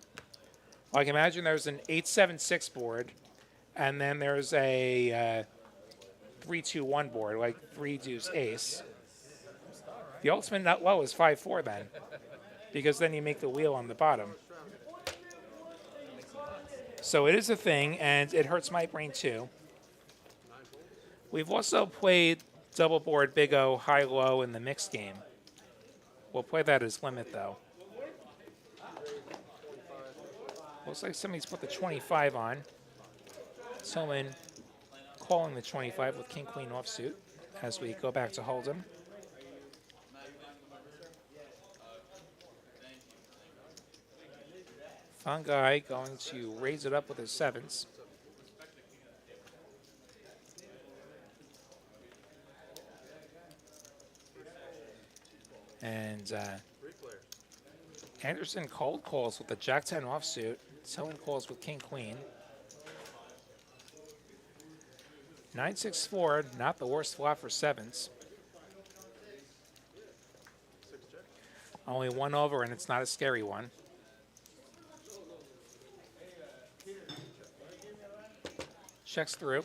Like imagine there's an 8-7-6 board, And then there's a 3-2-1 board, like 3 deuce ace. The ultimate nut low is 5-4 then, because then you make the wheel on the bottom. So it is a thing, and it hurts my brain too. We've also played double board big O, high low in the mixed game. We'll play that as limit though. Looks like somebody's put the 25 on. Tillman calling the 25 with king queen offsuit as we go back to hold'em. Fungi going to raise it up with his sevens. And Anderson cold calls with the jack-10 offsuit. Tillman calls with king-queen. 9-6-4, not the worst flop for sevens. Only one over, and it's not a scary one. Checks through.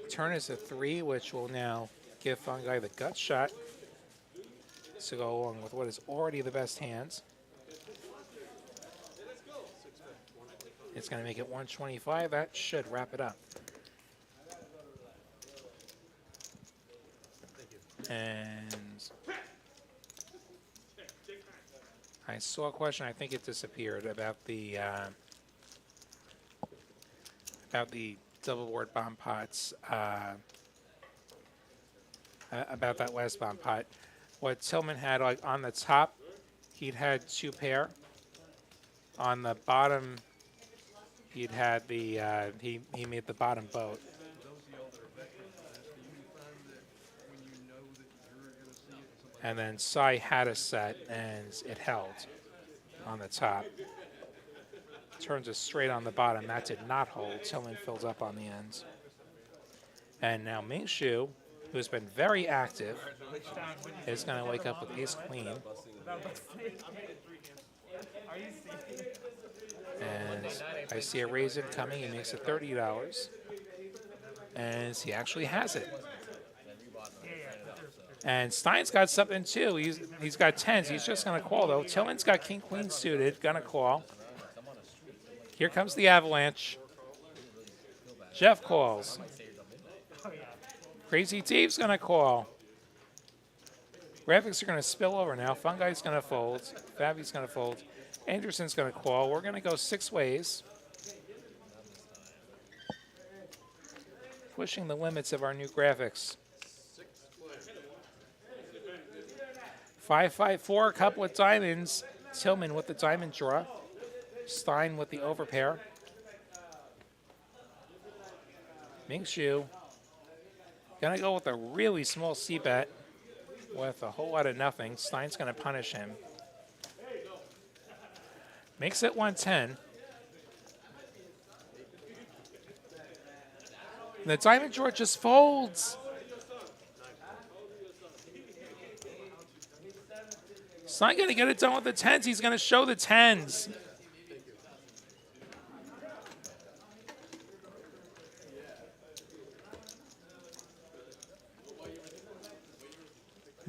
Turn is a 3, which will now give Fungi the gut shot to go along with what is already the best hands. It's going to make it 125. That should wrap it up. And I saw a question, I think it disappeared, about the double board bomb pots, about that last bomb pot. What Tillman had, like on the top, he'd had 2 pair. On the bottom, he'd had the he made the bottom boat. And then Sai had a set, and it held on the top. Turns it straight on the bottom. That did not hold. Tillman fills up on the ends. And now Mingshu, who's been very active, is going to wake up with ace-queen. And I see a raise incoming. He makes it $30. And he actually has it. And Stein's got something too. He's got 10s. He's just going to call though. Tillman's got king-queen suited. Going to call. Here comes the avalanche. Jeff calls. Crazy Dave's going to call. Graphics are going to spill over now. Fungi's going to fold. Fabi's going to fold. Anderson's going to call. We're going to go 6 ways. Pushing the limits of our new graphics. 5-5-4, a couple of diamonds. Tillman with the diamond draw. Stein with the overpair. Mingshu gonna go with a really small c-bet with a whole lot of nothing. Stein's gonna punish him. Makes it 110. The diamond draw just folds. Stein gonna get it done with the 10s. He's gonna show the 10s.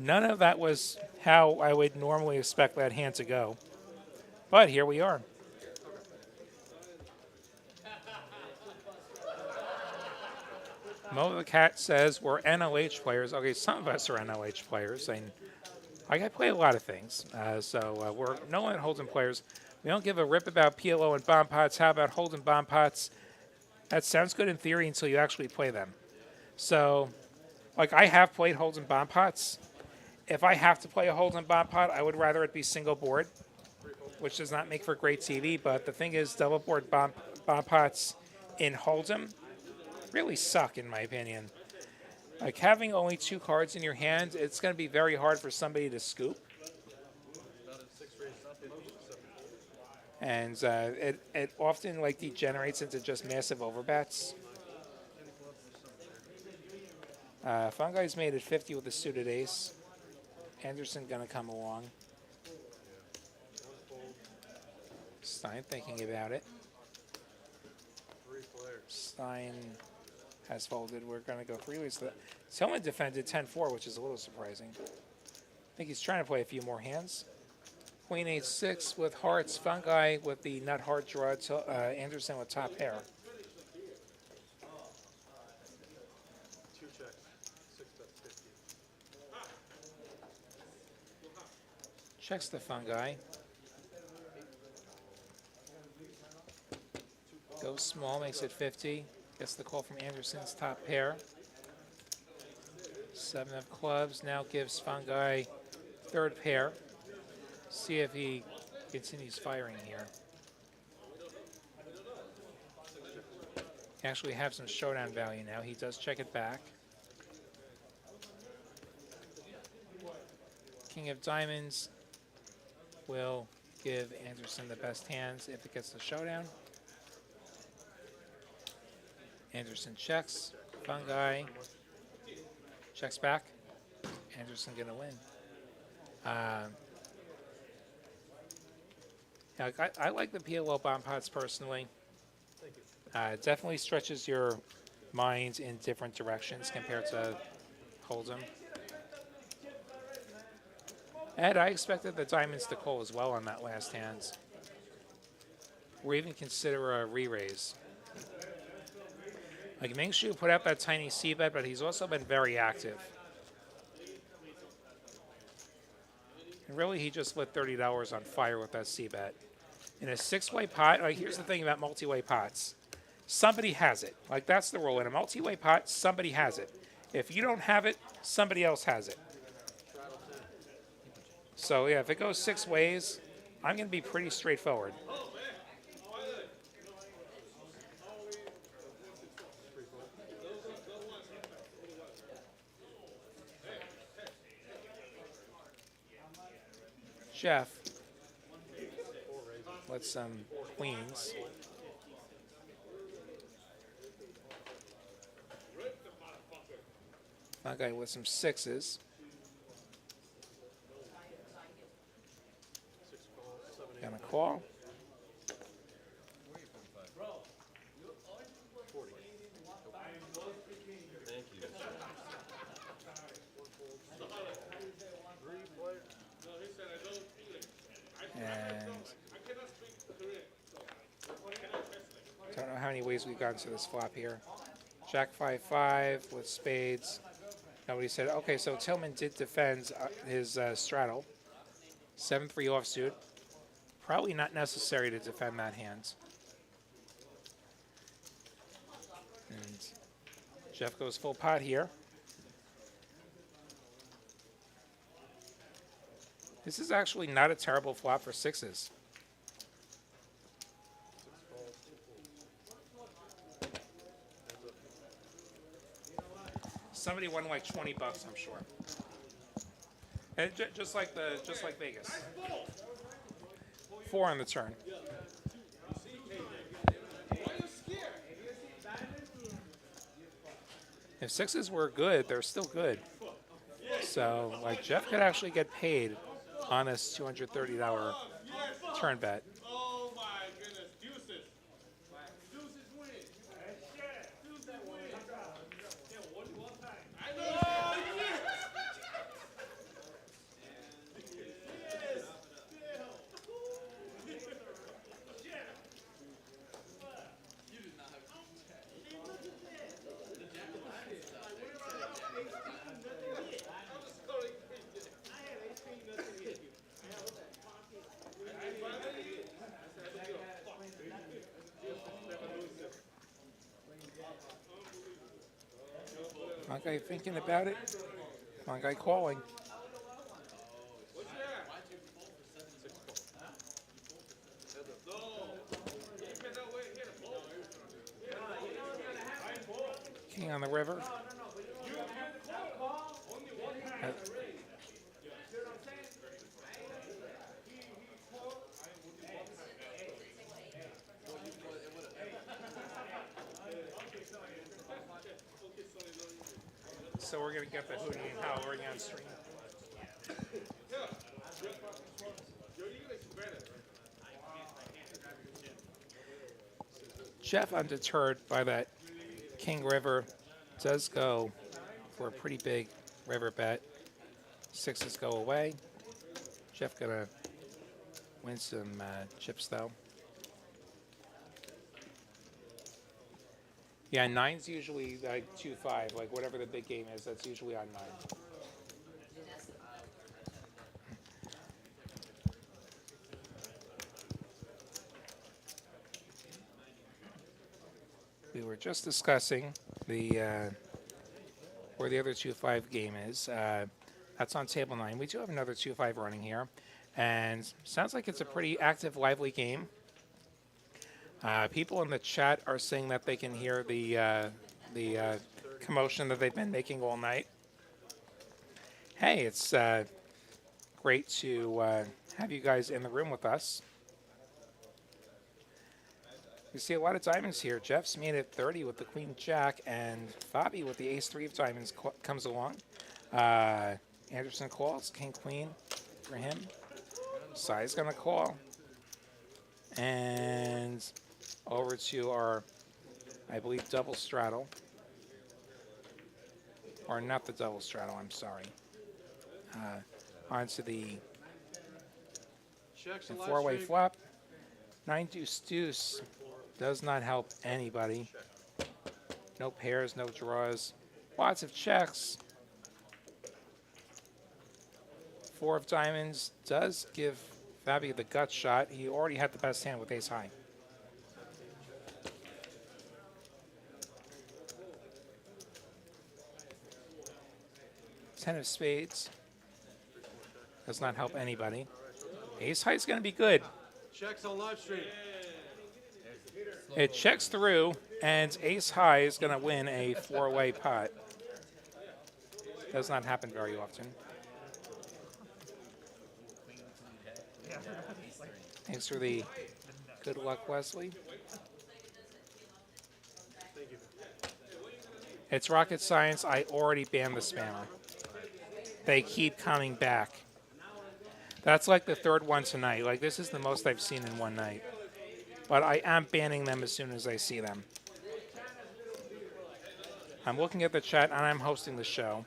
None of that was how I would normally expect that hand to go. But here we are. Mo the Cat says we're NLH players. Okay, some of us are NLH players. And I play a lot of things. So we're no limit hold'em players. We don't give a rip about PLO and bomb pots. How about hold'em bomb pots? That sounds good in theory until you actually play them. So, like, I have played hold'em bomb pots. If I have to play a hold'em bomb pot, I would rather it be single board, which does not make for great TV. But the thing is, double board bomb pots in hold'em really suck, in my opinion. Like, having only 2 cards in your hand, it's going to be very hard for somebody to scoop. And it often, like, degenerates into just massive overbets. Fungi's made it 50 with a suited ace. Anderson going to come along. Stein thinking about it. 3 players. Stein has folded. We're going to go freely. So Tillman defended 10-4, which is a little surprising. I think he's trying to play a few more hands. Queen 8-6 with hearts. Fungi with the nut heart draw. Anderson with top pair. 2 checks. 6 bet 50. Checks the Fungi. Goes small, makes it 50. Gets the call from Anderson's top pair. 7 of clubs now gives Fungi third pair. See if he continues firing here. He actually have some showdown value now. He does check it back. King of diamonds will give Anderson the best hands if it gets the showdown. Anderson checks. Fungi checks back. Anderson gonna win. I like the PLO bomb pots personally. It definitely stretches your mind in different directions compared to holdem. And I expected the diamonds to call as well on that last hand. Or even consider a re-raise. Like Mingshu put out that tiny c-bet, but he's also been very active. And really, he just lit $30 on fire with that c-bet. In a 6-way pot, like here's the thing about multi-way pots. Somebody has it. Like that's the rule. In a multi-way pot, somebody has it. If you don't have it, somebody else has it. So yeah, if it goes 6 ways, I'm going to be pretty straightforward. Jeff, with some queens. My guy with some 6s. Gonna call. Thank you. And don't know how many ways we've gotten to this flop here. Jack 5-5 with spades. Nobody said, okay, so Tillman did defend his straddle. 7-3 offsuit. Probably not necessary to defend that hand. And Jeff goes full pot here. This is actually not a terrible flop for 6s. Somebody won like 20 bucks, I'm sure. And just like Vegas. 4 on the turn. If 6s were good, they're still good. So, like, Jeff could actually get paid on this $230 turn bet. Oh my goodness, deuces. Deuces win. Deuces win. Yeah, one time. I know. Yes. You did not have My guy thinking about it. My guy calling. King on the river. So we're going to get the Hootie and Howling on stream. Jeff, undeterred by that King River, does go for a pretty big river bet. Sixes go away. Jeff gonna win some chips though. Yeah, nine's usually like 2-5, like whatever the big game is. That's usually on 9. We were just discussing the where the other 2-5 game is. That's on table 9. We do have another 2-5 running here, and sounds like it's a pretty active, lively game. People in the chat are saying that they can hear the commotion that they've been making all night. Hey, it's great to have you guys in the room with us. We see a lot of diamonds here. Jeff's made it 30 with the Queen Jack, and Fabi with the Ace-3 of diamonds comes along. Anderson calls, King Queen for him. Sai's gonna call. And over to our, I believe, double straddle. Or not the double straddle, I'm sorry. Onto the four-way flop. 9 deuce deuce does not help anybody. No pairs, no draws. Lots of checks. 4 of diamonds does give Fabi the gut shot. He already had the best hand with ace high. Ten of spades does not help anybody. Ace high is going to be good. Checks on live stream. It checks through, and ace high is going to win a 4-way pot. Does not happen very often. Thanks for the good luck, Wesley. It's rocket science. I already banned the spammer. They keep coming back. That's like the 3rd one tonight. Like, this is the most I've seen in one night. But I am banning them as soon as I see them. I'm looking at the chat, and I'm hosting the show.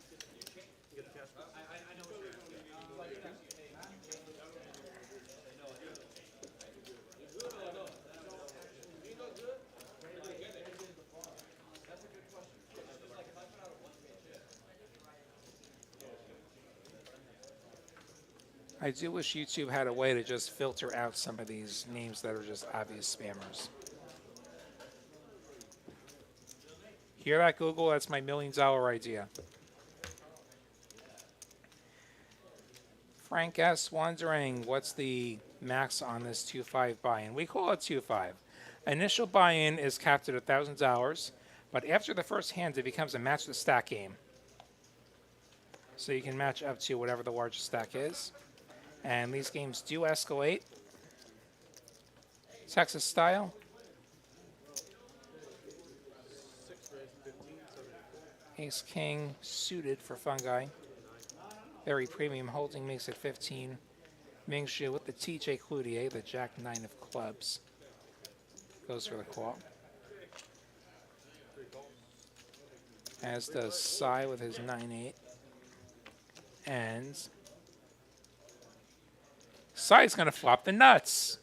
I do wish YouTube had a way to just filter out some of these names that are just obvious spammers. Hear that, Google? That's my $1 million idea. Frank S. wondering what's the max on this 2-5 buy-in. We call it 2-5. Initial buy-in is capped at $1,000, but after the first hand, it becomes a match the stack game. So you can match up to whatever the largest stack is. And these games do escalate. Texas style. Ace King suited for Fungi. Very premium holding makes it 15. Ming-Shu with the TJ Cloutier, the Jack 9 of clubs. Goes for the call. As does Sai with his 9-8. And Sai's going to flop the nuts.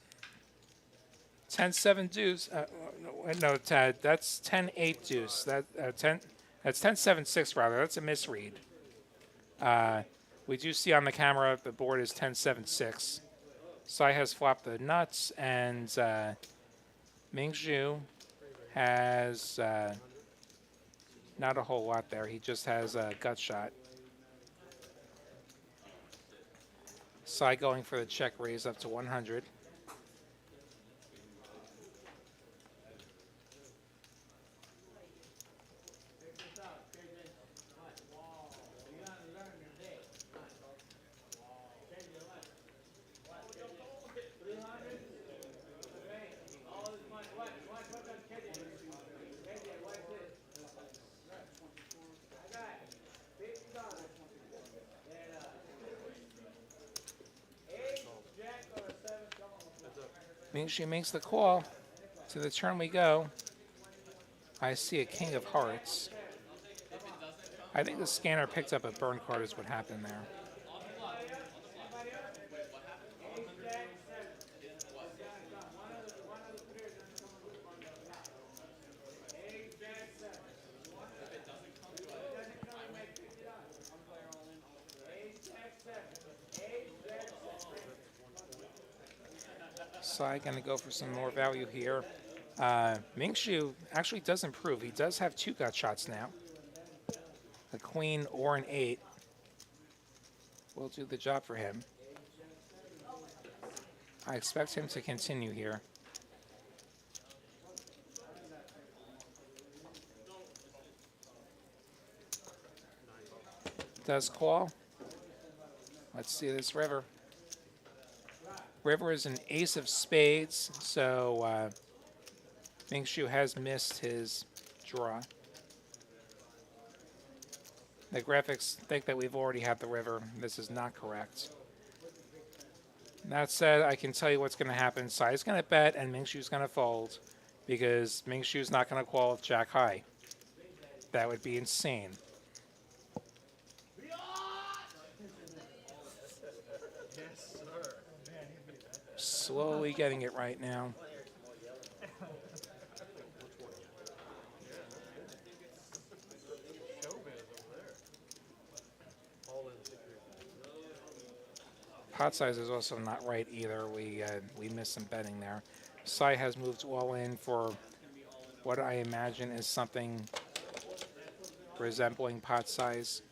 10-7 deuce. No, Ted, that's 10-8 deuce. That's 10-7-6 rather. That's a misread. We do see on the camera the board is 10-7-6. Sai has flopped the nuts, and Ming-Shu has not a whole lot there. He just has a gut shot. Sai going for the check raise up to 100. Ming-Shu makes the call. To the turn we go. I see a king of hearts. I think the scanner picked up a burn card is what happened there. Sai going to go for some more value here. Mingshu actually does improve. He does have 2 gut shots now. A queen or an 8 will do the job for him. I expect him to continue here. Does call. Let's see this river. River is an ace of spades, so Mingshu has missed his draw. The graphics think that we've already had the river. This is not correct. That said, I can tell you what's going to happen. Sai's going to bet and Mingshu's going to fold because Mingshu's not going to call with jack high. That would be insane. Yes, sir. Slowly getting it right now. Pot size is also not right either. We missed some betting there. Sai has moved all in for what I imagine is something resembling pot size.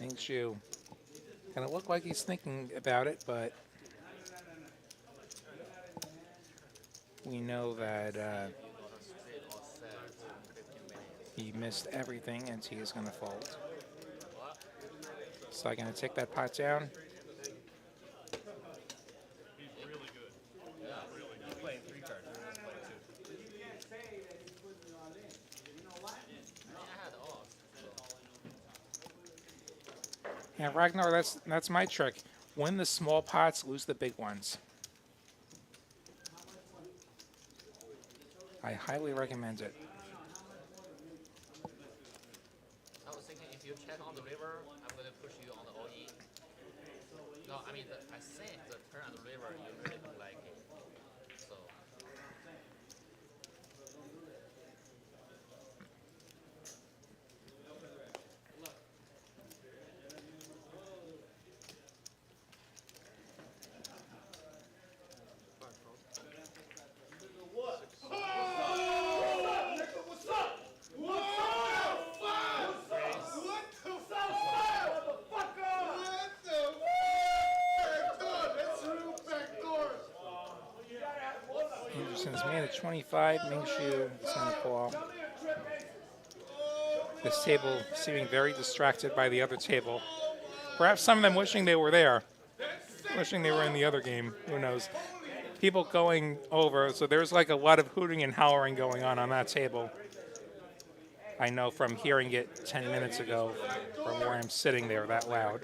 Mingshu gonna look like he's thinking about it, but we know that he missed everything and he is going to fold. So I'm going to take that pot down. He's really good. Yeah, really good. He's playing 3 cards. Yeah, Ragnar, that's my trick. Win the small pots, lose the big ones. I highly recommend it. I was thinking if you check on the river, I'm going to push you on the OE. No, I mean, I think the turn on the river, you really don't like it. So. Anderson's made at 25. Mingshu is going to call. This table seeming very distracted by the other table. Perhaps some of them wishing they were there. Wishing they were in the other game. Who knows? People going over. So there's like a lot of hooting and hollering going on that table. I know from hearing it 10 minutes ago from where I'm sitting there that loud.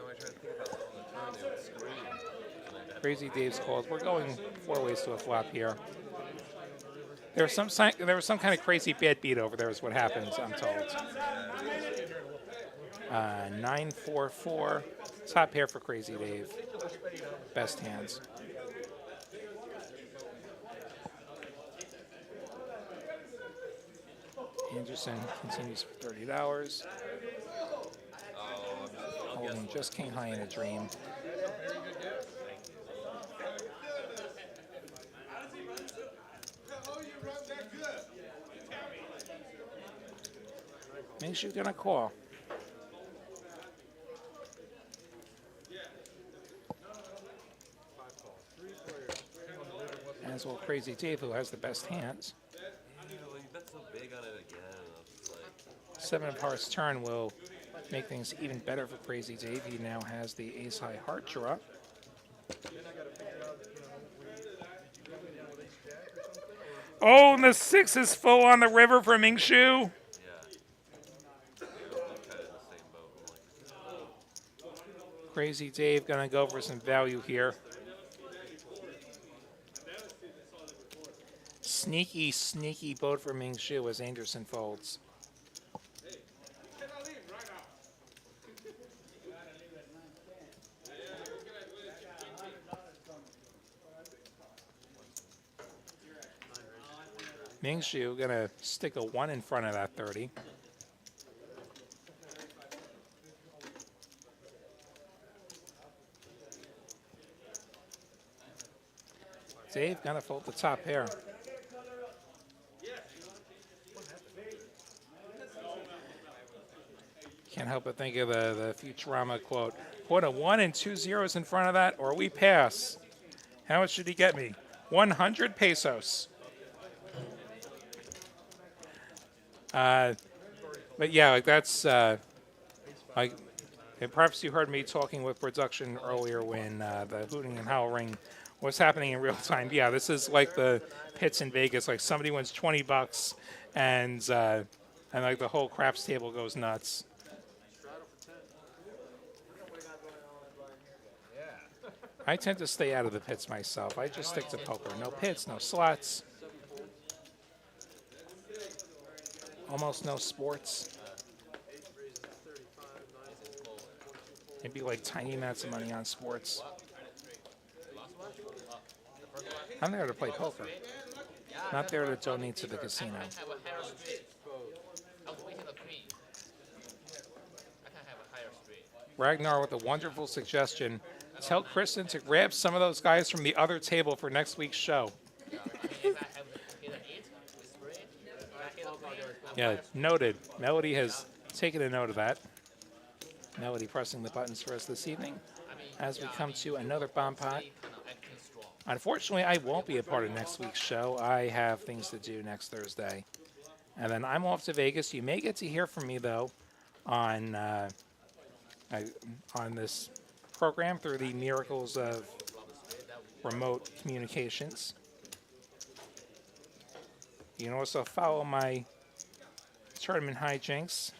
Crazy Dave's calls. We're going 4 ways to a flop here. There was some kind of crazy bad beat over there is what happens, I'm told. 9-4-4. Top pair for Crazy Dave. Best hands. Anderson continues for $30. Holding just king high in a dream. Mingshu's gonna call. As well, Crazy Dave, who has the best hands. Bet so big on it again. It's like 7 of hearts turn will make things even better for Crazy Dave. He now has the ace high heart draw. Oh, and the 6 is full on the river for Mingshu. Crazy Dave gonna go for some value here. Sneaky, sneaky boat for Ming Shu as Anderson folds. Ming Shu gonna stick a 1 in front of that 30. Dave gonna fold the top pair. Can't help but think of the Futurama quote. Put a 1 and 2 zeros in front of that or we pass. How much should he get me? 100 pesos. But yeah, like that's like. And perhaps you heard me talking with production earlier when the hooting and howling was happening in real time. Yeah, this is like the pits in Vegas. Like somebody wins $20 and like the whole craps table goes nuts. I tend to stay out of the pits myself. I just stick to poker. No pits, no slots. Almost no sports. Maybe like tiny amounts of money on sports. I'm there to play poker, not there to donate to the casino. Ragnar with a wonderful suggestion. Tell Kristen to grab some of those guys from the other table for next week's show. Yeah, noted. Melody has taken a note of that. Melody pressing the buttons for us this evening as we come to another bomb pot. Unfortunately, I won't be a part of next week's show. I have things to do next Thursday. And then I'm off to Vegas. You may get to hear from me, though, on this program through the miracles of remote communications. You can also follow my tournament hijinks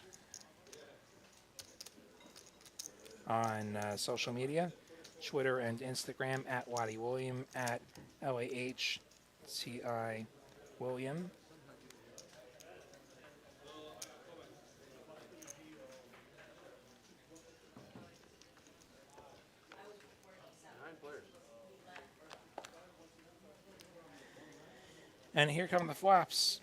on social media, Twitter and Instagram at Waddy William, at LAHTI William. And here come the flops.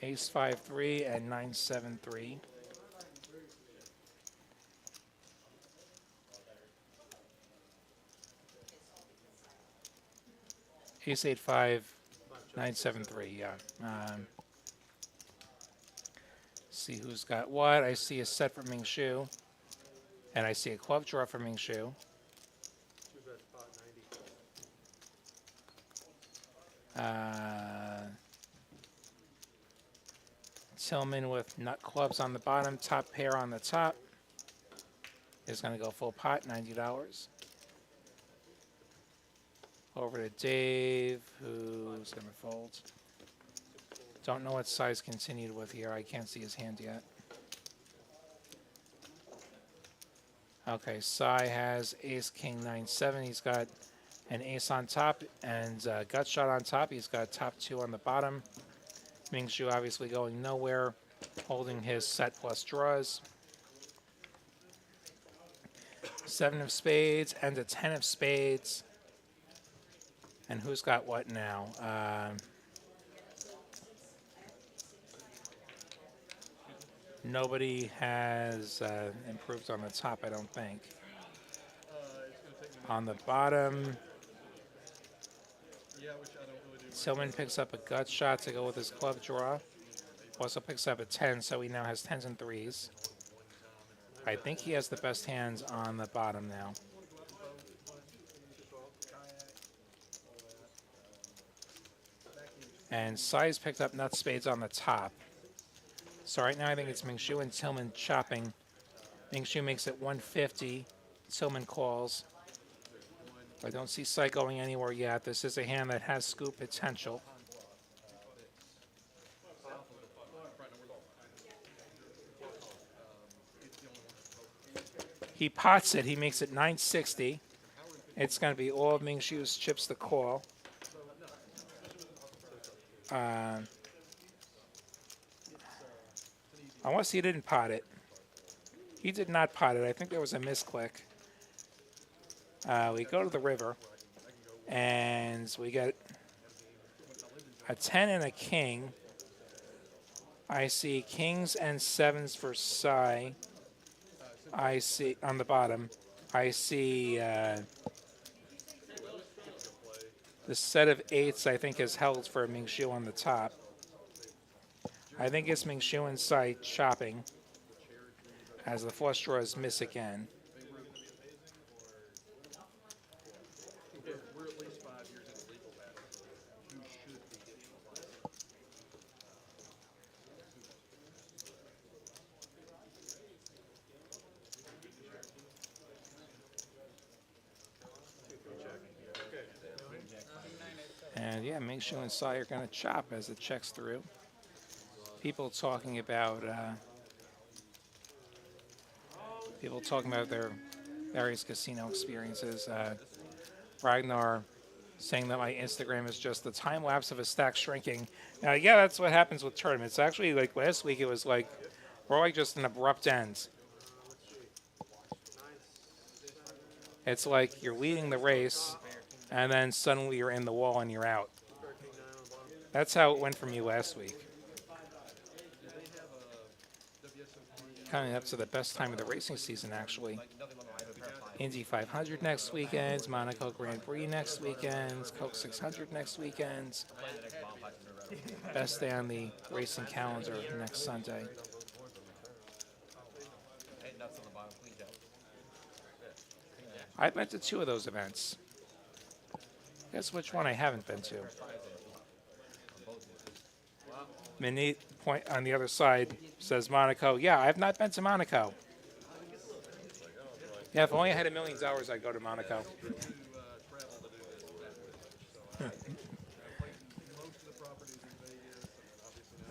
Ace 5-3 and 9-7-3. Ace 8-5, 9-7-3. Yeah. See who's got what. I see a set for Ming Shu, and I see a club draw for Ming Shu. Tillman with nut clubs on the bottom, top pair on the top. Is going to go full pot, $90. Over to Dave, who's going to fold. Don't know what size continued with here. I can't see his hand yet. Okay, Sai has ace, king, 9-7. He's got an ace on top and gut shot on top. He's got top 2 on the bottom. Ming Shu obviously going nowhere, holding his set plus draws. 7 of spades and a 10 of spades. And who's got what now? Nobody has improved on the top, I don't think. On the bottom, Tillman picks up a gut shot to go with his club draw. Also picks up a 10, so he now has 10s and 3s. I think he has the best hands on the bottom now. And Sai's picked up nut spades on the top. So right now I think it's Ming Shu and Tillman chopping. Ming Shu makes it 150. Tillman calls. I don't see Sai going anywhere yet. This is a hand that has scoop potential. He pots it. He makes it 960. It's going to be all of Ming Xiu's chips to call. Unless he didn't pot it. He did not pot it. I think there was a misclick. We go to the river, and we get a 10 and a king. I see kings and sevens for Psy. I see on the bottom. I see the set of eights. I think is held for Ming Xiu on the top. I think it's Ming Xiu and Psy chopping as the flush draws miss again. We're at least 5 years into legal battle. You should be getting a play. And yeah, Ming Xiu and Psy are going to chop as it checks through. People talking about their various casino experiences. Ragnar saying that my Instagram is just the time lapse of a stack shrinking. Now, yeah, that's what happens with tournaments. Actually, like last week, it was like more like just an abrupt end. It's like you're leading the race, and then suddenly you're in the wall and you're out. That's how it went for me last week. Coming up to the best time of the racing season, actually. Indy 500 next weekend, Monaco Grand Prix next weekend, Coke 600 next weekend. Best day on the racing calendar next Sunday. I've been to 2 of those events. Guess which one I haven't been to? Minnie point on the other side says Monaco. Yeah, I've not been to Monaco. Yeah, if only I had $1 million, I'd go to Monaco.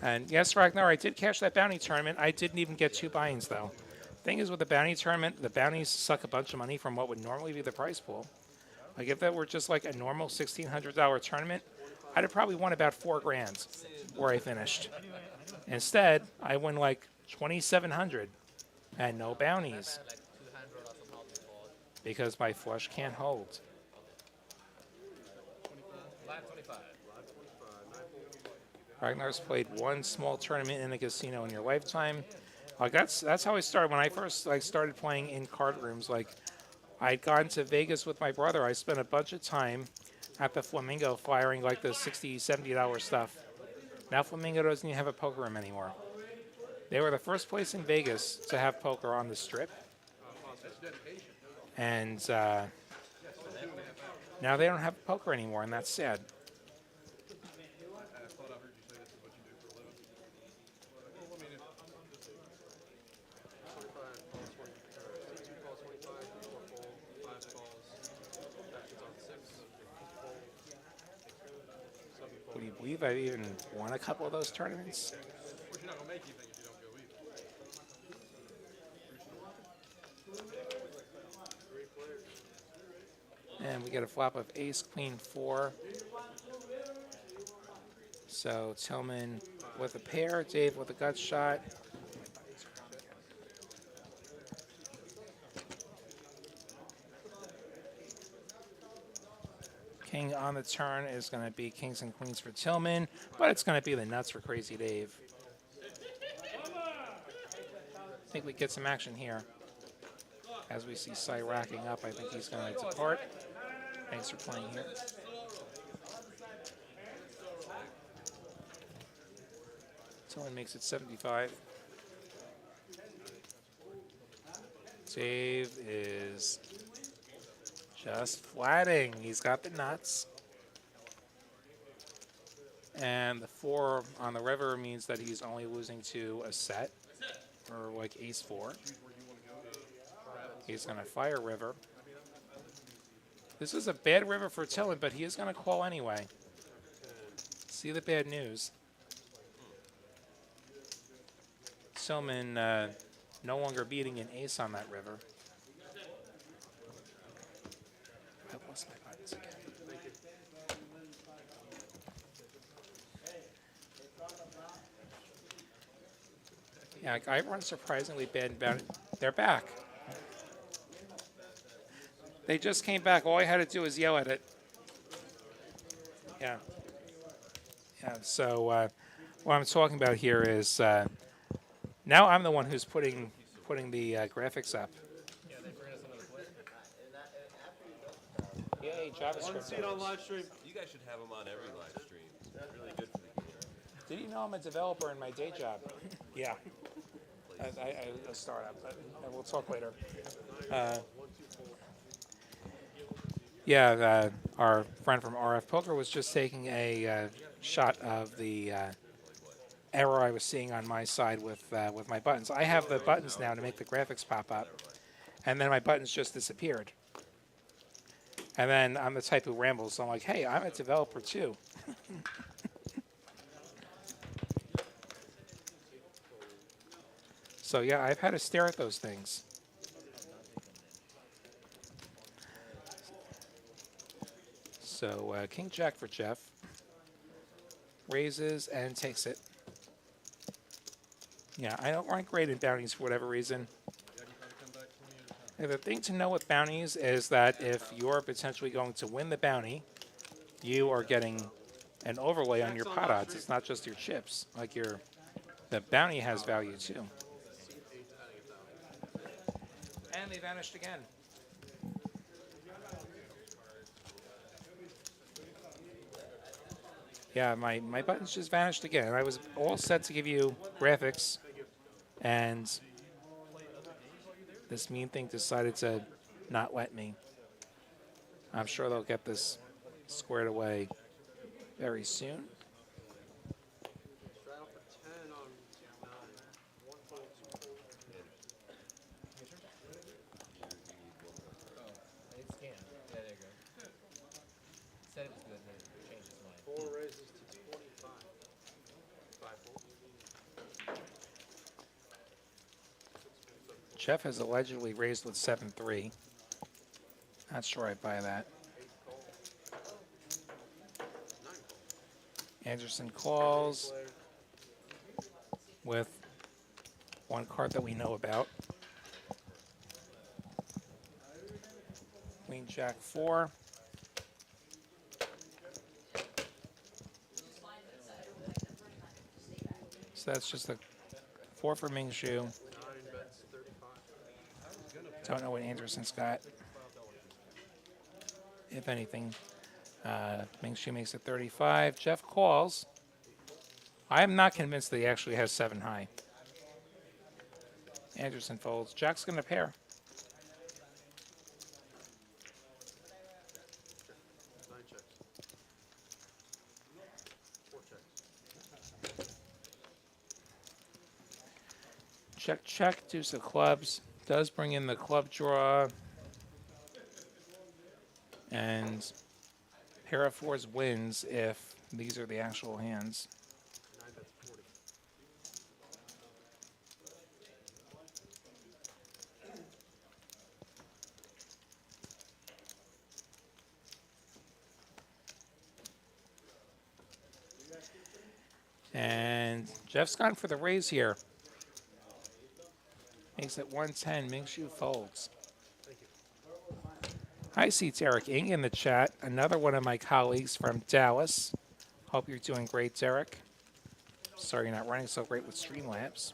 And yes, Ragnar, I did cash that bounty tournament. I didn't even get 2 buy-ins, though. Thing is, with the bounty tournament, the bounties suck a bunch of money from what would normally be the prize pool. Like, if that were just like a normal $1,600 tournament, I'd have probably won about $4 grand where I finished. Instead, I won like $2,700 and no bounties because my flush can't hold. Ragnar's played 1 small tournament in a casino in your lifetime. Like that's how I started. When I first started playing in card rooms, like I'd gone to Vegas with my brother. I spent a bunch of time at the Flamingo firing like the $60, $70 stuff. Now Flamingo doesn't even have a poker room anymore. They were the first place in Vegas to have poker on the Strip. And now they don't have poker anymore, and that's sad. Would you believe I've even won a couple of those tournaments? You're not gonna make anything if you don't go either. And we get a flop of ace, queen, 4. So Tillman with a pair, Dave with a gut shot. King on the turn is going to be kings and queens for Tillman, but it's going to be the nuts for Crazy Dave. I think we get some action here. As we see Cy racking up, I think he's going to depart. Thanks for playing here. Tillman makes it 75. Dave is just flatting. He's got the nuts. And the 4 on the river means that he's only losing to a set, or like ace 4. He's going to fire river. This is a bad river for Tillman, but he is going to call anyway. See the bad news. Tillman no longer beating an ace on that river. I've lost my buttons again. Yeah, like, I run surprisingly bad bounty. They're back. They just came back. All I had to do was yell at it. Yeah. Yeah. So what I'm talking about here is now I'm the one who's putting the graphics up. Yeah, they bring us another player. Yay, JavaScript. One seat on live stream. You guys should have them on every live stream. It's really good for the game. Did you know I'm a developer in my day job? Yeah. A startup, but we'll talk later. Our friend from RF Poker was just taking a shot of the error I was seeing on my side with my buttons. I have the buttons now to make the graphics pop up, and then my buttons just disappeared. And then I'm the type who rambles, so I'm like, hey, I'm a developer too. So yeah, I've had to stare at those things. So King Jack for Jeff. Raises and takes it. Yeah, I don't run great in bounties for whatever reason. And the thing to know with bounties is that if you're potentially going to win the bounty, you are getting an overlay on your pot odds. It's not just your chips. Like the bounty has value too. And they vanished again. Yeah, my buttons just vanished again. I was all set to give you graphics, and this mean thing decided to not let me. I'm sure they'll get this squared away very soon. It's scanned. Yeah, there you go. Said it was good, then changed his mind. 4 raises to 25. 5 fold. Jeff has allegedly raised with 7-3. Not sure I buy that. Anderson calls with one card that we know about. Queen Jack 4. So that's just a 4 for Ming Shu. 9 bets 35. Don't know what Anderson's got. If anything, Ming Shu makes it 35. Jeff calls. I am not convinced that he actually has 7 high. Anderson folds. Jack's going to pair. 9 checks. 4 checks. Check, check. Deuce of clubs. Does bring in the club draw. And pair of 4s wins if these are the actual hands. 9 bets 40. And Jeff's gone for the raise here. Makes it 110. Ming Shu folds. I see Derek Ing in the chat. Another one of my colleagues from Dallas. Hope you're doing great, Derek. Sorry you're not running so great with Streamlabs.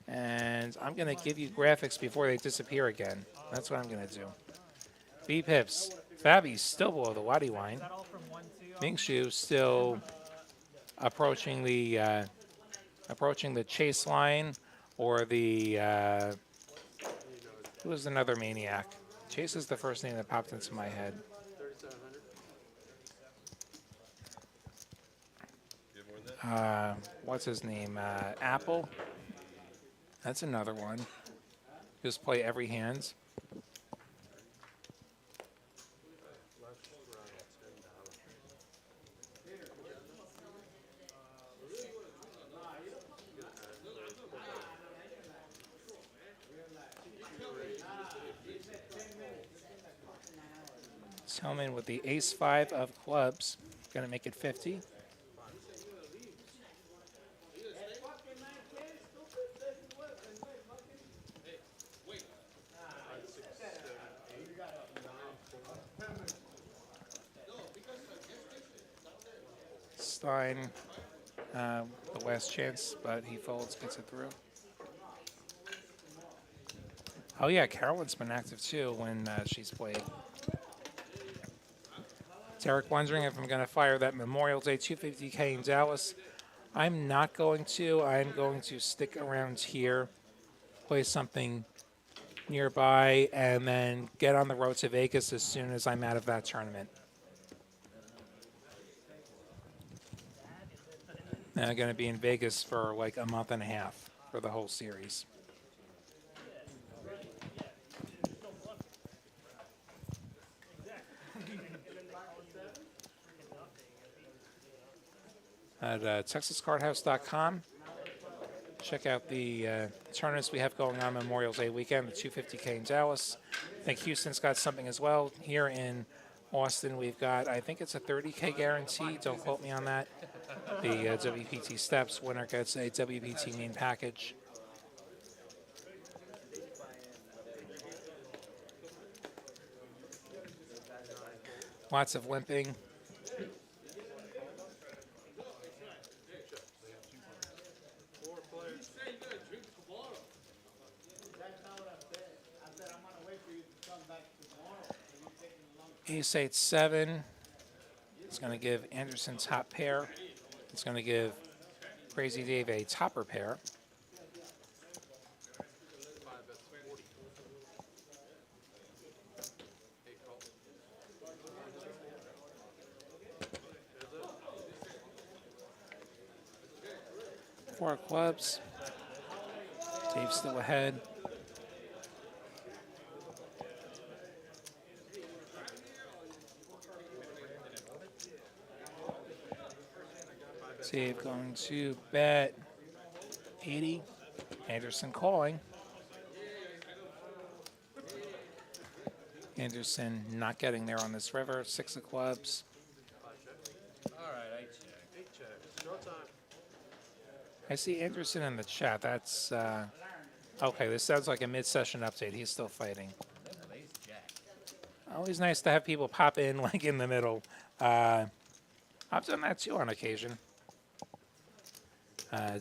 And I'm going to give you graphics before they disappear again. That's what I'm going to do. VPIPs. Fabi's still below the Waddy line. Ming Shu still approaching the chase line, or the who was another maniac? Chase is the first name that popped into my head. 3,700. You have more than that? What's his name? Apple. That's another one. Just play every hand. Left round $10. Tillman with the ace-5 of clubs. Going to make it 50. Stein, the last chance, but he folds, gets it through. Oh yeah, Carolyn's been active too when she's played. Derek wondering if I'm going to fire that Memorial Day 250K in Dallas. I'm not going to. I'm going to stick around here, play something nearby, and then get on the road to Vegas as soon as I'm out of that tournament. And I'm going to be in Vegas for like a month and a half for the whole series. At TexasCardHouse.com. Check out the tournaments we have going on Memorial Day weekend, the 250K in Dallas. I think Houston's got something as well. Here in Austin, we've got, I think it's a 30K guarantee. Don't quote me on that. The WPT Steps winner gets a WPT main package. Lots of limping. Ace-8-7. It's going to give Anderson top pair. It's going to give Crazy Dave a topper pair. Four clubs. Dave's still ahead. Dave going to bet 80. Anderson calling. Anderson not getting there on this river. 6 of clubs. All right, I check. Short time. I see Anderson in the chat. That's okay. This sounds like a mid-session update. He's still fighting. Ace jack. Always nice to have people pop in like in the middle. I've done that too on occasion.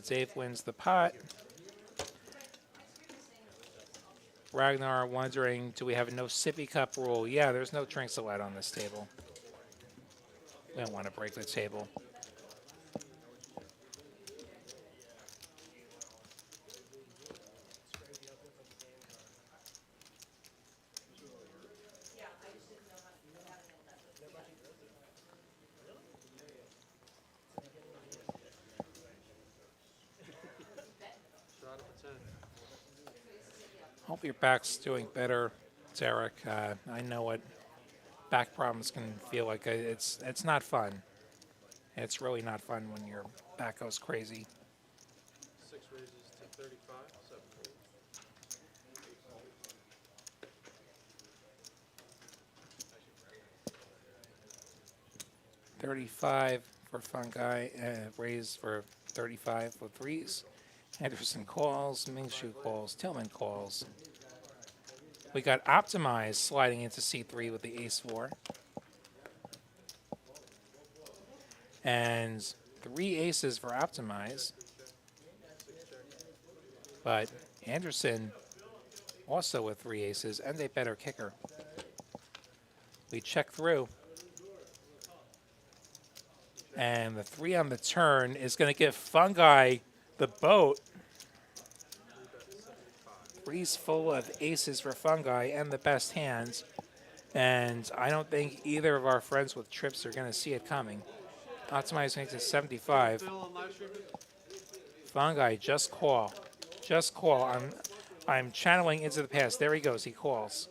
Dave wins the pot. Ragnar wondering, do we have a no sippy cup rule? Yeah, there's no drinks allowed on this table. We don't want to break the table. Hope your back's doing better, Derek. I know what back problems can feel like. It's not fun. It's really not fun when your back goes crazy. 6 raises to 35, 7 fold. 35 for Fungi, raise for 35 for threes. Anderson calls, Mingshu calls, Tillman calls. We got Optimized sliding into C3 with the ace-4. And 3 aces for Optimize. But Anderson also with 3 aces and a better kicker. We check through. And the 3 on the turn is going to give Fungi the boat. 3's full of aces for Fungi and the best hands. And I don't think either of our friends with trips are going to see it coming. Optimize makes it 75. Fungi, just call. Just call. I'm channeling into the past. There he goes. He calls.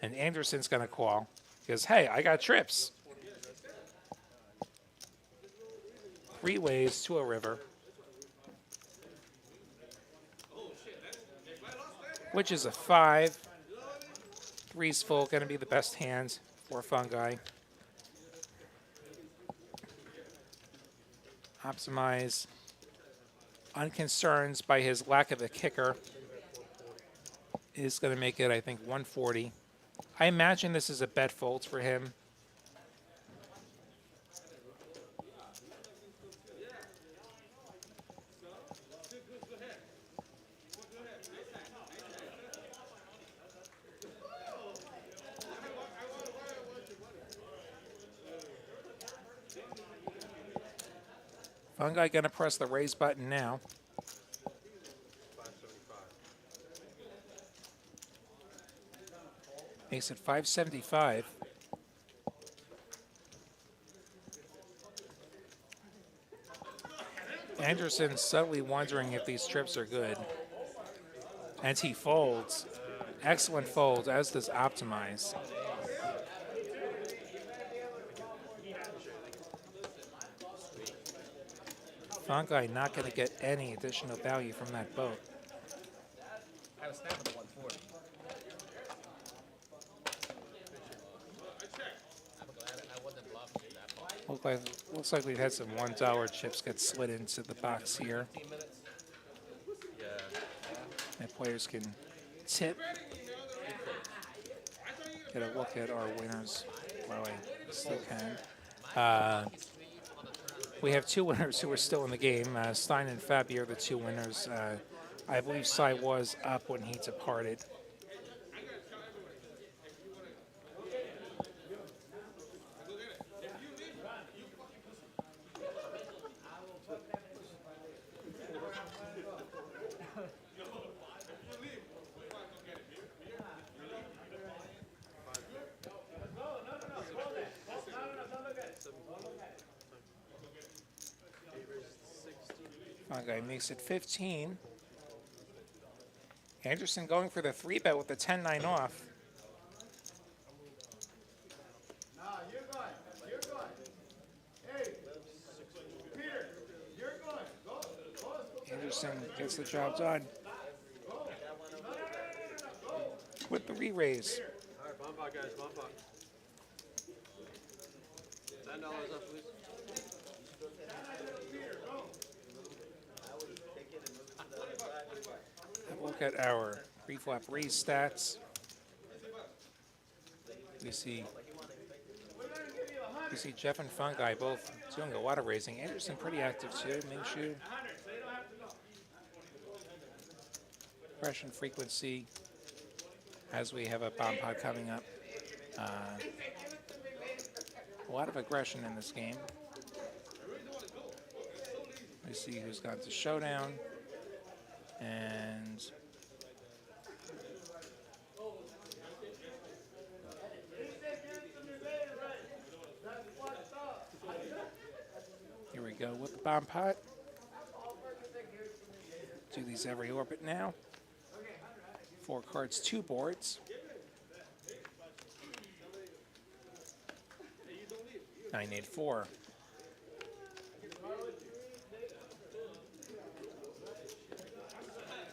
And Anderson's going to call. Because, hey, I got trips. 3 ways to a river. Which is a 5. Three's full, going to be the best hand for Fungi. Optimize. Unconcerned by his lack of a kicker is going to make it, I think, 140. I imagine this is a bet fold for him. Fungi going to press the raise button now. 575. Makes it 575. Anderson's subtly wondering if these trips are good. And he folds. Excellent fold, as does Optimize. Fungi not going to get any additional value from that boat. I was snapping the 140. I'm glad I wasn't bluffing that far. Looks like we've had some $1 chips get slid into the box here. 15 minutes. Yeah. And players can tip. Get a look at our winners while I still can. We have two winners who are still in the game. Stein and Fabi are the two winners. I believe Cy was up when he departed. Fungi makes it 15. Anderson going for the 3-bet with the 10-9 off. Nah, you're going. You're going. Hey, Peter, you're going. Go. Anderson gets the job done. With the re-raise. All right, bump out, guys, bump out. $10 up, please. Look at our pre-flop raise stats. We see Jeff and Fungi both doing a lot of raising. Anderson pretty active too. Mingshu. Aggression frequency as we have a bomb pod coming up. A lot of aggression in this game. We see who's gone to showdown. And here we go with the bomb pot. Do these every orbit now. 4 cards, 2 boards. 984.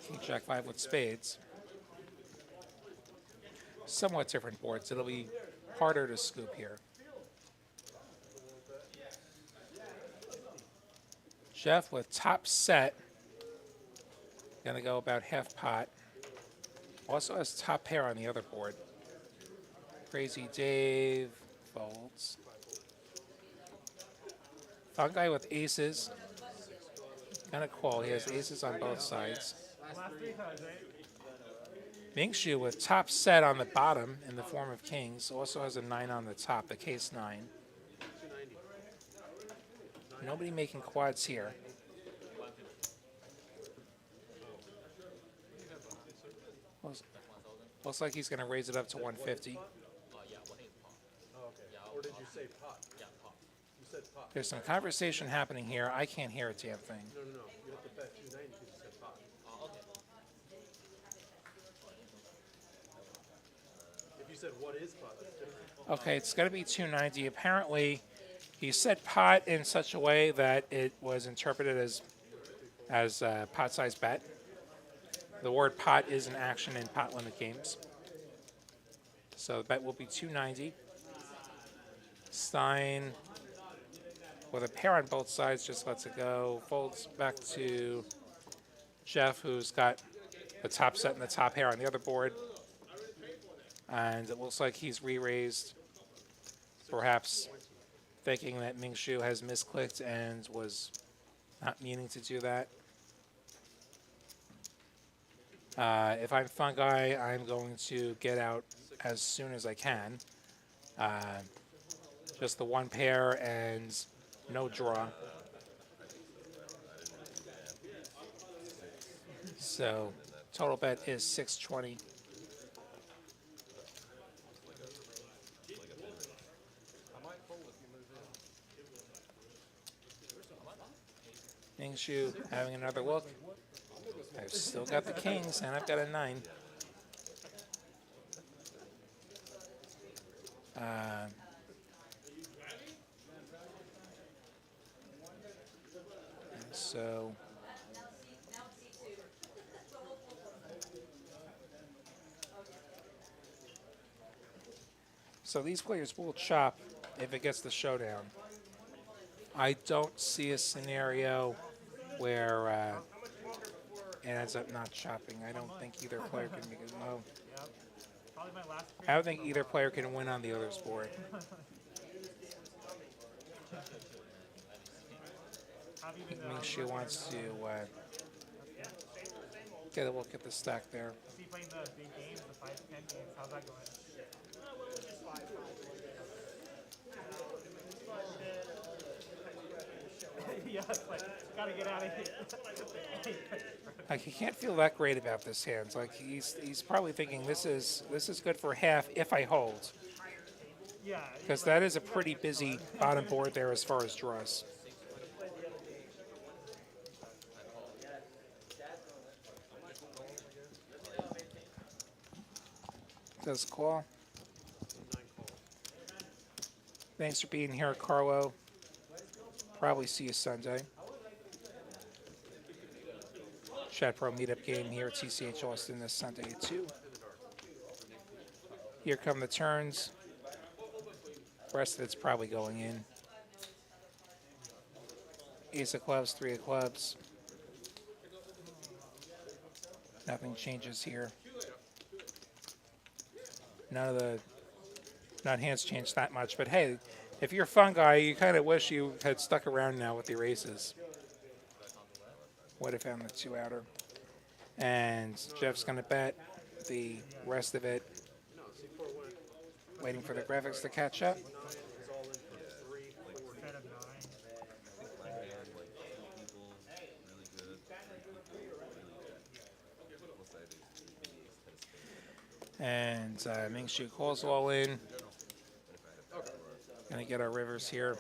King Jack 5 with spades. Somewhat different boards. It'll be harder to scoop here. Jeff with top set. Gonna go about half pot. Also has top pair on the other board. Crazy Dave folds. Fungi with aces. Gonna call. He has aces on both sides. Mingshu with top set on the bottom in the form of kings. Also has a 9 on the top, a case 9. 290. Nobody making quads here. Looks like he's going to raise it up to 150. Oh, okay. Or did you say pot? Yeah, pot. You said pot. There's some conversation happening here. I can't hear a damn thing. No. You have to bet 290 because you said pot. If you said what is pot, that's different. Okay, it's going to be 290. Apparently, he said pot in such a way that it was interpreted as a pot-sized bet. The word pot is an action in pot limit games. So the bet will be 290. Stein, with a pair on both sides, just lets it go. Folds back to Jeff, who's got the top set and the top pair on the other board. And it looks like he's re-raised, perhaps thinking that Ming Shu has misclicked and was not meaning to do that. If I'm Fungi, I'm going to get out as soon as I can. Just the one pair and no draw. So total bet is 620. Ming Shu having another look. I've still got the kings and I've got a 9. So these players will chop if it gets the showdown. I don't see a scenario where it ends up not chopping. I don't think either player can make it low. I don't think either player can win on the other's board. I think Ming Shu wants to get a look at the stack there. Is he playing the big games, the 5 to 10 games? How's that going? Yeah, it's like, gotta get out of here. Like, he can't feel that great about this hand. Like, he's probably thinking this is good for half if I hold, Yeah. because that is a pretty busy bottom board there as far as draws. Does call. Thanks for being here, Carlo. Probably see you Sunday. Chat Pro meetup game here at TCH Austin this Sunday at 2. Here come the turns. The rest of it's probably going in. Ace of clubs, 3 of clubs. Nothing changes here. None of the hands change that much, but hey, if you're Fungi, you kind of wish you had stuck around now with your aces. Would have found the 2-outer. And Jeff's going to bet the rest of it, waiting for the graphics to catch up. And Ming Shu calls all in. Gonna get our rivers here.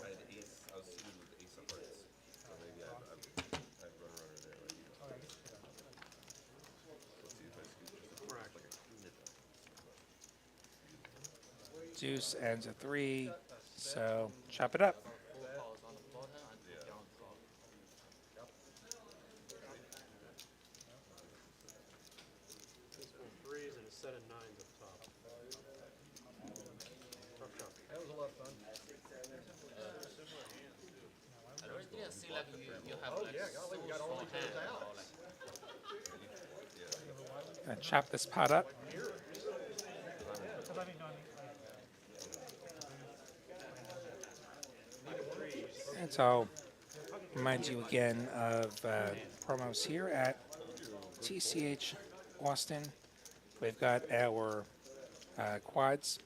Deuce ends a 3, so chop it up. Threes and a set of 9s up top. That was a lot of fun. Yeah, see, like you have like Yeah, golly, we got all these hand, guys out. Gonna chop this pot up. And so I'll remind you again of promos here at TCH Austin. We've got our quads,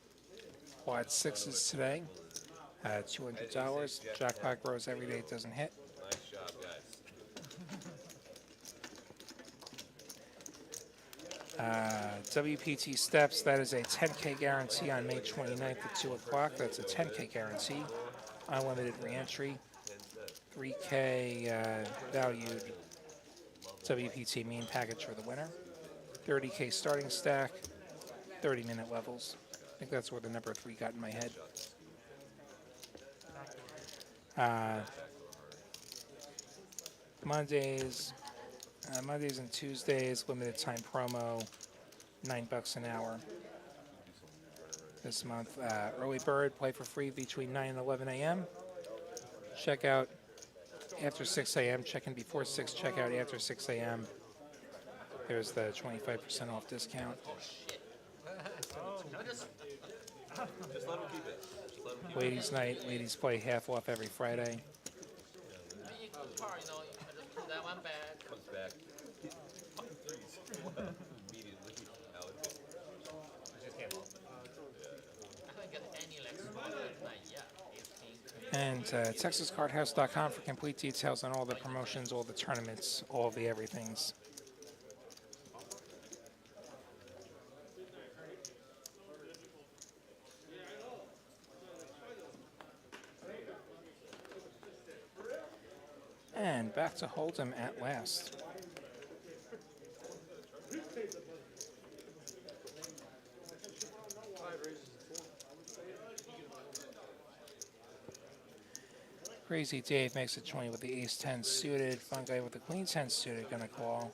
quad 6s today, $200. Jackpot grows every day it doesn't hit. Nice job, guys. WPT steps, that is a 10K guarantee on May 29th at 2 o'clock. That's a 10K guarantee. Unlimited reentry. 3K valued WPT mean package for the winner. 30K starting stack. 30-minute levels. I think that's where the number 3 got in my head. Mondays and Tuesdays, limited time promo, $9 an hour. this month. Early bird, play for free between 9 and 11 a.m. Check out after 6 a.m. Check in before 6. Check out after 6 a.m. There's the 25% off discount. No, just Just let him keep it. Just let him keep it. Ladies' night, ladies play half off every Friday. I mean, you could par, you know, you can just put that one back. Comes back. Threes. Immediately. Out. I just can't bluff it. I haven't got any Lex O Poker tonight. Yeah, 18. And TexasCardHouse.com for complete details on all the promotions, all the tournaments, all the everythings. And back to holdem at last. Crazy Dave makes a 20 with the ace-10 suited. Fungi with the queen-10 suited gonna call.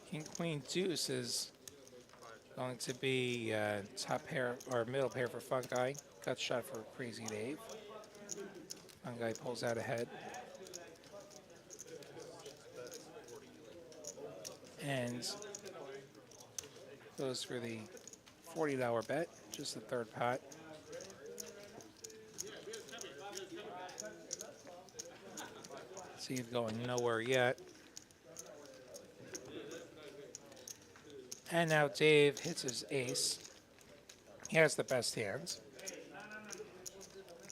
King Queen Deuce is going to be top pair or middle pair for Fungi. Gut shot for Crazy Dave. Fungi pulls out ahead. And goes for the $40 bet, just the third pot. See it going nowhere yet. And now Dave hits his ace. He has the best hands.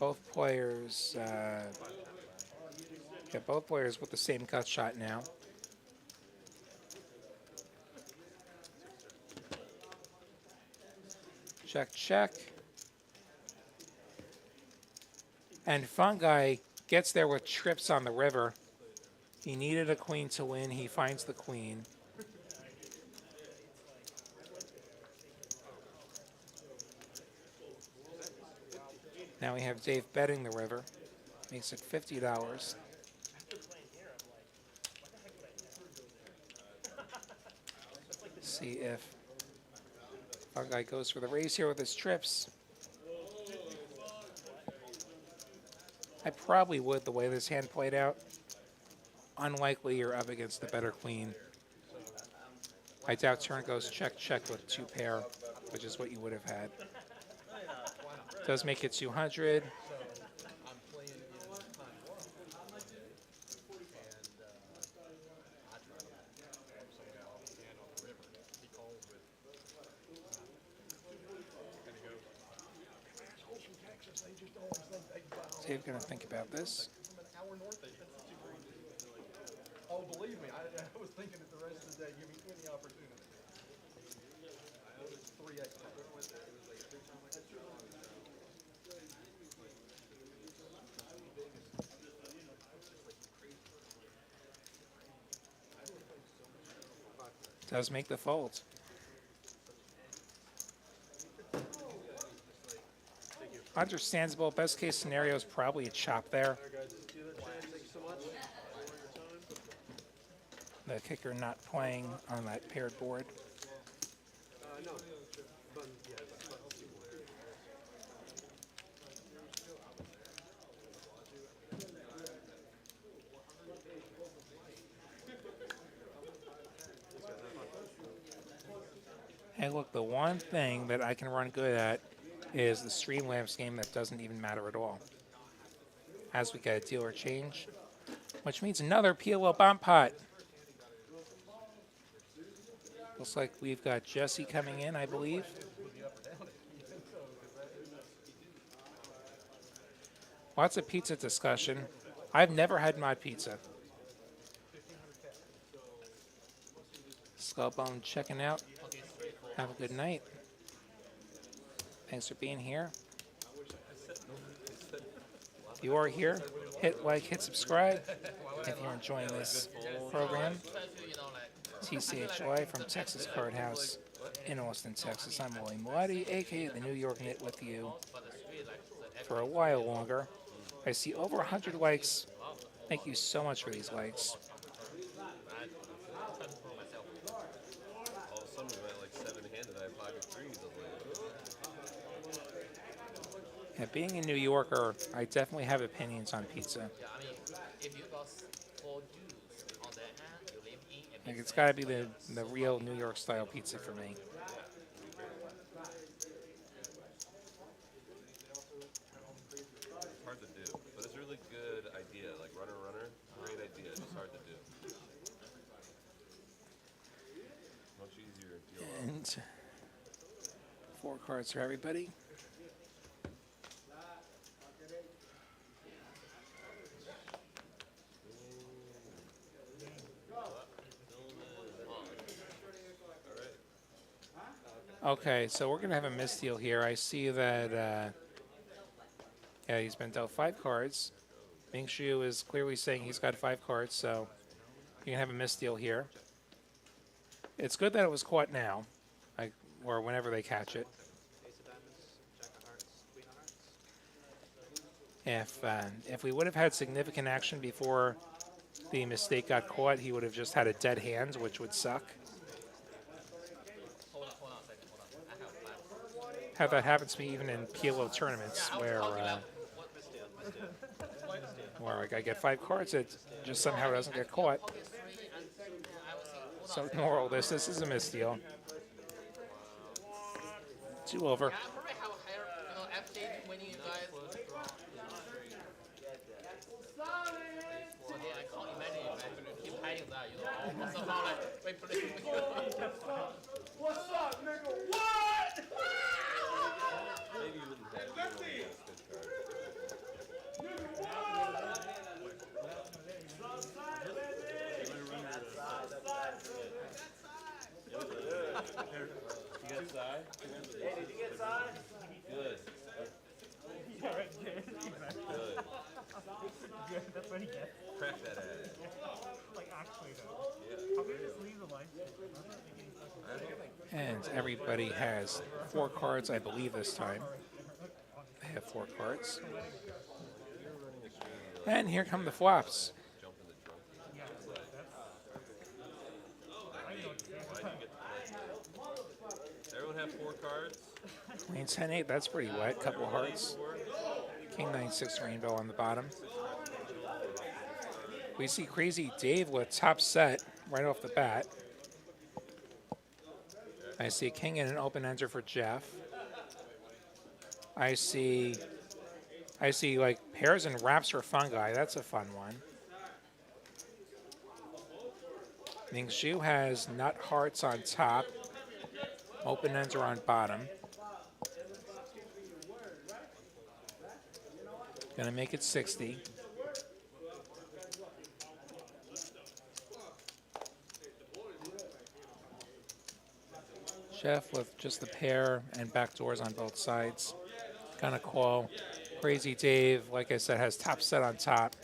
Both players, both players with the same gut shot now. Check, check. And Fungi gets there with trips on the river. He needed a queen to win. He finds the queen. Now we have Dave betting the river. Makes it $50. See if Fungi goes for the raise here with his trips. I probably would the way this hand played out. Unlikely you're up against the better queen. I doubt turn goes check, check with two pair, which is what you would have had. Does make it 200. I'm playing in time one. And I try to say now stand on the river. He calls with and he goes, Ocean, Texas, they just always think they bow. Dave gonna think about this. From an hour north, that's too crazy. Oh, believe me, I was thinking it the rest of the day. Give me any opportunity. It's 3x. Does make the fold. Understandable. Best case scenario is probably a chop there. The kicker not playing on that paired board. Hey, look, the one thing that I can run good at is the Streamlabs game that doesn't even matter at all. As we get a deal or change, which means another PLO bomb pot. Looks like we've got Jesse coming in, I believe. Lots of pizza discussion. I've never had my pizza. Skullbone checking out. Have a good night. Thanks for being here. If you are here, hit like, hit subscribe. If you're enjoying this program, TCH Live from Texas Card House in Austin, Texas. I'm William Malati, aka the New York Knit, with you for a while longer. I see over 100 likes. Thank you so much for these likes. All of a sudden we went like 7-handed. I have 5 threes. Yeah, being a New Yorker, I definitely have opinions on pizza. Yeah, I mean, if you got 4 Jews on the hand, you live in a Like, it's got to be the real New York style pizza for me. It's hard to do, but it's a really good idea. Like runner, great idea. It's hard to do. Much easier to deal with. And 4 cards for everybody. Okay, so we're going to have a misdeal here. I see that, yeah, he's been dealt 5 cards. Ming Xu is clearly saying he's got 5 cards, so you can have a misdeal here. It's good that it was caught now, like, or whenever they catch it. If we would have had significant action before the mistake got caught, he would have just had a dead hand, which would suck. Hold on a second, hold on. I have 5. How that happens to me even in PLO tournaments where like I get 5 cards, it just somehow doesn't get caught. So ignore all this. This is a misdeal. 2 over. Yeah, probably have higher, FJ winning you guys. So yeah, I can't imagine if I keep hiding that, somehow like, wait for the What's up, nigga? What? Maybe you wouldn't have good card. You got side? Hey, did you get size? Good. Yeah, right, good. Good. Good, that's what he gets. Crack that ass. Like, actually, though. How can you just leave the lights? And everybody has 4 cards, I believe, this time. They have 4 cards. And here come the flops. Everyone have 4 cards? Queen 10-8, that's pretty wet. Couple hearts. King 9-6 rainbow on the bottom. We see Crazy Dave with top set right off the bat. I see a king and an open ender for Jeff. I see like pairs and wraps for Fungi. That's a fun one. Ming Xu has nut hearts on top, open ender on bottom. Gonna make it 60. Jeff with just the pair and back doors on both sides. Gonna call. Crazy Dave, like I said, has top set on top.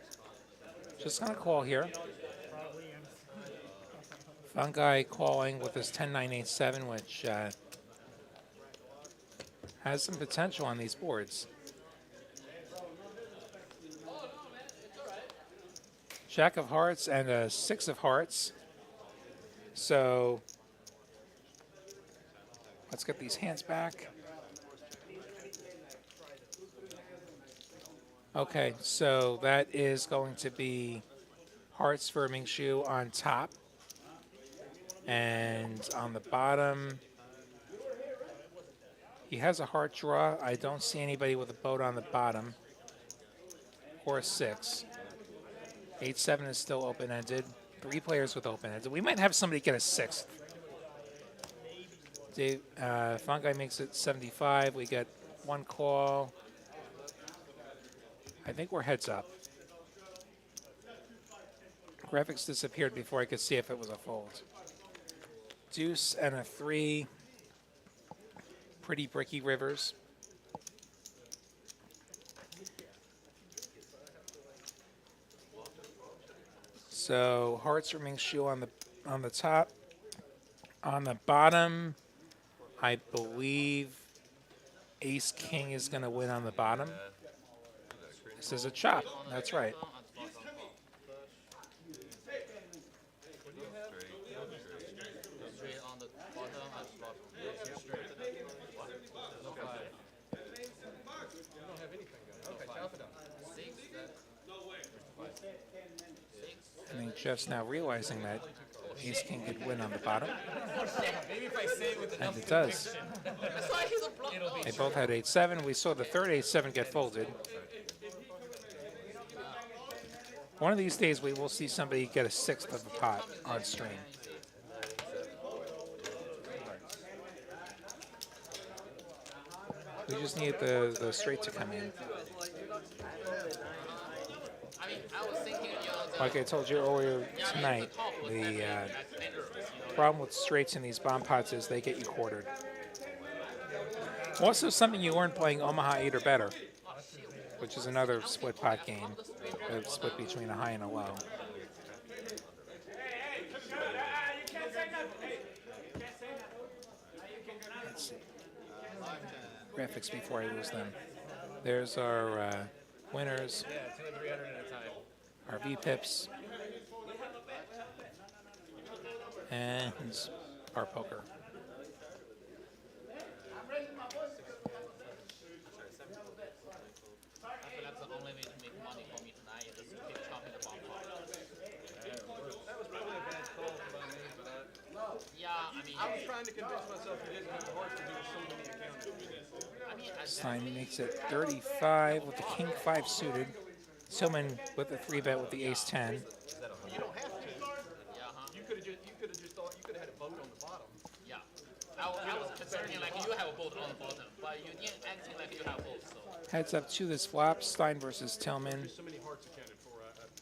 Just gonna call here. Fungi calling with his 10-9-8-7, which has some potential on these boards. Jack of hearts and a 6 of hearts. So let's get these hands back. Okay, so that is going to be hearts for Ming Xu on top. And on the bottom, he has a heart draw. I don't see anybody with a boat on the bottom. Or a 6. 8-7 is still open-ended. 3 players with open-ended. We might have somebody get a 6th. Dave, Fungi makes it 75. We get 1 call. I think we're heads up. Graphics disappeared before I could see if it was a fold. Deuce and a 3. Pretty bricky rivers. So hearts remain shoe on the top. On the bottom, I believe Ace King is going to win on the bottom. This is a chop. That's right. Straight on the bottom and spot. Straight. No five. You don't have anything going. Okay, chop it up. 6. I think Jeff's now realizing that Ace King could win on the bottom, Maybe if I say it with enough and it does. conviction, That's why he's a block. it'll be They both had 8-7. We saw the third 8-7 get folded. One of these days, we will see somebody get a sixth of a pot on stream. We just need the straight to come in. I mean, I was thinking, Like I told you earlier tonight, the problem with straights in these bomb pots is they get you quartered. Also, something you learn playing Omaha 8 or better, which is another split pot game, a split between a high and a low. Let's see. Graphics before I lose them. There's our winners, 200 and 300 at a time. our VPIPs, and our poker. I feel that's the only way to make money for me tonight is just to keep chopping the bomb pot. That was probably a bad call by me, but Yeah, I mean, I was trying to convince myself he didn't have the heart to do so many accounts. Stein makes it 35 with the king 5 suited. Tillman with the 3-bet with the ace 10. You don't have to. You could have just thought you could have had a boat on the bottom. yeah. I was concerning like you have a boat on the bottom, but you didn't acting like you have both. So Heads up to this flop. Stein versus Tillman. So many hearts accounted for. I thought it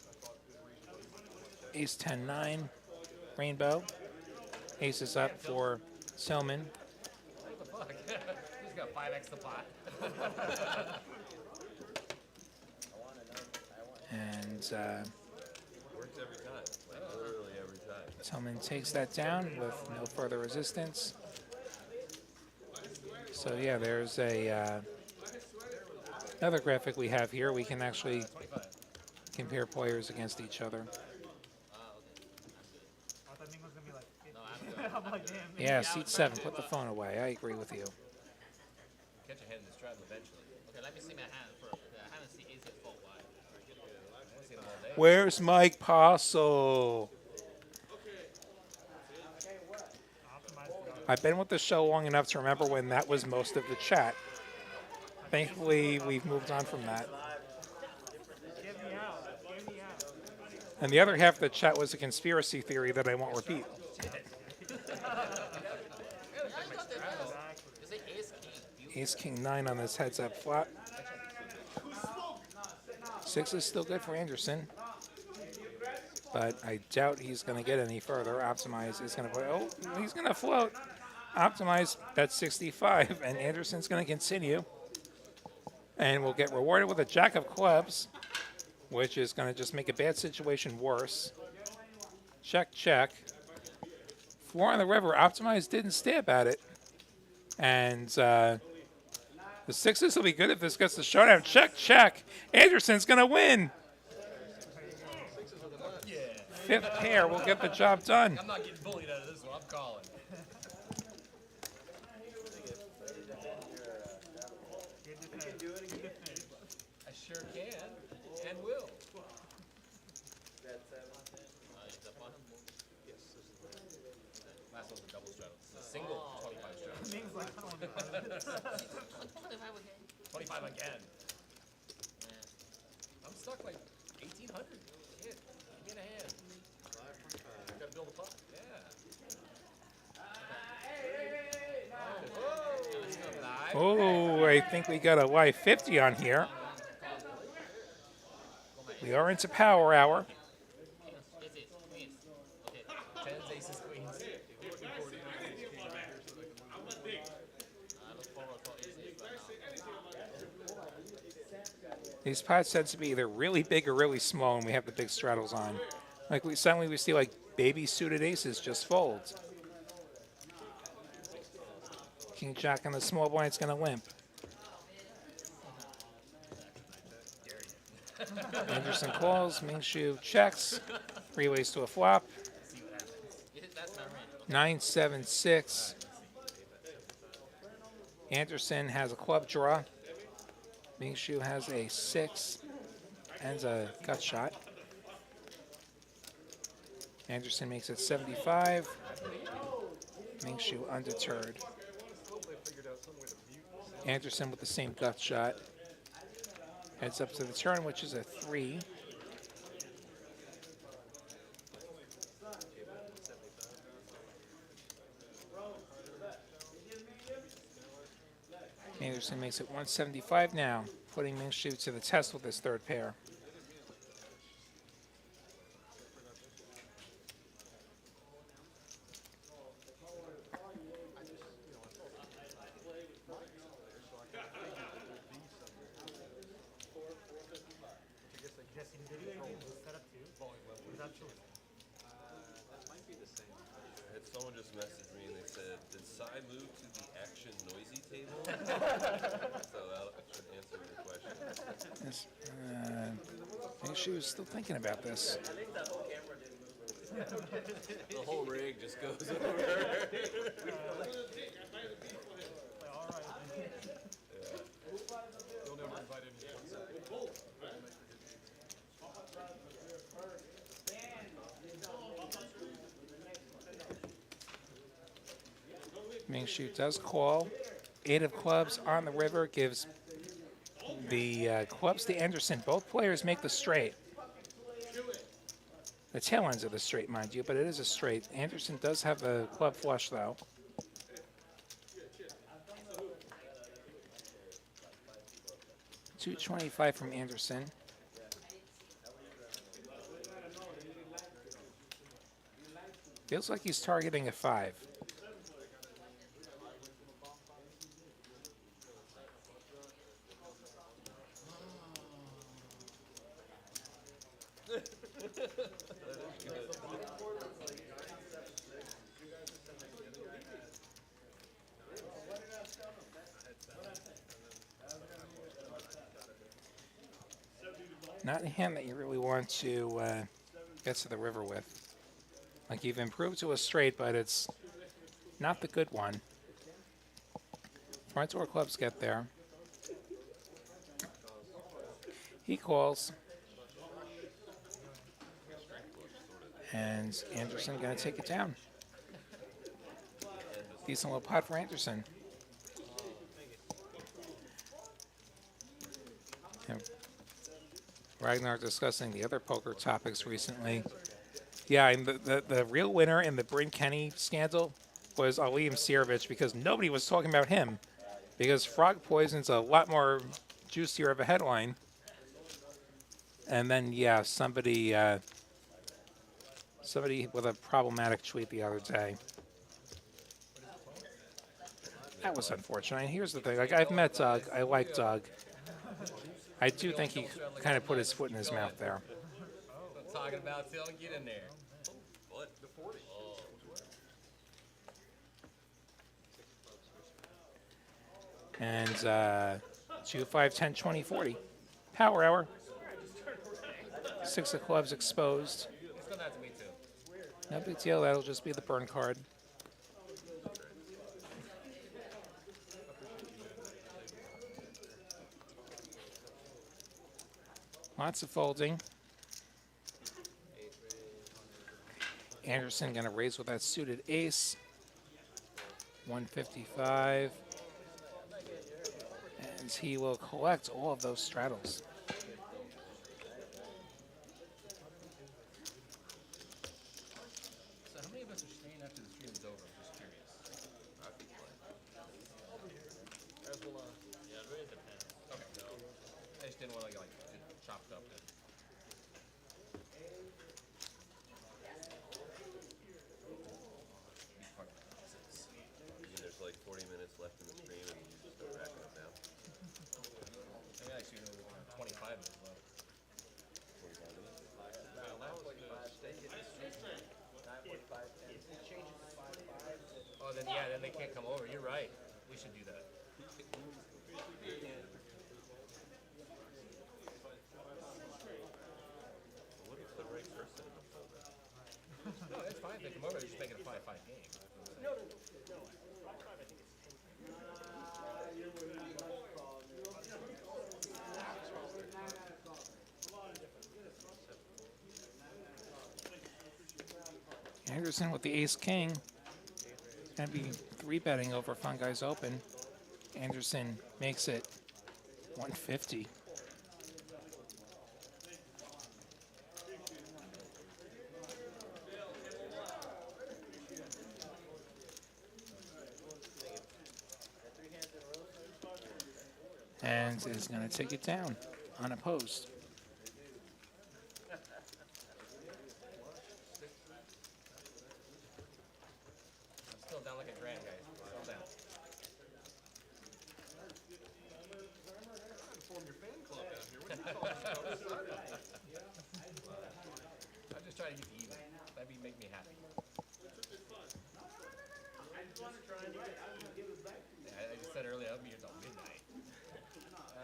was reasonable. Ace 10-9. Rainbow. Ace is up for Tillman. What the fuck? He's got 5x the pot. And Works every time. Like literally every time. Tillman takes that down with no further resistance. So yeah, there's a another graphic we have here. We can actually compare players against each other. I thought Nick was gonna be like, I'm like, damn. Yeah, seat 7. Put the phone away. I agree with you. Catch a hand in the straddle eventually. okay, let me see my hand first. I haven't seen ace fold wide. I haven't seen him all day. Where's Mike Postle? I've been with the show long enough to remember when that was most of the chat. Thankfully, we've moved on from that. Get me out. Get me out. And the other half of the chat was a conspiracy theory that I won't repeat. Is it ace king? Ace King 9 on this heads up flop. 6 is still good for Anderson. But I doubt he's going to get any further. Optimize is going to play. Oh, he's going to float. Optimize, that's 65. And Anderson's going to continue. And we'll get rewarded with a jack of clubs, which is going to just make a bad situation worse. Check, check. 4 on the river. Optimize didn't stab at it. And the 6s will be good if this gets the showdown. Check, check. Anderson's going to win. Yeah. 5th pair will get the job done. I'm not getting bullied out of this one. I'm calling. I sure can and will. Last one's a double straddle. It's a single 25 straddle. Nick's like, I don't want to play this. 25 again. 25 again. I'm stuck like 1,800. Shit. Give me a hand. Gotta build a pot. Yeah. Oh, I think we got a live 50 on here. We are into power hour. Is it queens? Okay. Tens, aces, queens. I look forward for ace right now. These pots tend to be either really big or really small, and we have the big straddles on. Like suddenly we see like baby suited aces just fold. King Jack on the small blind's gonna limp. Anderson calls, Mingshu checks, 3 ways to a flop. That's my range. 9-7-6. Anderson has a club draw. Mingshu has a 6 and a gut shot. Anderson makes it 75. Mingshu undeterred. Anderson with the same gut shot. Heads up to the turn, which is a 3. Anderson makes it 175 now, putting Mingshu to the test with his third pair. Guessing video games is set up too. Without choice. I had someone just message me and they said, did Sai move to the action noisy table? So that should answer your question. Yes, Mingshu is still thinking about this. The whole rig just goes over. All right. You'll never invite anyone. Mingshu does call. 8 of clubs on the river gives the clubs to Anderson. Both players make the straight. The tail ends of the straight, mind you, but it is a straight. Anderson does have a club flush, though. $225 from Anderson. Feels like he's targeting a 5. Not a hand that you really want to get to the river with. Like, you've improved to a straight, but it's not the good one. Front door clubs get there. He calls. And Anderson going to take it down. Decent little pot for Anderson. Yeah. Ragnar discussing the other poker topics recently. Yeah, and the real winner in the Bryn Kenny scandal was Aleem Sirovich, because nobody was talking about him. Because Frog Poison's a lot more juicier of a headline. And then, yeah, somebody with a problematic tweet the other day. That was unfortunate. And here's the thing. Like, I've met Doug. I like Doug. I do think he kind of put his foot in his mouth there. I'm talking about till get in there. What? The 40. And 2, 5, 10, 20, 40. Power hour. 6 of clubs exposed. It's gonna have to be 2. No big deal. That'll just be the burn card. Lots of folding. Anderson going to raise with that suited ace. 155. And he will collect all of those straddles. So how many of us are staying after the stream is over? I'm just curious. Yeah, it really depends. Okay. I just didn't want to like get chopped up. There's like 40 minutes left in the stream and you just start racking them down. Maybe actually 25 minutes left. 25 minutes. pick him over, or just make it a 5-5 game. No. 5-5, I think it's 10. Anderson with the ace king. Gonna be 3-betting over Fungi's open. Anderson makes it 150. And is going to take it down unopposed. I'm still down like a grand, guys. Still down. Form your fan club down here. What are you talking about? I'm just trying to get even. That'd make me happy. Yeah, I just said earlier, I'll be here till midnight.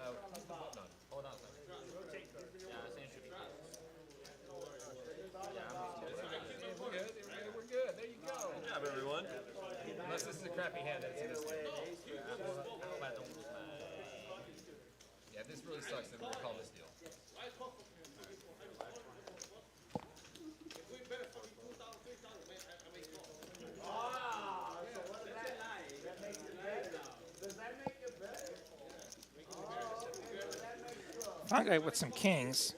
What's the button on? Hold on a second. Yeah, same should be good. We're good. We're good. There you go. Good job, everyone. Unless this is a crappy hand, then it's in this game. Yeah, if this really sucks, then we'll call this deal. Fungi with some kings.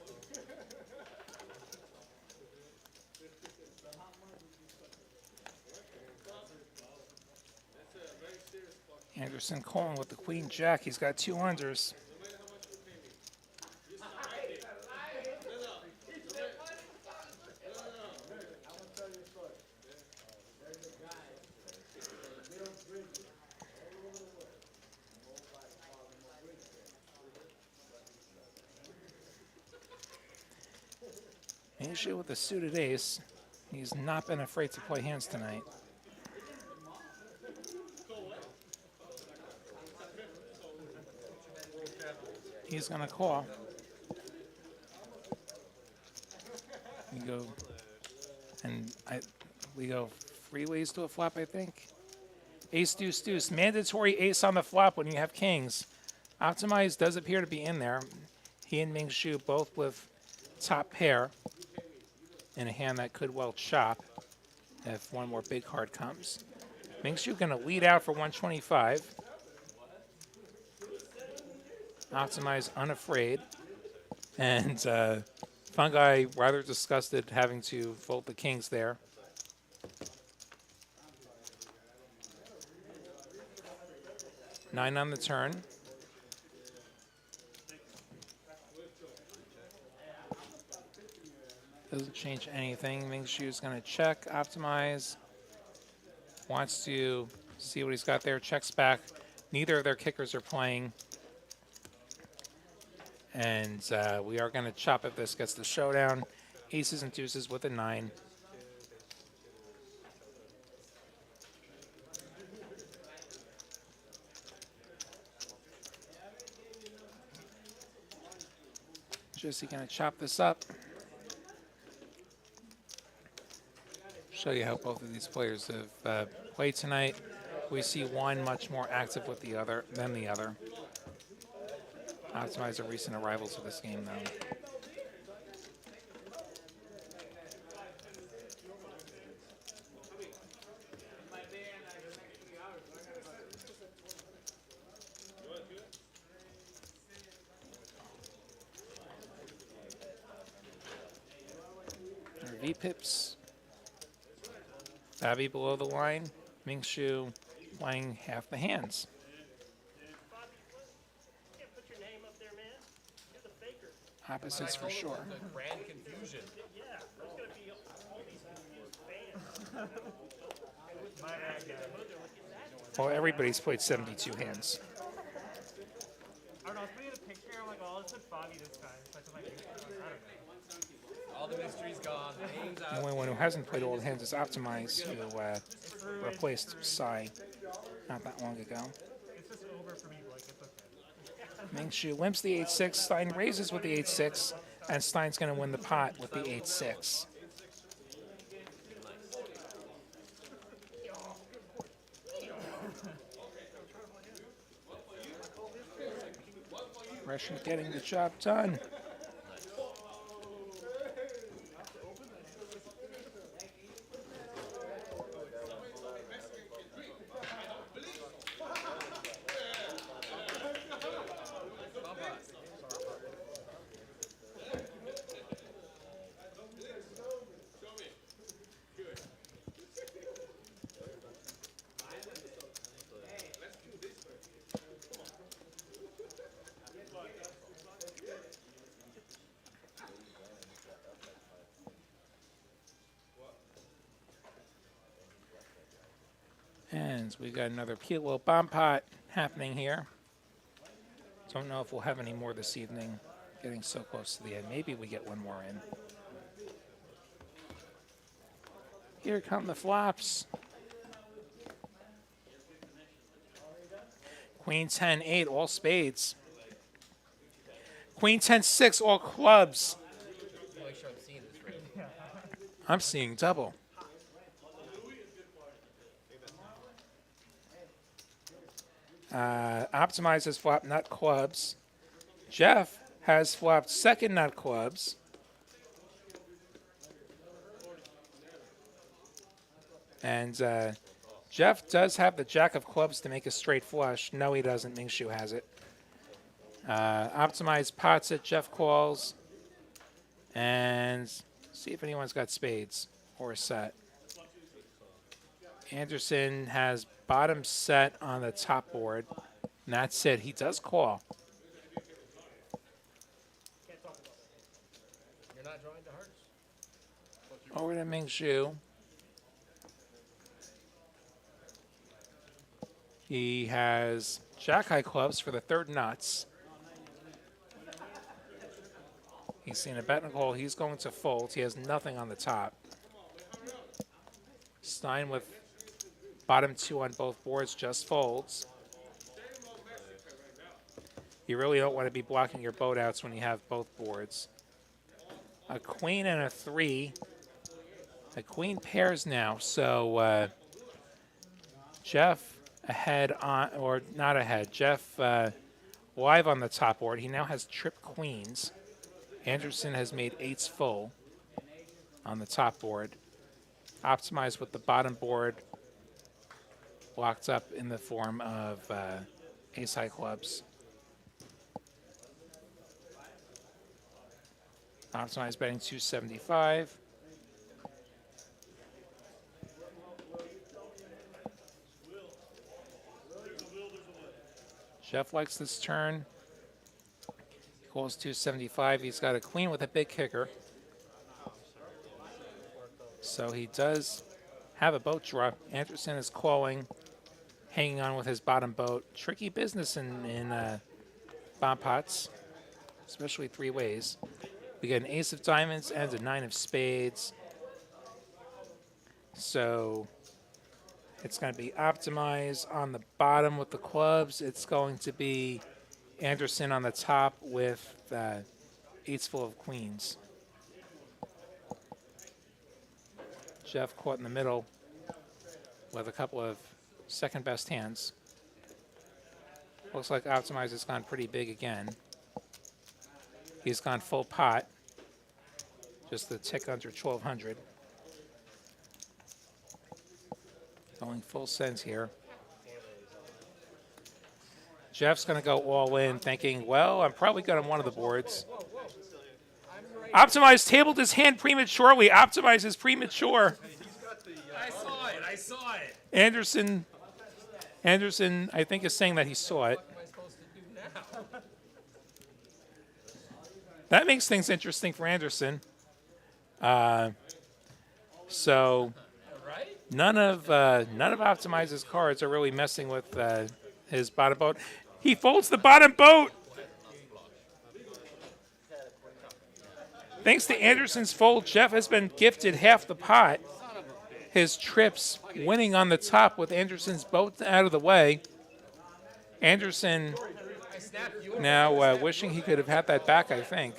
Anderson calling with the queen jack. He's got 2 unders. Issue with the suited ace. He's not been afraid to play hands tonight. He's going to call. We go, and we go 3 ways to a flop, I think. Ace, deuce, deuce. Mandatory ace on the flop when you have kings. Optimize does appear to be in there. He and Ming Shu both with top pair in a hand that could well chop if one more big card comes. Ming Shu going to lead out for 125. Optimize unafraid. And Fungi rather disgusted having to fold the kings there. Nine on the turn. Doesn't change anything. Ming Shu's going to check, optimize. Wants to see what he's got there. Checks back. Neither of their kickers are playing. And we are going to chop if this gets the showdown. Aces and deuces with a 9. Jesse going to chop this up. Show you how both of these players have played tonight. We see one much more active with the other than the other. Optimize a recent arrival to this game, though. Our VPIPs. Fabi below the line. Ming Shu playing half the hands. Opposites for sure. The grand confusion. Yeah, there's going to be all these confused fans. My bad, guys. Well, everybody's played 72 hands. I don't know, I was putting the picture, I'm like, oh, let's put Bobby this time. So I took my picture. I don't know. All the mystery's gone. The name's The out. only one who hasn't played all the hands is Optimize, who replaced Sai not that long ago. It's just over for me, Blake. It's okay. Ming Shu limps the 8-6. Stein raises with the 8-6, and Stein's going to win the pot with the 8-6. Pressure getting the job done. And we got another Kilo bomb pot happening here. Don't know if we'll have any more this evening. Getting so close to the end. Maybe we get one more in. Here come the flops. Queen 10-8, all spades. Queen 10-6, all clubs. I'm seeing double. Optimize has flopped nut clubs. Jeff has flopped second nut clubs. And Jeff does have the jack of clubs to make a straight flush. No, he doesn't. Mingshu has it. Optimize pots it. Jeff calls. And see if anyone's got spades or a set. Anderson has bottom set on the top board. And that's it. He does call. You're not drawing to hearts. Over to Mingshu. He has jack high clubs for the third nuts. He's seen a bet and a call. He's going to fold. He has nothing on the top. Stein with bottom two on both boards just folds. You really don't want to be blocking your boat outs when you have both boards. A queen and a three. The queen pairs now, so Jeff ahead on, or not ahead, Jeff live on the top board. He now has trip queens. Anderson has made eights full on the top board. Optimized with the bottom board locked up in the form of ace high clubs. Optimized betting 275. Jeff likes this turn. He calls 275. He's got a queen with a big kicker. So he does have a boat draw. Anderson is calling, hanging on with his bottom boat. Tricky business in bomb pots, especially three ways. We get an ace of diamonds and a nine of spades. So it's going to be optimized on the bottom with the clubs. It's going to be Anderson on the top with eights full of queens. Jeff caught in the middle with a couple of second best hands. Looks like optimize has gone pretty big again. He's gone full pot, just a tick under 1,200. Going full sends here. Jeff's going to go all in, thinking, well, I'm probably good on one of the boards. Optimize tabled his hand prematurely. Optimize is premature. I saw it. I saw it. Anderson, I think, is saying that he saw it. What am I supposed to do now? That makes things interesting for Anderson. So Right? none of Optimize's cards are really messing with his bottom boat. He folds the bottom boat. Thanks to Anderson's fold, Jeff has been gifted half the pot. His trips winning on the top with Anderson's boat out of the way. Anderson now wishing he could have had that back, I think.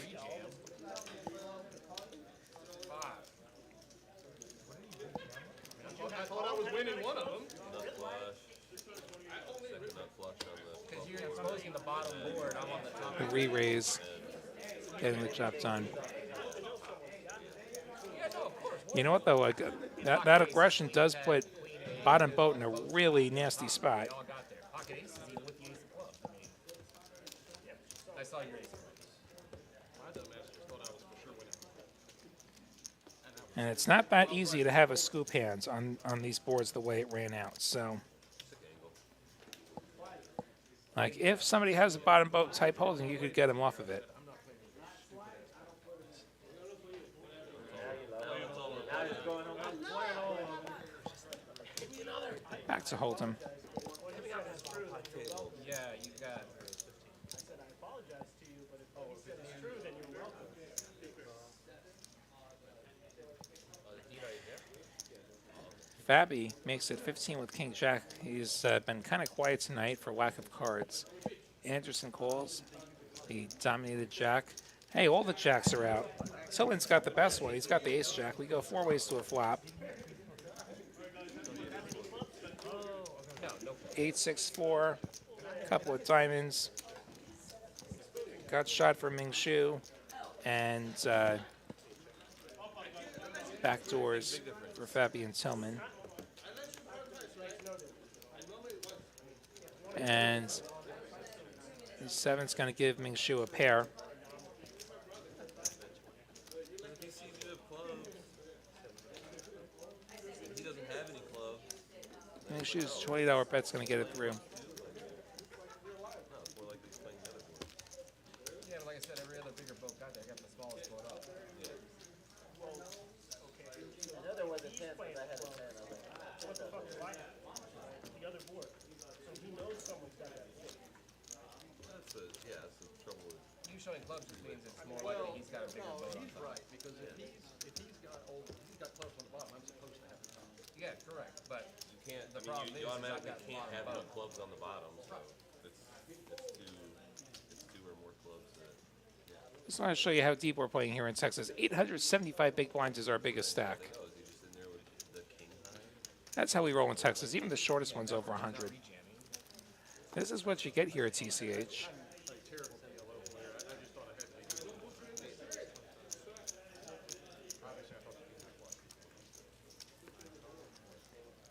I thought I was winning one of them. Nut flush. Second nut flush on the Because you're exposing the the bottom board. I'm on the top. The re-raise, getting the job done. You know what though? Like that aggression does put bottom boat in a really nasty spot. They all got there. Pocket aces even with the ace of clubs. I mean, I saw your ace of clubs. And it's not that easy to have a scoop hands on these boards the way it ran out. So, like if somebody has a bottom boat type holding, you could get them off of it. Back to holdem. Yeah, you got. Fabi makes it 15 with King Jack. He's been kind of quiet tonight for lack of cards. Anderson calls. He dominated Jack. Hey, all the Jacks are out. Tillman's got the best one. He's got the Ace Jack. We go 4 ways to a flop. 8-6-4. Couple of diamonds. Got shot for Ming Shu. And backdoors for Fabi and Tillman. And the 7's going to give Ming Shu a pair. If he sees you have clubs, and he doesn't have any clubs, Ming Shu's $20 bet's going to get it through. no, it's more likely he's playing the other board. Yeah, but like I said, every other bigger boat got there. I got the smallest boat up. I know there was a chance that I had a 10. I was like, What the fuck do I have? The other board. So he knows someone's got that thing. That's the trouble with You showing clubs just means it's more likely he's got a bigger boat on He's top. right, because if he's got clubs on the bottom, I'm supposed to have the top. Yeah, correct. But you can't. The I mean, problem you is I've automatically got can't bottom have no boat. clubs on the bottom. So it's two or more clubs. Just want to show you how deep we're playing here in Texas. 875 big blinds is our biggest stack. Oh, is he just in there with the king high? That's how we roll in Texas. Even the shortest one's over 100. This is what you get here at TCH.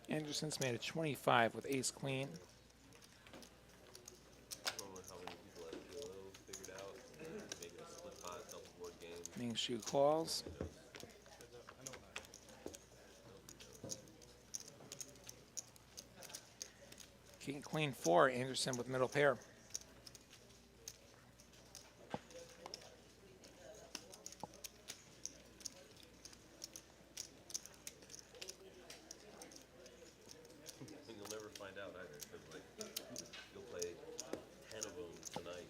Anderson's made a 25 with ace queen. I don't know how many people have PLO figured out. Maybe a split pot, double board game. Ming Shu calls. King queen 4, Anderson with middle pair. And you'll never find out either, because like you'll play 10 of them tonight,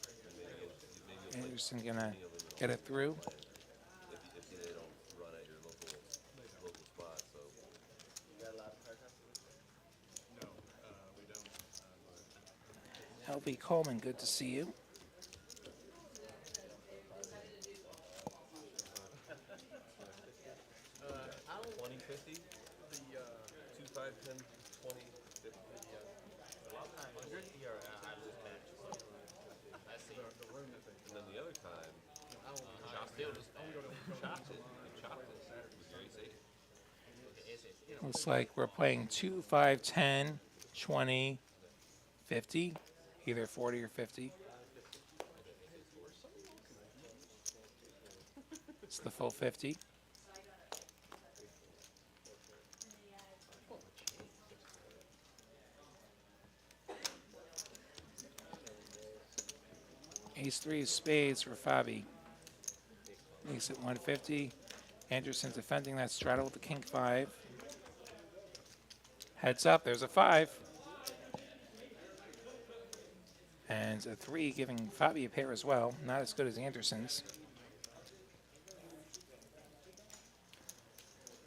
and maybe you'll play Anderson gonna 20 of them get it through. if they don't run at your local spot. So you got a lot of cards after this? LB Coleman, good to see you. I 20, 50, the 2, 5, 10, 20, 50. A lot of times, 100, you're I lose match. I see. And then the other time, Shot still just chopped it. You chopped it with your ace 8. Looks like we're playing 2, 5, 10, 20, 50, either 40 or 50. It's the full 50. Ace 3 of spades for Fabi. Makes it 150. Anderson defending that straddle with the king 5. Heads up, there's a 5. And a 3 giving Fabi a pair as well. Not as good as Anderson's.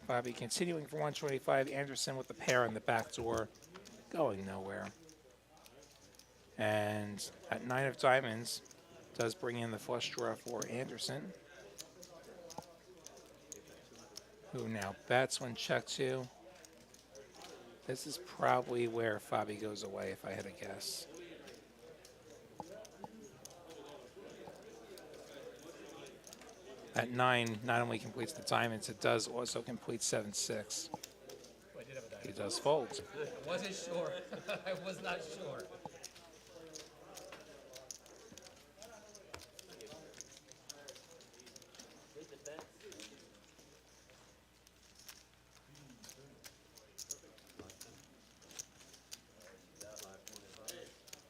Fabi continuing for 125. Anderson with the pair on the back door. Going nowhere. And at 9 of diamonds, does bring in the flush draw for Anderson, who now bets when check 2. This is probably where Fabi goes away, if I had to guess. That 9 not only completes the diamonds, it does also complete 7-6. I did have a diamond. He does fold. I wasn't sure. I was not sure. Good defense.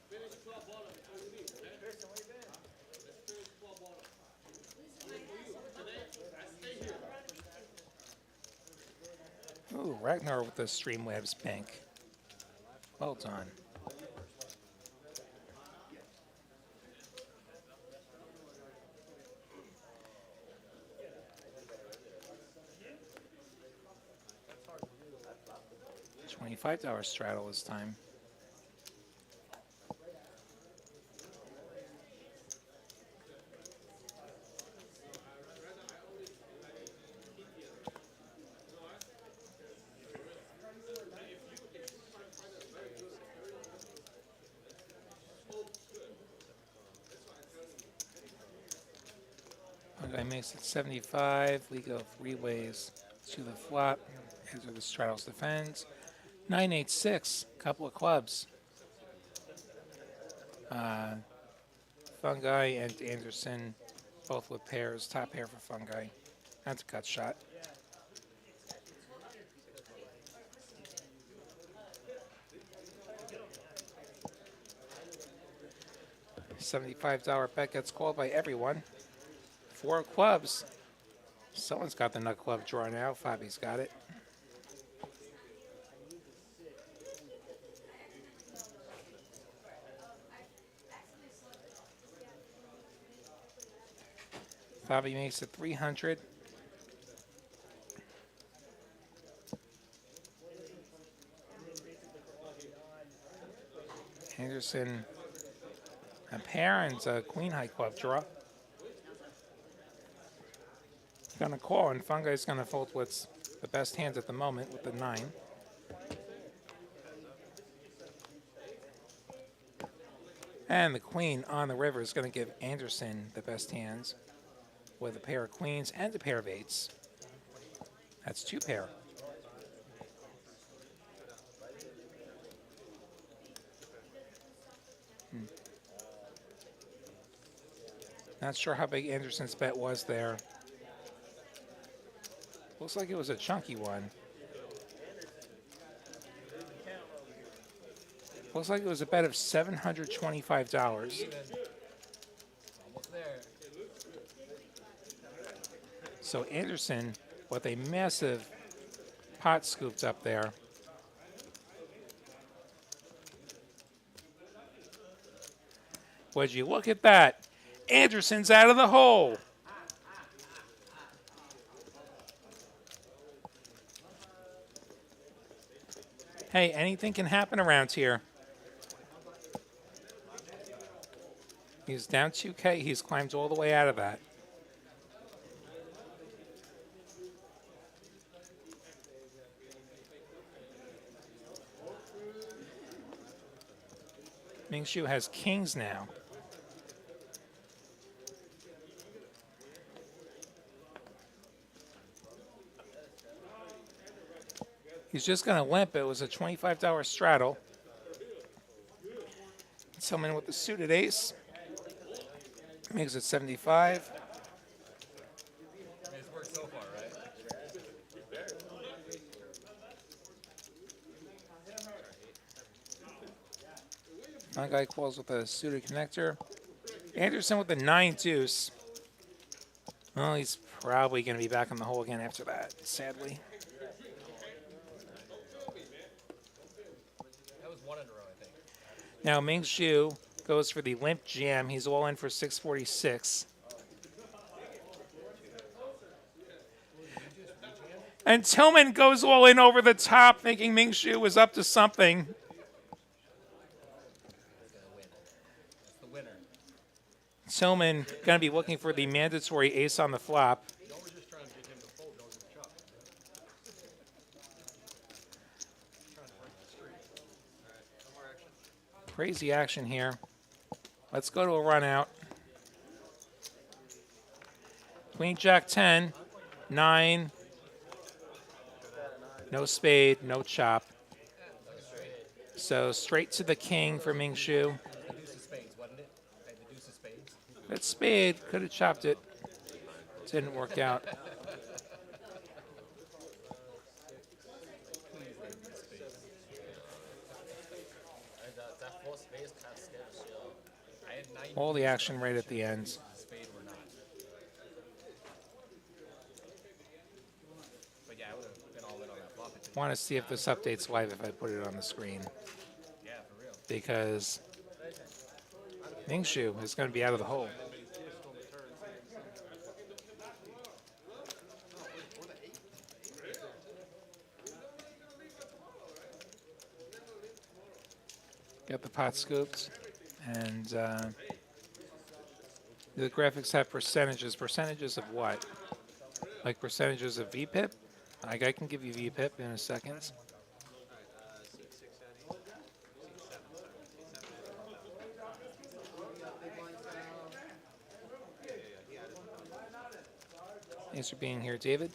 Finish club bottom. That's all you need. Okay? Kristen, where you been? Let's finish club bottom. Today, I stay here. Ooh, Ragnar with the Streamlabs pink. Well done. $25 straddle this time. Fungi makes it 75. We go 3 ways to the flop. Enter the straddles defends. 9-8-6. Couple of clubs. Fungi and Anderson both with pairs. Top pair for Fungi. That's a cut shot. $75 bet gets called by everyone. 4 clubs. Someone's got the nut club drawn out. Fabi's got it. Fabi makes it 300. Anderson a pair and a queen high club draw. Gonna call, and Fungi's gonna fold what's the best hand at the moment with the 9. And the queen on the river is gonna give Anderson the best hands with a pair of queens and a pair of 8s. That's 2 pair. Not sure how big Anderson's bet was there. Looks like it was a chunky one. Looks like it was a bet of $725. Almost there. So Anderson with a massive pot scooped up there. Would you look at that? Anderson's out of the hole. Hey, anything can happen around here. He's down 2K. He's climbed all the way out of that. Mingshu has kings now. He's just going to limp. It was a $25 straddle. Someone with the suited ace makes it 75. It's worked so far, right? One guy calls with a suited connector. Anderson with the 9 deuce. Well, he's probably going to be back in the hole again after that, sadly. That was 1 in a row, I think. Now Mingshu goes for the limp jam. He's all in for 646. And Tillman goes all in over the top, thinking Mingshu was up to something. The winner. Tillman going to be looking for the mandatory ace on the flop. Y'all were just trying to get him to fold. Y'all were chop. Trying to break the streak. All right, no more action. Crazy action here. Let's go to a run out. Queen, Jack, 10, 9, no spade, no chop. So straight to the king for Ming Shu. The deuce of spades, wasn't it? Hey, the deuce of spades. That spade could have chopped it. Didn't work out. Please leave the spades. That four space kind of scared the shit out of me. I had 90 All the action right at the end. spade or not. But yeah, I would have been all in on that flop. Want to see if this updates live if I put it on the screen. Yeah, for real. Because Ming Shu is going to be out of the hole. Got the pot scooped, and the graphics have percentages. Percentages of what? Like percentages of VPIP? Like I can give you VPIP in a second. Thanks for being here, David.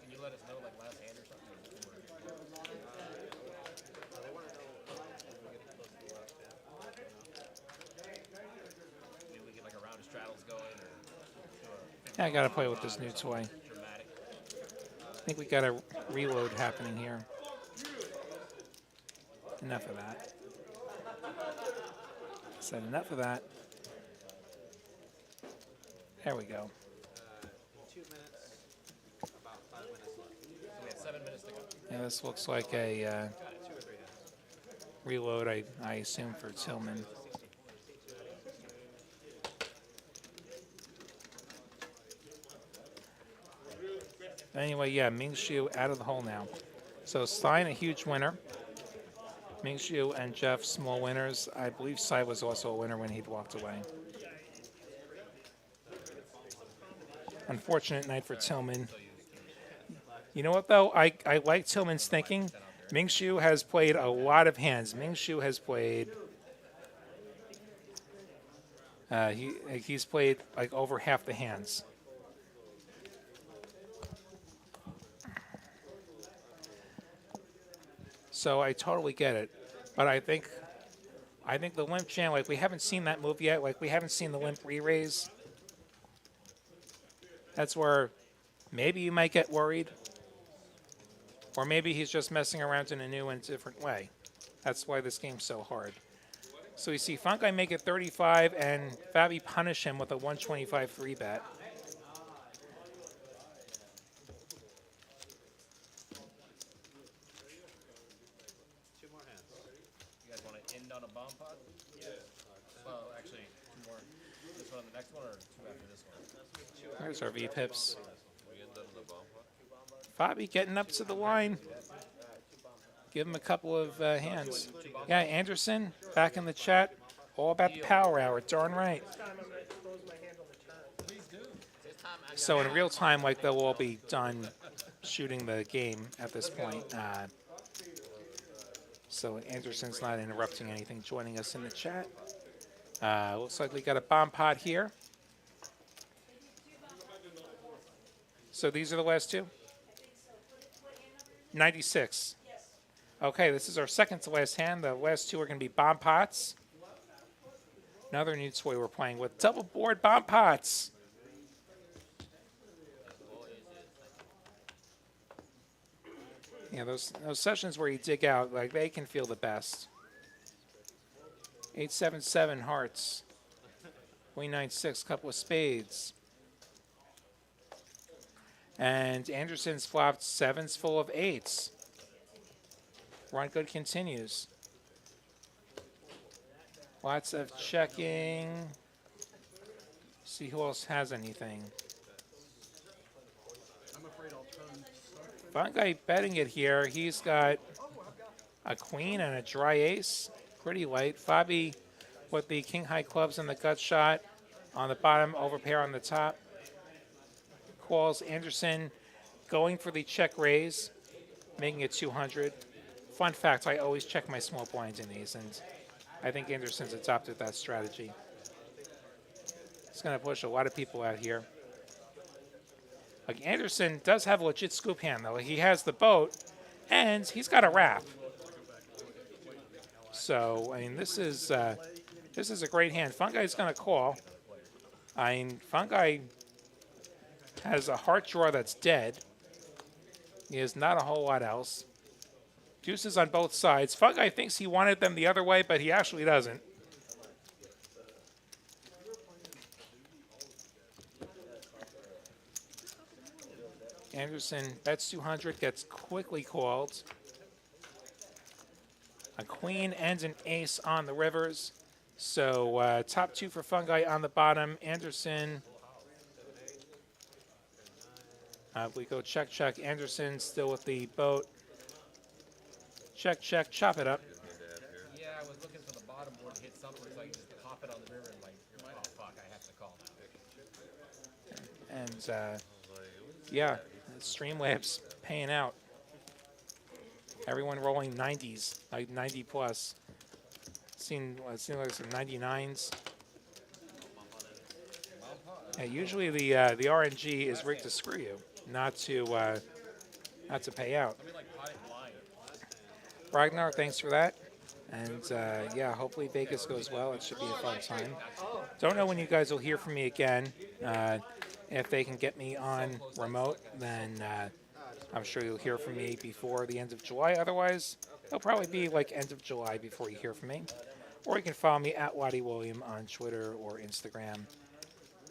Can you let us know, like, last hand or something? Maybe we get, like, a round of straddles going, or Yeah, I gotta play with this new toy. dramatic. I think we got a reload happening here. Enough of that. Said enough of that. There we go. 2 minutes, about 5 minutes left. So we have 7 minutes to go. Yeah, this looks like a reload, I assume, for Tillman. Anyway, yeah, Ming Shu out of the hole now. So Stein, a huge winner. Ming Shu and Jeff, small winners. I believe Sai was also a winner when he'd walked away. Unfortunate night for Tillman. You know what, though? I like Tillman's thinking. Ming Shu has played a lot of hands. Ming Shu has played... he's played like over half the hands. So I totally get it. But I think the limp jam, like we haven't seen that move yet. Like we haven't seen the limp re-raise. That's where maybe you might get worried. Or maybe he's just messing around in a new and different way. That's why this game's so hard. So we see Fungi make it 35 and Fabi punish him with a 125 3-bet. You guys want to end on a bomb pot? Yeah. Well, actually, 2 more. This one on the next one, or 2 after this one? There's our V-pips. We end up in the bomb pot? Fabi getting up to the line. Give him a couple of hands. Yeah, Anderson, back in the chat. All about the power hour. Darn right. So in real time, like they'll all be done shooting the game at this point. So Anderson's not interrupting anything, joining us in the chat. Looks like we got a bomb pot here. So these are the last 2? 96. Okay, this is our second to last hand. The last 2 are going to be bomb pots. Another new toy we're playing with, double board bomb pots. Yeah, those sessions where you dig out, like they can feel the best. 8-7-7 hearts. Queen 9-6, couple of spades. And Anderson's flopped 7s full of 8s. Run good continues. Lots of checking. See who else has anything. I'm afraid I'll turn. Fungi betting it here. He's got a queen and a dry ace. Pretty light. Fabi with the king high clubs and the gut shot on the bottom, overpair on the top. Calls Anderson going for the check raise, making it 200. Fun fact, I always check my small blinds in these, and I think Anderson's adopted that strategy. It's going to push a lot of people out here. Like Anderson does have a legit scoop hand though. He has the boat, and he's got a wrap. So I mean, this is a great hand. Fungi's going to call. I mean, Fungi has a heart draw that's dead. He has not a whole lot else. Deuces on both sides. Fungi thinks he wanted them the other way, but he actually doesn't. Anderson bets 200, gets quickly called. A queen and an ace on the rivers. So top two for Fungi on the bottom. Anderson. We go check, check. Anderson still with the boat. Check, check, chop it up. Yeah, I was looking for the bottom board to hit something so I can just pop it on the river and like, oh fuck, I have to call now. And yeah, Streamlabs paying out. Everyone rolling 90s, like 90 plus. It seemed like some 99s. Yeah, usually the RNG is rigged to screw you, not to pay out. Ragnar, thanks for that. And yeah, hopefully Vegas goes well. It should be a fun time. Don't know when you guys will hear from me again. If they can get me on remote, then I'm sure you'll hear from me before the end of July. Otherwise, it'll probably be like end of July before you hear from me. Or you can follow me at Waddy William on Twitter or Instagram.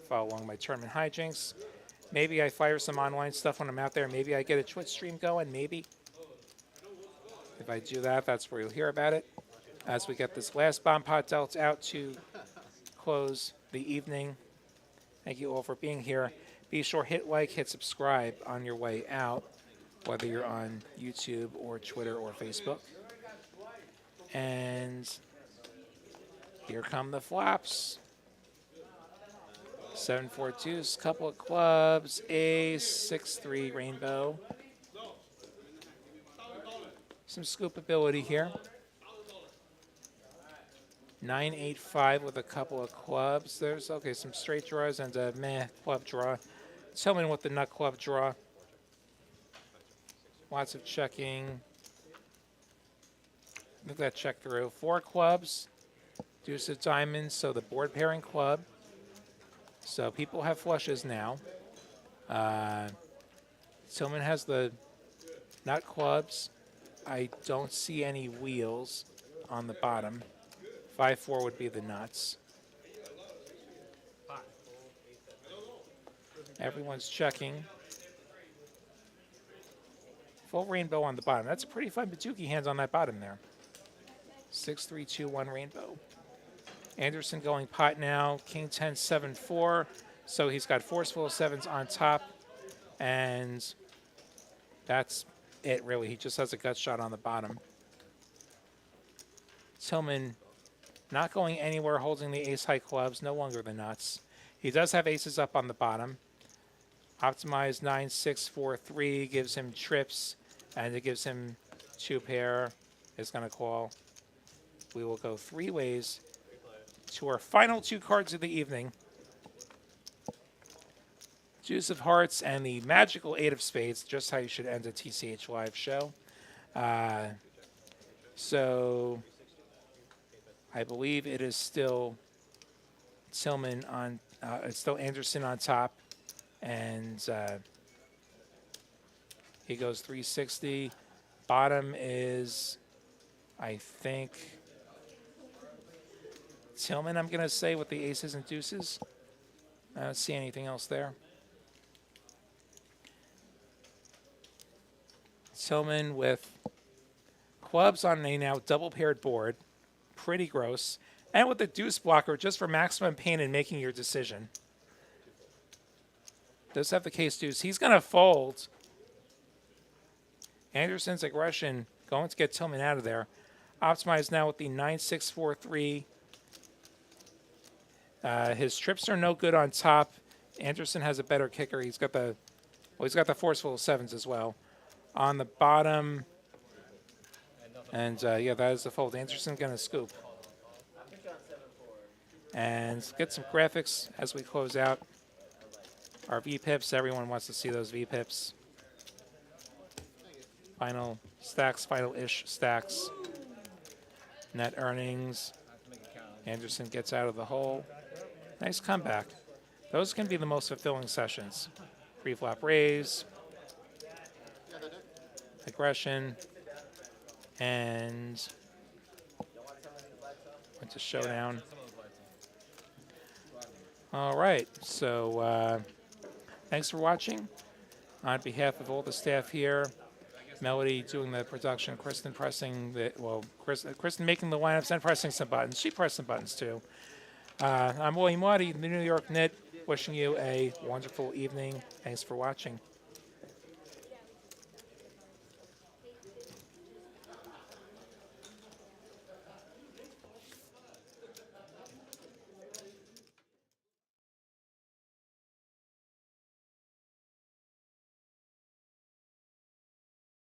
Follow along my tournament hijinks. Maybe I fire some online stuff when I'm out there. Maybe I get a Twitch stream going. Maybe. If I do that, that's where you'll hear about it. As we get this last bomb pot dealt out to close the evening. Thank you all for being here. Be sure hit like, hit subscribe on your way out, whether you're on YouTube or Twitter or Facebook. And here come the flops. 7-4 deuce, couple of clubs, ace, 6-3 rainbow. Some scoopability here. 9-8-5 with a couple of clubs. There's, okay, some straight draws and a meh club draw. Tillman with the nut club draw. Lots of checking. I think that checked through. 4 clubs. Deuce of diamonds, so the board pairing club. So people have flushes now. Tillman has the nut clubs. I don't see any wheels on the bottom. 5-4 would be the nuts. Everyone's checking. Full rainbow on the bottom. That's a pretty fun Batuki hands on that bottom there. 6-3-2-1 rainbow. Anderson going pot now. King 10, 7-4. So he's got forceful sevens on top. And that's it, really. He just has a gut shot on the bottom. Tillman not going anywhere, holding the ace-high clubs, no longer the nuts. He does have aces up on the bottom. Optimized 9-6-4-3 gives him trips, and it gives him 2 pair. Is going to call. We will go 3 ways to our final 2 cards of the evening. Deuce of Hearts and the magical 8 of Spades, just how you should end a TCH live show. So I believe it is still Tillman on, it's still Anderson on top, and he goes 360. Bottom is, I think, Tillman, I'm going to say, with the aces and deuces. I don't see anything else there. Tillman with clubs on a now double-paired board. Pretty gross. And with the deuce blocker just for maximum pain in making your decision. Does have the case deuce. He's going to fold. Anderson's aggression going to get Tillman out of there. Optimized now with the 9-6-4-3. His trips are no good on top. Anderson has a better kicker. He's got the forceful sevens as well. On the bottom, and yeah, that is the fold. Anderson going to scoop. And get some graphics as we close out. Our VPIPs, everyone wants to see those VPIPs. Final stacks, final-ish stacks. Net earnings. Anderson gets out of the hole. Nice comeback. Those can be the most fulfilling sessions. Pre-flop raise, aggression, and went to showdown. All right, so thanks for watching. On behalf of all the staff here, Melody doing the production, Kristen pressing the, well, Kristen making the lineups and pressing some buttons. She pressed some buttons too. I'm William Waddy, the New York Knit, wishing you a wonderful evening. Thanks for watching.